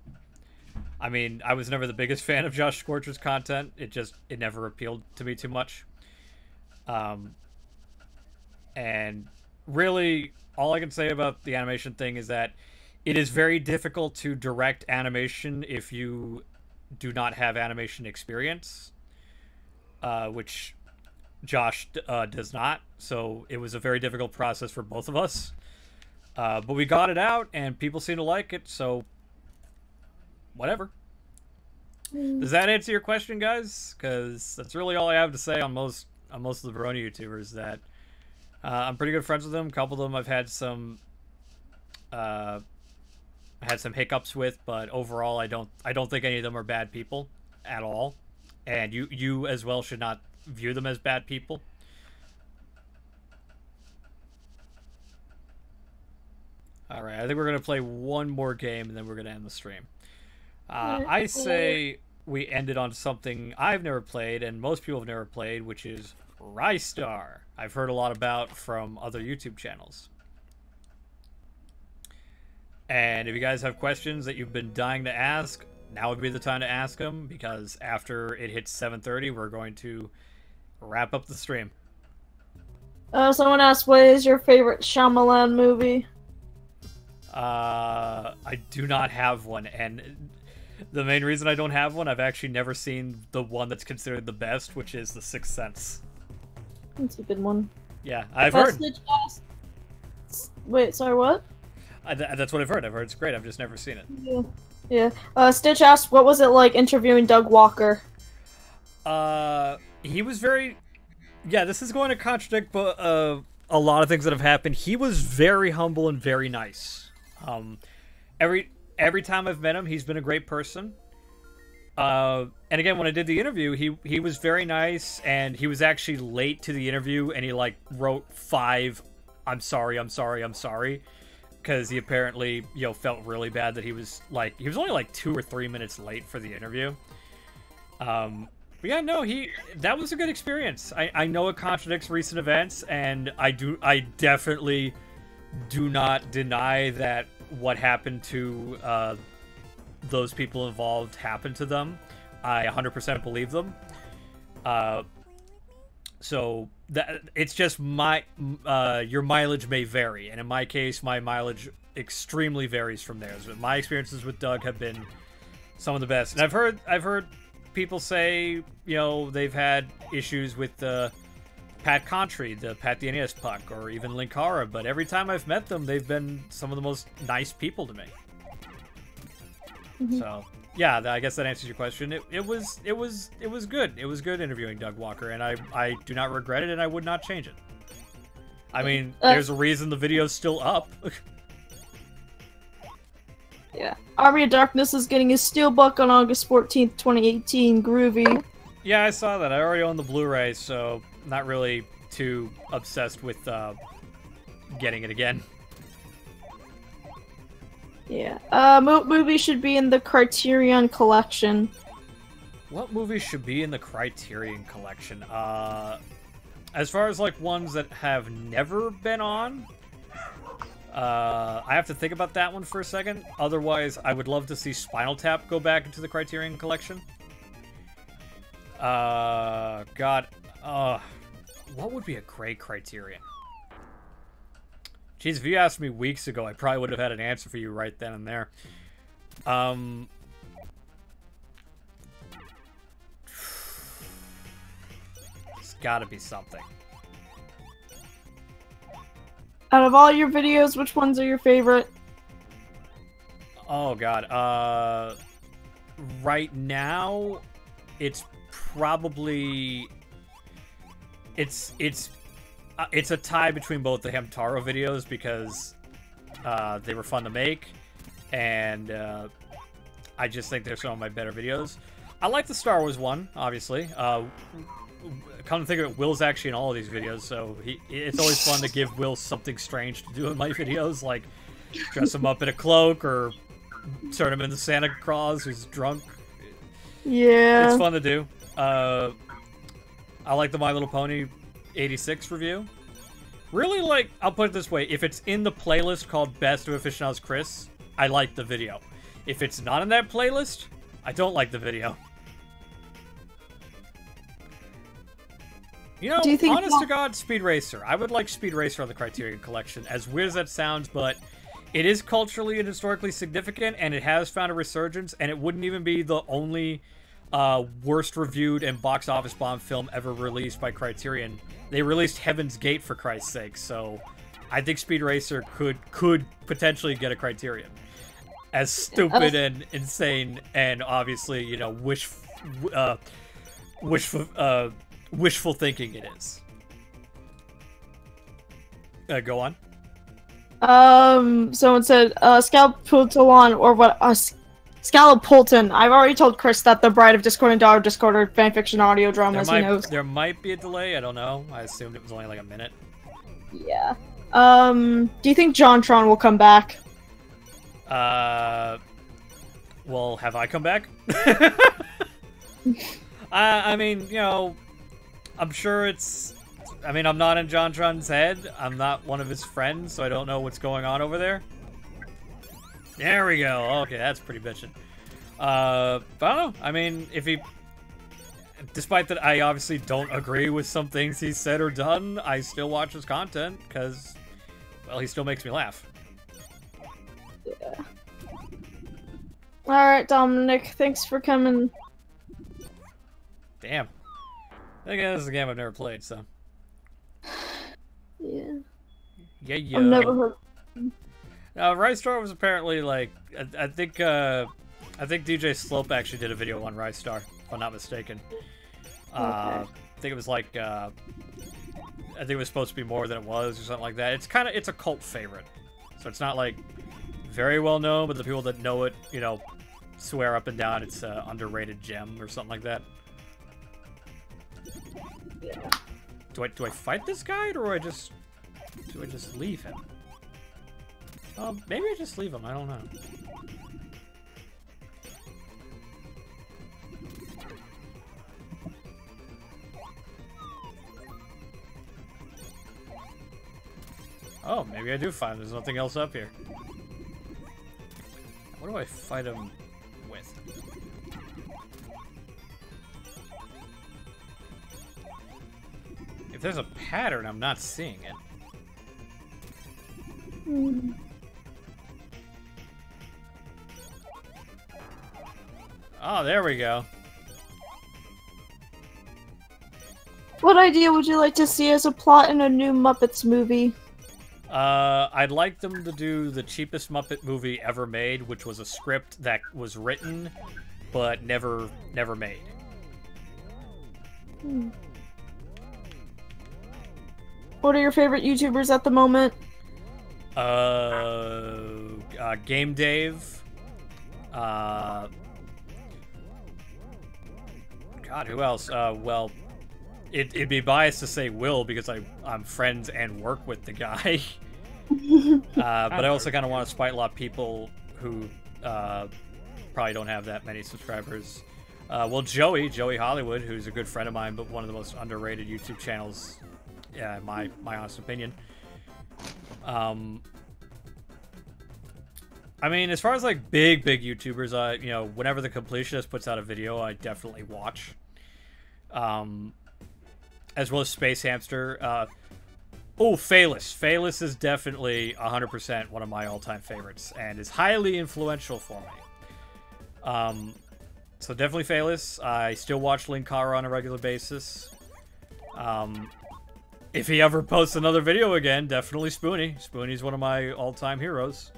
mean, I was never the biggest fan of Josh Scorcher's content. It never appealed to me too much. And really, all I can say about the animation thing is that it is very difficult to direct animation if you do not have animation experience. Which Josh does not, so it was a very difficult process for both of us. But we got it out, and people seem to like it, so whatever. Does that answer your question, guys? Because that's really all I have to say on most of the Verona YouTubers. That I'm pretty good friends with them. A couple of them I've had some hiccups with, but overall I don't think any of them are bad people at all, and you as well should not view them as bad people. All right, I think we're gonna play one more game and then we're gonna end the stream. I say we ended on something I've never played and most people have never played, which is Rystar. I've heard a lot about from other YouTube channels. And if you guys have questions that you've been dying to ask, now would be the time to ask them, because after it hits 7:30, we're going to wrap up the stream. Someone asked, what is your favorite Shyamalan movie? I do not have one, and the main reason I don't have one, I've actually never seen the one that's considered the best, which is The Sixth Sense. That's a good one. Yeah, I've heard. Wait, sorry, what? That's what I've heard. I've heard it's great. I've just never seen it. Yeah. Stitch asked, what was it like interviewing Doug Walker? He was very... Yeah, this is going to contradict a lot of things that have happened. He was very humble and very nice. Every time I've met him, he's been a great person. And again, when I did the interview, he was very nice, and he was actually late to the interview, and he like wrote 5 I'm sorry, because he apparently, felt really bad that he was only like 2 or 3 minutes late for the interview. But yeah, no, that was a good experience. I know it contradicts recent events, and I definitely do not deny that what happened to those people involved happened to them. I 100% believe them. So that it's just your mileage may vary, and in my case, my mileage extremely varies from theirs. But my experiences with Doug have been some of the best, and I've heard people say, they've had issues with Pat Contry, the Pat the NES Puck, or even Linkara, but every time I've met them, they've been some of the most nice people to me. Mm-hmm. So yeah, I guess that answers your question. It was good. It was good interviewing Doug Walker, and I do not regret it, and I would not change it. I mean, there's a reason the video's still up. Yeah. Army of Darkness is getting his Steelbook on August 14th, 2018. Groovy. Yeah, I saw that. I already own the Blu-ray, so not really too obsessed with getting it again. Yeah. Movie should be in the Criterion Collection. What movies should be in the Criterion Collection? As far as like ones that have never been on, I have to think about that one for a second. Otherwise, I would love to see Spinal Tap go back into the Criterion Collection. God. What would be a great Criterion? Jeez, if you asked me weeks ago, I probably would have had an answer for you right then and there. It's gotta be something. Out of all your videos, which ones are your favorite? Oh god. Right now, it's probably it's a tie between both the Hamtaro videos, because they were fun to make, and I just think they're some of my better videos. I like the Star Wars one, obviously. Come to think of it, Will's actually in all of these videos, so it's always fun to give Will something strange to do in my videos, like dress him up in a cloak or turn him into Santa Claus who's drunk. Yeah. It's fun to do. I like the My Little Pony 86 review. Really, like, I'll put it this way, if it's in the playlist called Best of Aficionados Chris, I like the video. If it's not in that playlist, I don't like the video. Honest to God, Speed Racer. I would like Speed Racer on the Criterion Collection. As weird as that sounds, but it is culturally and historically significant, and it has found a resurgence, and it wouldn't even be the only worst reviewed and box office bomb film ever released by Criterion. They released Heaven's Gate, for Christ's sake, so I think Speed Racer could potentially get a Criterion. As stupid and insane and obviously, you know, wishful thinking it is. Go on. Someone said, Scalpulton, or what, Scalpulton. I've already told Chris that the Bride of Discord and Daughter of Discord are fanfiction audio dramas, he knows. There might be a delay, I don't know. I assumed it was only like a minute. Yeah. Do you think JonTron will come back? Well, have I come back? I mean, you know, I'm sure it's... I mean, I'm not in JonTron's head. I'm not one of his friends, so I don't know what's going on over there. There we go. Okay, that's pretty bitchin'. But I don't know. I mean, if he... Despite that I obviously don't agree with some things he's said or done, I still watch his content, because, well, he still makes me laugh. Yeah. Alright, Dominic, thanks for coming. Damn. Again, this is a game I've never played, so... Yeah. Yeah. I've never heard. Rice Star was apparently like I think DJ Slope actually did a video on Rice Star, if I'm not mistaken. Okay. I think it was like I think it was supposed to be more than it was or something like that. It's a cult favorite, so it's not like very well known, but the people that know it, you know, swear up and down it's an underrated gem or something like that. Yeah. Do I fight this guy, or do I just leave him? Maybe I just leave him. I don't know. Oh, maybe I do fight him. There's nothing else up here. What do I fight him with? If there's a pattern, I'm not seeing it. Oh, there we go. What idea would you like to see as a plot in a new Muppets movie? I'd like them to do the cheapest Muppet movie ever made, which was a script that was written, but never made. What are your favorite YouTubers at the moment? Game Dave. God, who else? Well, it'd be biased to say Will because I'm friends and work with the guy. But I also kind of want to spite a lot of people who probably don't have that many subscribers. Well, Joey Hollywood, who's a good friend of mine, but one of the most underrated YouTube channels, yeah, in my honest opinion. I mean, as far as like big YouTubers, you know, whenever the Completionist puts out a video, I definitely watch. As well as Space Hamster. Oh, Phalus. Phalus is definitely 100% one of my all-time favorites, and is highly influential for me. So definitely Phalus. I still watch Linkara on a regular basis. If he ever posts another video again, definitely Spoonie. Spoonie's one of my all-time heroes.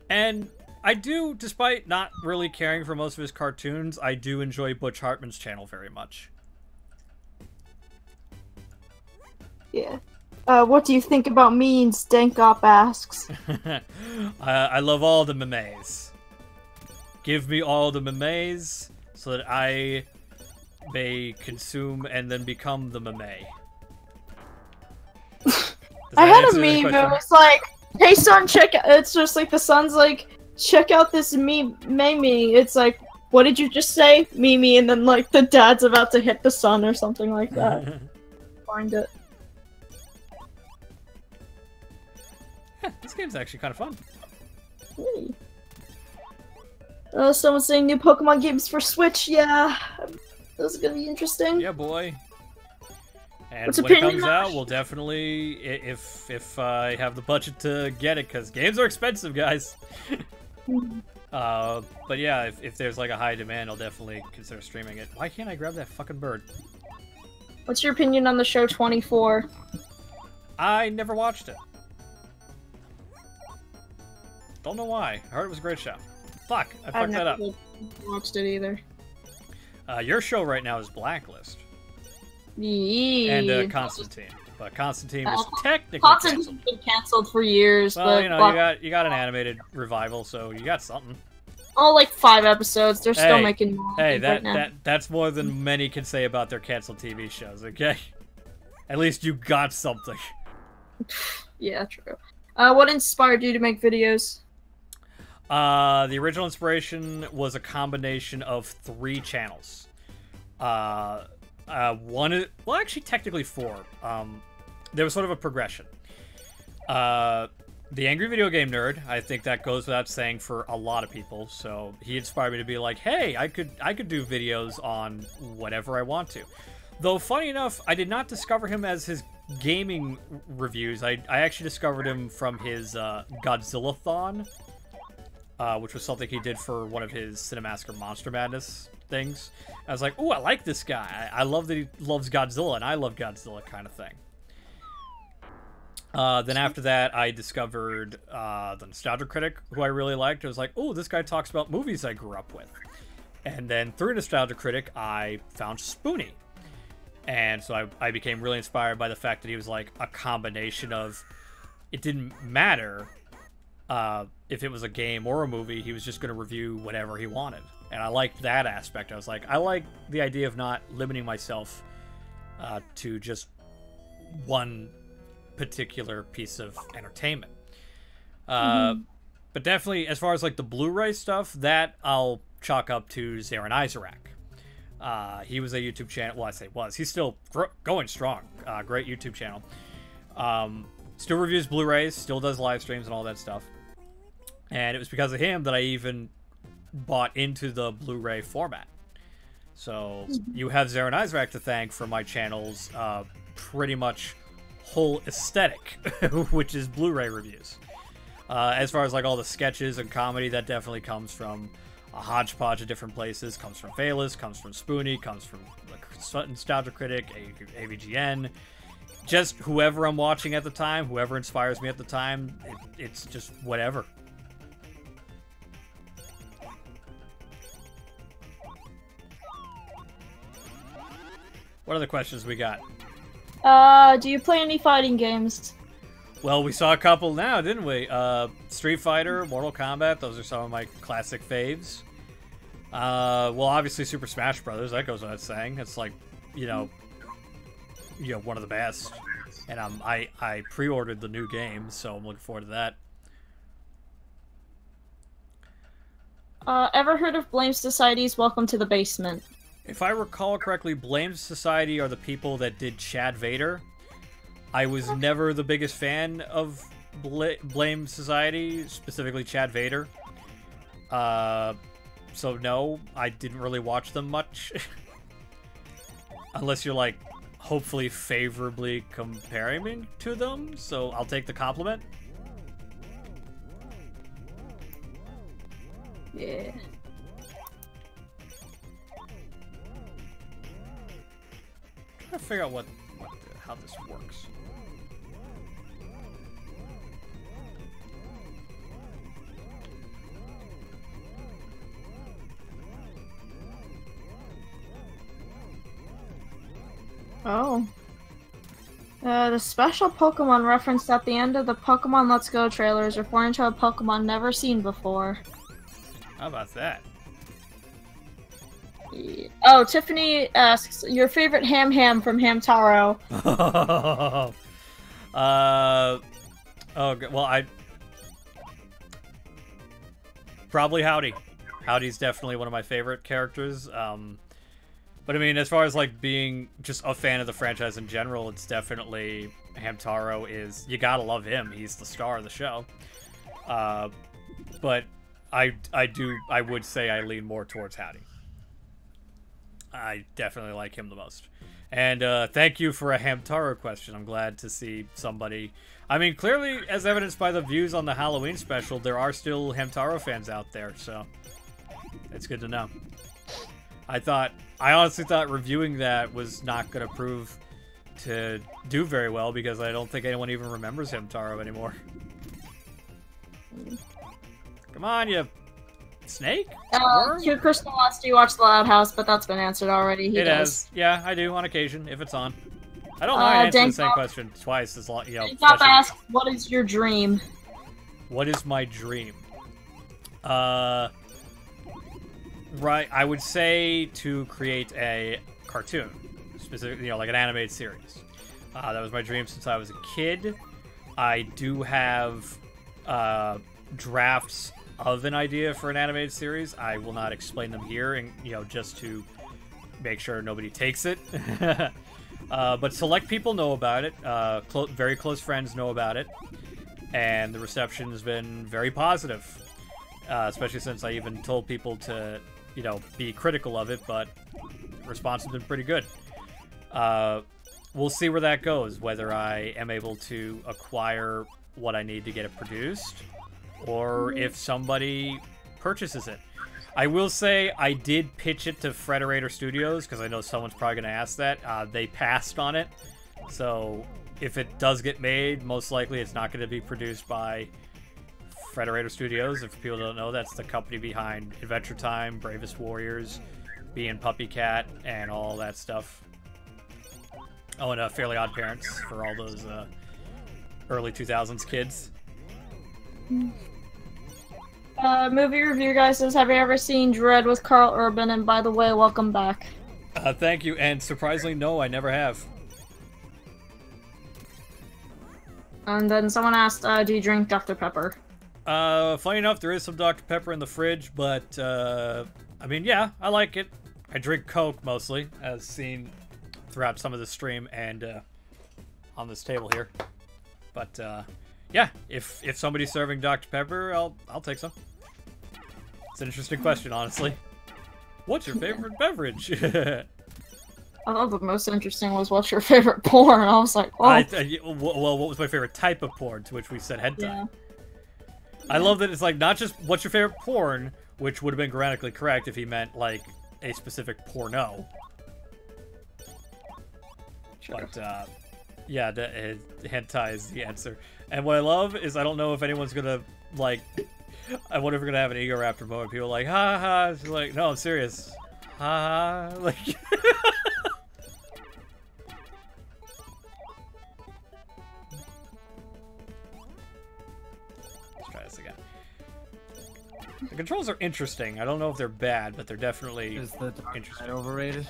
And I do, despite not really caring for most of his cartoons, I do enjoy Butch Hartman's channel very much. Yeah. What do you think about memes? Dankop asks. I love all the memes. Give me all the memes so that I may consume and then become the meme. I had a meme that was like, hey son, check out, it's just like the son's like, check out this meme. It's like, what did you just say? Mimi, and then like the dad's about to hit the son or something like that. Find it. Yeah, this game's actually kind of fun. Hey. Someone's saying new Pokemon games for Switch. Yeah, those are gonna be interesting. Yeah, boy. And when it comes out, we'll definitely, if I have the budget to get it, because games are expensive, guys. But yeah, if there's like a high demand, I'll definitely consider streaming it. Why can't I grab that fucking bird? What's your opinion on the show 24? I never watched it. Don't know why. I heard it was a great show. Fuck, I fucked that up. I've never watched it either. Your show right now is Blacklist. Yeah. And Constantine. But Constantine was technically Constantine's canceled. been canceled for years, Well, but you know, you got an animated revival, so you got something. oh, like 5 episodes. They're still making more. Hey, right now. that's more than many can say about their canceled TV shows. Okay, at least you got something. Yeah, true. What inspired you to make videos? The original inspiration was a combination of 3 channels. Well, actually, technically 4. There was sort of a progression. The Angry Video Game Nerd, I think that goes without saying for a lot of people. So he inspired me to be like, hey, I could do videos on whatever I want to. Though, funny enough, I did not discover him as his gaming reviews. I actually discovered him from his Godzilla-thon, which was something he did for one of his Cinemassacre Monster Madness things. I was like, ooh, I like this guy. I love that he loves Godzilla, and I love Godzilla kind of thing. Then after that, I discovered the Nostalgia Critic, who I really liked. I was like, oh, this guy talks about movies I grew up with. And then through Nostalgia Critic, I found Spoonie. And so I became really inspired by the fact that he was like a combination of, it didn't matter if it was a game or a movie, he was just going to review whatever he wanted. And I liked that aspect. I was like, I like the idea of not limiting myself to just one particular piece of entertainment. But definitely, as far as like the Blu-ray stuff, that I'll chalk up to Zarin Isaac. He was a YouTube channel. Well, I say was. He's still going strong. Great YouTube channel. Still reviews Blu-rays, still does live streams and all that stuff. And it was because of him that I even bought into the Blu-ray format. So you have Zarin Isaac to thank for my channel's pretty much whole aesthetic, which is Blu-ray reviews. As far as like all the sketches and comedy, that definitely comes from a hodgepodge of different places. Comes from Phalis, comes from Spoonie, comes from the Nostalgia Critic, AVGN. Just whoever I'm watching at the time, whoever inspires me at the time, it's just whatever. What other questions we got? Do you play any fighting games? Well, we saw a couple now, didn't we? Street Fighter, Mortal Kombat, those are some of my classic faves. Well, obviously Super Smash Brothers, that goes without saying. It's like, you know, one of the best. And I pre-ordered the new game, so I'm looking forward to that. Ever heard of Blame Society's Welcome to the Basement? If I recall correctly, Blame Society are the people that did Chad Vader. I was never the biggest fan of Blame Society, specifically Chad Vader. So no, I didn't really watch them much. Unless you're like, hopefully favorably comparing me to them, so I'll take the compliment. Yeah. Trying to figure out how this works. Oh. The special Pokemon referenced at the end of the Pokemon Let's Go trailer is referring to a Pokemon never seen before. How about that? Yeah. Oh, Tiffany asks, your favorite Ham from Hamtaro? Well, probably Howdy. Howdy's definitely one of my favorite characters. But I mean, as far as like being just a fan of the franchise in general, it's definitely Hamtaro is, you gotta love him. He's the star of the show. But I would say I lean more towards Howdy. I definitely like him the most. And thank you for a Hamtaro question. I'm glad to see somebody... I mean, clearly, as evidenced by the views on the Halloween special, there are still Hamtaro fans out there, so... It's good to know. I honestly thought reviewing that was not going to prove to do very well, because I don't think anyone even remembers Hamtaro anymore. Come on, you... Snake? Hugh Crystal asked you watch The Loud House, but that's been answered already. He does. Yeah, I do on occasion if it's on. I don't mind answering the same question twice as long. You know, Dank asked, "What is your dream?" What is my dream? Right, I would say to create a cartoon, specifically, like an animated series. That was my dream since I was a kid. I do have drafts of an idea for an animated series. I will not explain them here, and just to make sure nobody takes it. But select people know about it. Very close friends know about it, and the reception has been very positive. Especially since I even told people to, be critical of it, but response has been pretty good. We'll see where that goes. Whether I am able to acquire what I need to get it produced, or if somebody purchases it. I will say I did pitch it to Frederator Studios, because I know someone's probably going to ask that. They passed on it. So if it does get made, most likely it's not going to be produced by Frederator Studios. If people don't know, that's the company behind Adventure Time, Bravest Warriors, Bee and Puppy Cat, and all that stuff. Oh, and Fairly Odd Parents for all those early 2000s kids. Movie review guy says, "Have you ever seen Dread with Carl Urban?" And by the way, welcome back. Thank you, and surprisingly, no, I never have. And then someone asked, "Do you drink Dr. Pepper?" Funny enough, there is some Dr. Pepper in the fridge, but I mean, yeah, I like it. I drink Coke mostly, as seen throughout some of the stream and on this table here. But yeah, if somebody's serving Dr. Pepper, I'll take some. It's an interesting question, honestly. What's your favorite beverage? I thought the most interesting was, "What's your favorite porn?" I was like, "Well, well, what was my favorite type of porn?" To which we said hentai. Yeah. I love that it's like not just "What's your favorite porn," which would have been grammatically correct if he meant like a specific porno. Sure. But yeah, hentai is the answer. And what I love is I don't know if anyone's gonna like. I wonder if we're gonna have an Ego Raptor moment. People are like, "Ha ha!" It's like, no, I'm serious. Ha ha! Like. Let's try this again. The controls are interesting. I don't know if they're bad, but they're definitely Is the Dark Knight overrated?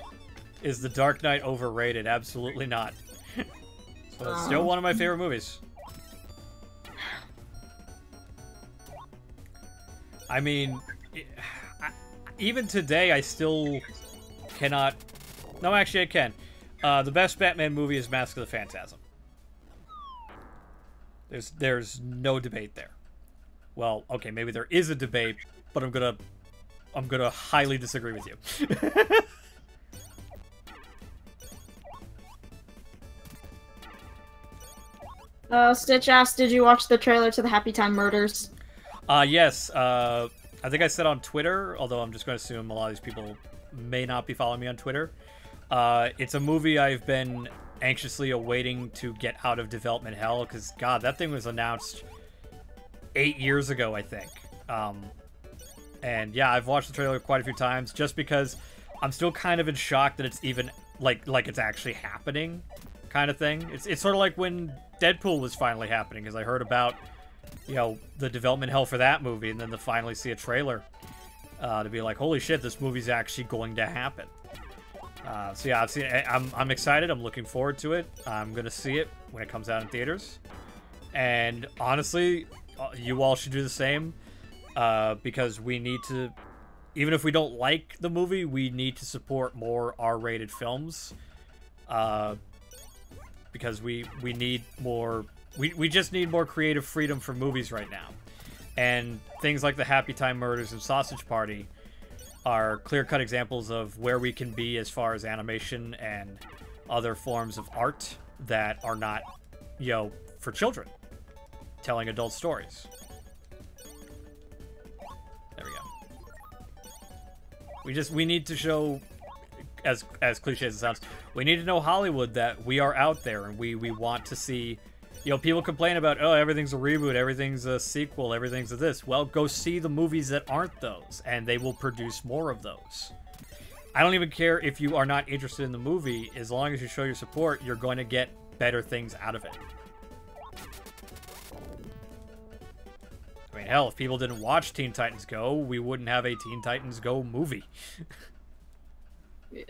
Is the Dark Knight overrated? Absolutely not. So it's still one of my favorite movies. I mean, even today, I still cannot... No, actually, I can. The best Batman movie is Mask of the Phantasm. There's no debate there. Well, okay, maybe there is a debate, but I'm gonna highly disagree with you. Stitch asked, "Did you watch the trailer to the Happy Time Murders?" Yes. I think I said on Twitter, although I'm just going to assume a lot of these people may not be following me on Twitter. It's a movie I've been anxiously awaiting to get out of development hell, because, God, that thing was announced 8 years ago, I think. And, yeah, I've watched the trailer quite a few times, just because I'm still kind of in shock that it's even, like it's actually happening, kind of thing. It's sort of like when Deadpool was finally happening, because I heard about... the development hell for that movie, and then to finally see a trailer to be like, holy shit, this movie's actually going to happen. So yeah, I'm excited. I'm looking forward to it. I'm gonna see it when it comes out in theaters, and honestly, you all should do the same, because we need to, even if we don't like the movie, we need to support more R-rated films, because we need more. We just need more creative freedom for movies right now. And things like the Happy Time Murders and Sausage Party, are clear-cut examples of where we can be as far as animation and other forms of art that are not, you know, for children, telling adult stories. There we go. We need to show, as cliche as it sounds, we need to know Hollywood that we are out there and we want to see. You know, people complain about, oh, everything's a reboot, everything's a sequel, everything's a this. Well, go see the movies that aren't those, and they will produce more of those. I don't even care if you are not interested in the movie. As long as you show your support, you're going to get better things out of it. I mean, hell, if people didn't watch Teen Titans Go, we wouldn't have a Teen Titans Go movie. Yeah.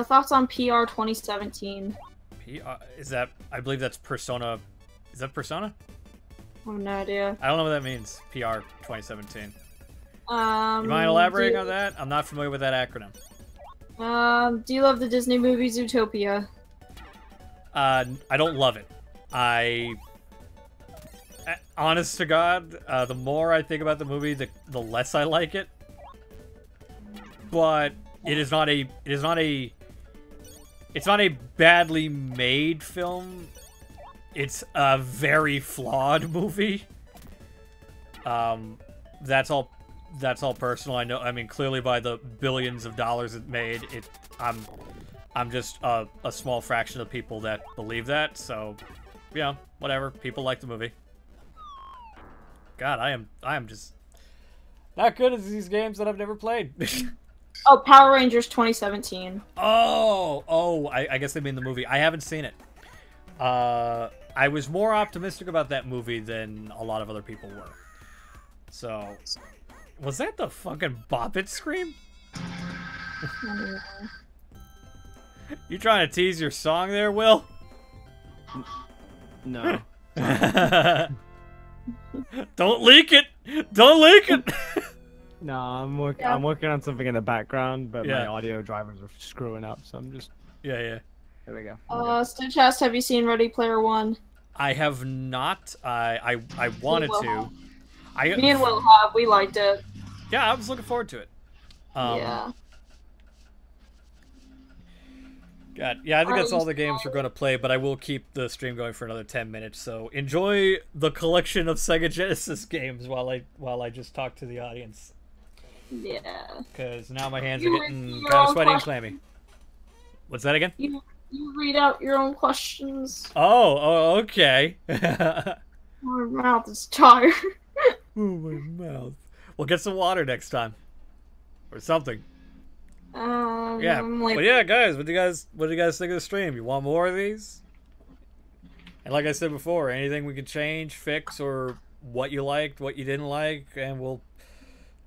Thoughts on PR 2017? Is that, I believe that's Persona. Is that Persona? I have no idea. I don't know what that means. PR 2017. You You mind elaborating on that? I'm not familiar with that acronym. Do you love the Disney movie Zootopia? I don't love it. Honest to God, the more I think about the movie, the less I like it. But it's not a badly made film. It's a very flawed movie. That's all personal. I know. I mean, clearly by the billions of dollars it made, I'm just a small fraction of people that believe that. So, yeah, whatever. People like the movie. God, I am just not good at these games that I've never played. Oh, Power Rangers 2017. Oh, I guess they mean the movie. I haven't seen it. I was more optimistic about that movie than a lot of other people were. So, was that the fucking Bop It scream? You trying to tease your song there, Will? No. Don't leak it! Don't leak it! No, I'm working on something in the background, but my audio drivers are screwing up, so I'm just... Yeah. There we go. Stitchcast, have you seen Ready Player One? I have not. I wanted to. Me and Will have. We liked it. Yeah, I was looking forward to it. Yeah. God, yeah, I think that's all the games we're going to play, but I will keep the stream going for another 10 minutes, so enjoy the collection of Sega Genesis games while I just talk to the audience. Yeah. Because now my hands are getting kind of sweaty and clammy. What's that again? You read out your own questions. Oh, okay. My mouth is tired. Oh, my mouth. Well, get some water next time. Or something. Yeah. But yeah, guys, what do you guys think of the stream? You want more of these? And like I said before, anything we can change, fix, or what you liked, what you didn't like, and we'll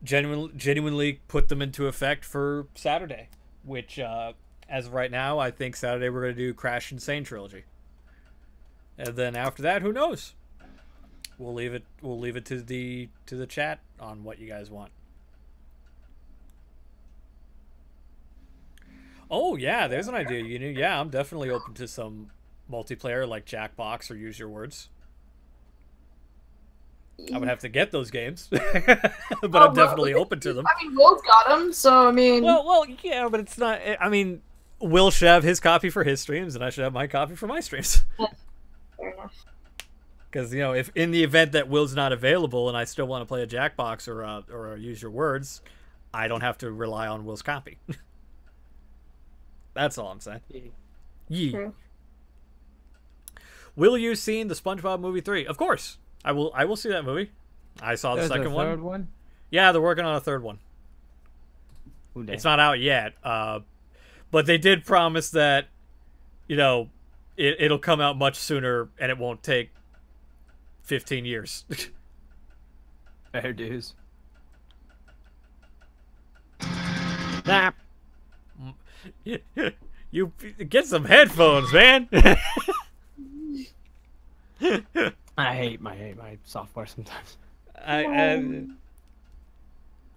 genuinely put them into effect for Saturday. Which, as of right now, I think Saturday we're going to do Crash Insane Trilogy. And then after that, who knows? We'll leave it to the chat on what you guys want. Oh yeah, there's an idea. Yeah, I'm definitely open to some multiplayer like Jackbox or Use Your Words. I would have to get those games, but I'm definitely open to them. I mean, Will's got them, so I mean. Well, yeah, but it's not. I mean, Will should have his copy for his streams, and I should have my copy for my streams. Fair enough. Because if in the event that Will's not available and I still want to play a Jackbox or a Use Your Words, I don't have to rely on Will's copy. That's all I'm saying. Yeah. True. Will you seen the SpongeBob movie 3? Of course. I will see that movie. I saw the second one. Third one? Yeah, they're working on a third one. It's not out yet. But they did promise that, it'll come out much sooner and it won't take 15 years. Fair dues. Nah. You get some headphones, man. I hate my software sometimes.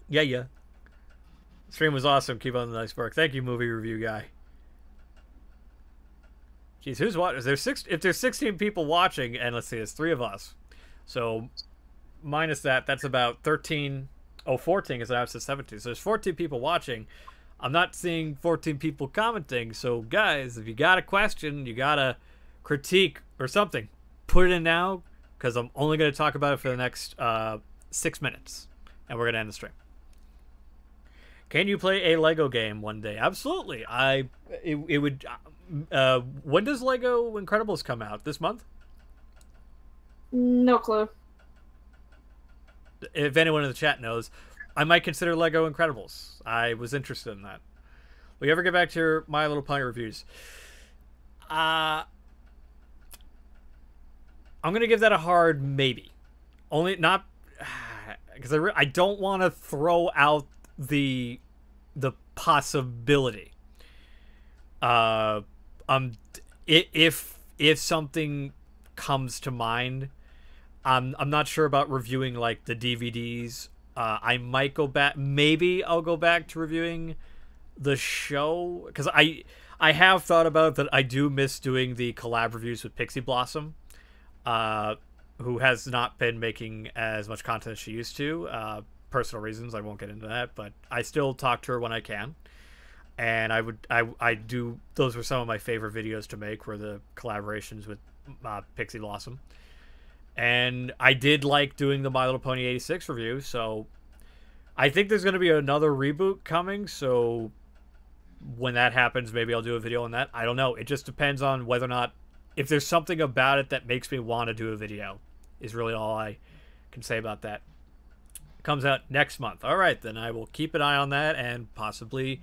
Yeah. Stream was awesome. Keep on the nice work. Thank you, movie review guy. Jeez, who's watching? If there's 16 people watching, and let's see, it's 3 of us. So minus that's about 13. Oh, 14 is now it's 17. So there's 14 people watching. I'm not seeing 14 people commenting. So guys, if you got a question, you got a critique or something, put it in now, because I'm only going to talk about it for the next 6 minutes, and we're going to end the stream. Can you play a Lego game one day? Absolutely. It would. When does Lego Incredibles come out? This month? No clue. If anyone in the chat knows, I might consider Lego Incredibles. I was interested in that. Will you ever get back to your My Little Pony reviews? I'm gonna give that a hard maybe. Only not because I don't want to throw out the possibility. If something comes to mind, I'm not sure about reviewing like the DVDs. I might go back. Maybe I'll go back to reviewing the show, because I have thought about that. I do miss doing the collab reviews with Pixie Blossom, who has not been making as much content as she used to. Personal reasons, I won't get into that, but I still talk to her when I can. And I do. Those were some of my favorite videos to make, were the collaborations with Pixie Blossom. And I did like doing the My Little Pony 86 review, so I think there's going to be another reboot coming, so when that happens, maybe I'll do a video on that. I don't know. It just depends on whether or not, if there's something about it that makes me want to do a video, is really all I can say about that. It comes out next month. All right, then I will keep an eye on that and possibly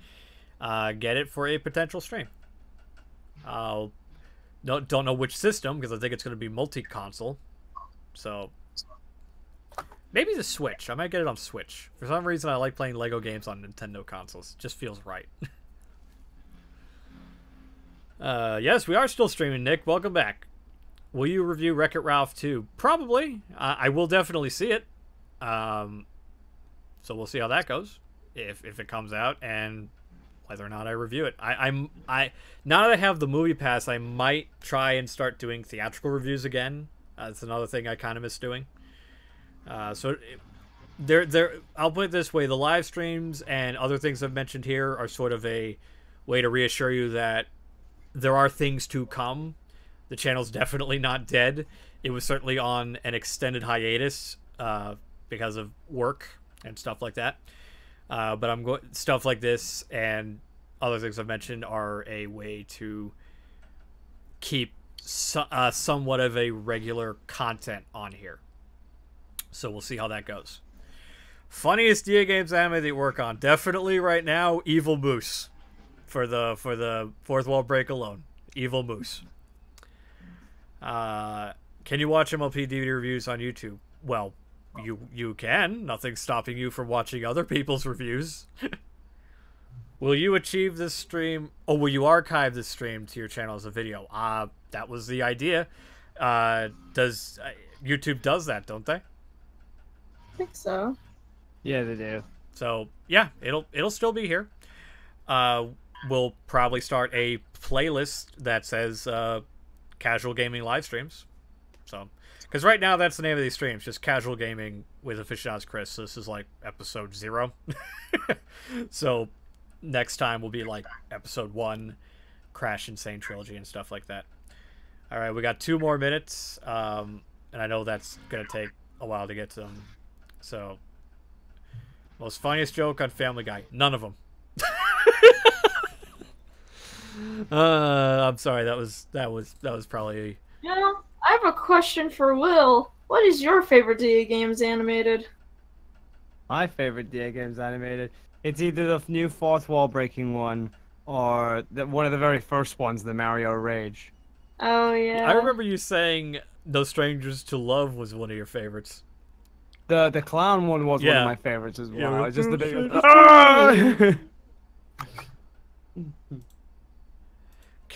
get it for a potential stream. Don't know which system, because I think it's going to be multi-console. So maybe the Switch. I might get it on Switch. For some reason, I like playing Lego games on Nintendo consoles. It just feels right. Yes, we are still streaming, Nick. Welcome back. Will you review Wreck-It Ralph 2? Probably. I will definitely see it. So we'll see how that goes, if it comes out, and whether or not I review it. Now that I have the Movie Pass, I might try and start doing theatrical reviews again. That's another thing I kind of miss doing. I'll put it this way: the live streams and other things I've mentioned here are sort of a way to reassure you that there are things to come. The channel's definitely not dead. It was certainly on an extended hiatus because of work and stuff like that. But stuff like this and other things I've mentioned are a way to keep somewhat of a regular content on here. So we'll see how that goes. Funniest DA games anime they work on, definitely right now, Evil Moose. For the Fourth Wall Break alone, Evil Moose. Can you watch MLP DVD reviews on YouTube? Well, you can. Nothing's stopping you from watching other people's reviews. Will you achieve this stream? Oh, will you archive this stream to your channel as a video? That was the idea. YouTube does that, don't they? I think so. Yeah, they do. So yeah, it'll still be here. We'll probably start a playlist that says casual gaming live streams. So, because right now that's the name of these streams, just casual gaming with Aficionados Chris. So this is like episode 0. So next time will be like episode 1, Crash Insane Trilogy and stuff like that. All right, we got 2 more minutes, and I know that's gonna take a while to get to them. So, most funniest joke on Family Guy? None of them. I'm sorry. That was probably. Yeah, I have a question for Will. What is your favorite DA games animated? My favorite DA games animated. It's either the new Fourth Wall Breaking one or one of the very first ones, the Mario Rage. Oh yeah. I remember you saying No Strangers to Love was one of your favorites. The clown one was one of my favorites as well. Yeah. It's just the big.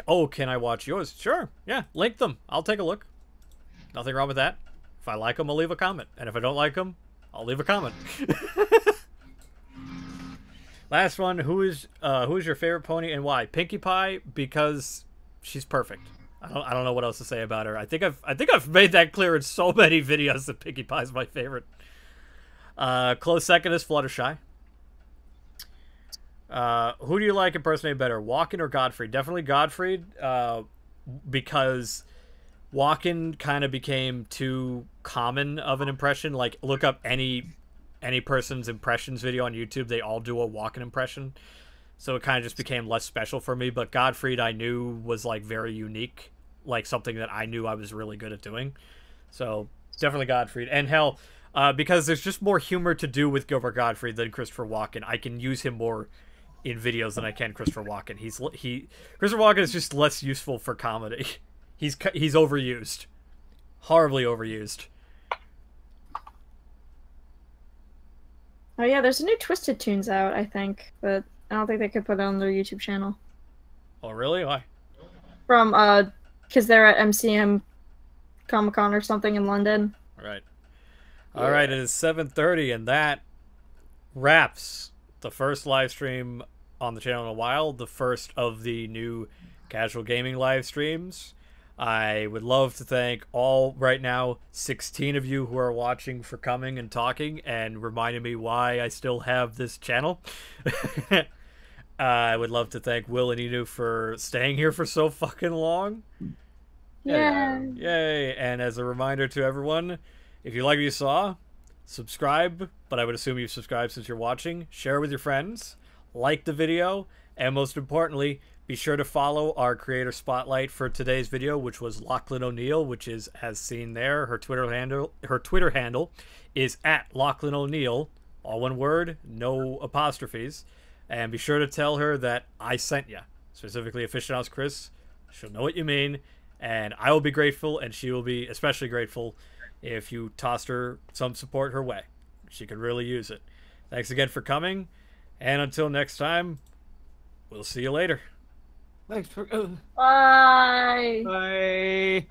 Oh, can I watch yours? Sure. Yeah, link them. I'll take a look. Nothing wrong with that. If I like them, I'll leave a comment. And if I don't like them, I'll leave a comment. Last one. Who is your favorite pony and why? Pinkie Pie, because she's perfect. I don't know what else to say about her. I think I've made that clear in so many videos that Pinkie Pie is my favorite. Close second is Fluttershy. Who do you like impersonating better, Walken or Godfrey? Definitely Godfrey, because Walken kind of became too common of an impression. Like, look up any person's impressions video on YouTube, they all do a Walken impression. So it kind of just became less special for me. But Godfrey, I knew was like very unique, like something that I knew I was really good at doing. So definitely Godfrey. And hell, because there's just more humor to do with Gilbert Godfrey than Christopher Walken, I can use him more in videos than I can Christopher Walken. Christopher Walken is just less useful for comedy. He's overused, horribly overused. Oh yeah, there's a new Twisted Tunes out, I think, but I don't think they could put it on their YouTube channel. Oh really? Why? From because they're at MCM Comic Con or something in London. All right. All right. It is 7:30, and that wraps the first live stream on the channel in a while. The first of the new casual gaming live streams. I would love to thank all, right now, 16 of you who are watching for coming and talking and reminding me why I still have this channel. I would love to thank Will and Inu for staying here for so fucking long. Yeah. Yay. And as a reminder to everyone, if you like what you saw, subscribe, but I would assume you've subscribed since you're watching. Share with your friends, like the video, and most importantly, be sure to follow our creator spotlight for today's video, which was Lachlan O'Neill, which is, as seen there, her Twitter handle is at Lachlan O'Neill, all one word, no apostrophes. And be sure to tell her that I sent you, specifically Aficionados Chris. She'll know what you mean, and I will be grateful, and she will be especially grateful if you tossed her some support her way. She could really use it. Thanks again for coming, and until next time, we'll see you later. Thanks for. Bye. Bye.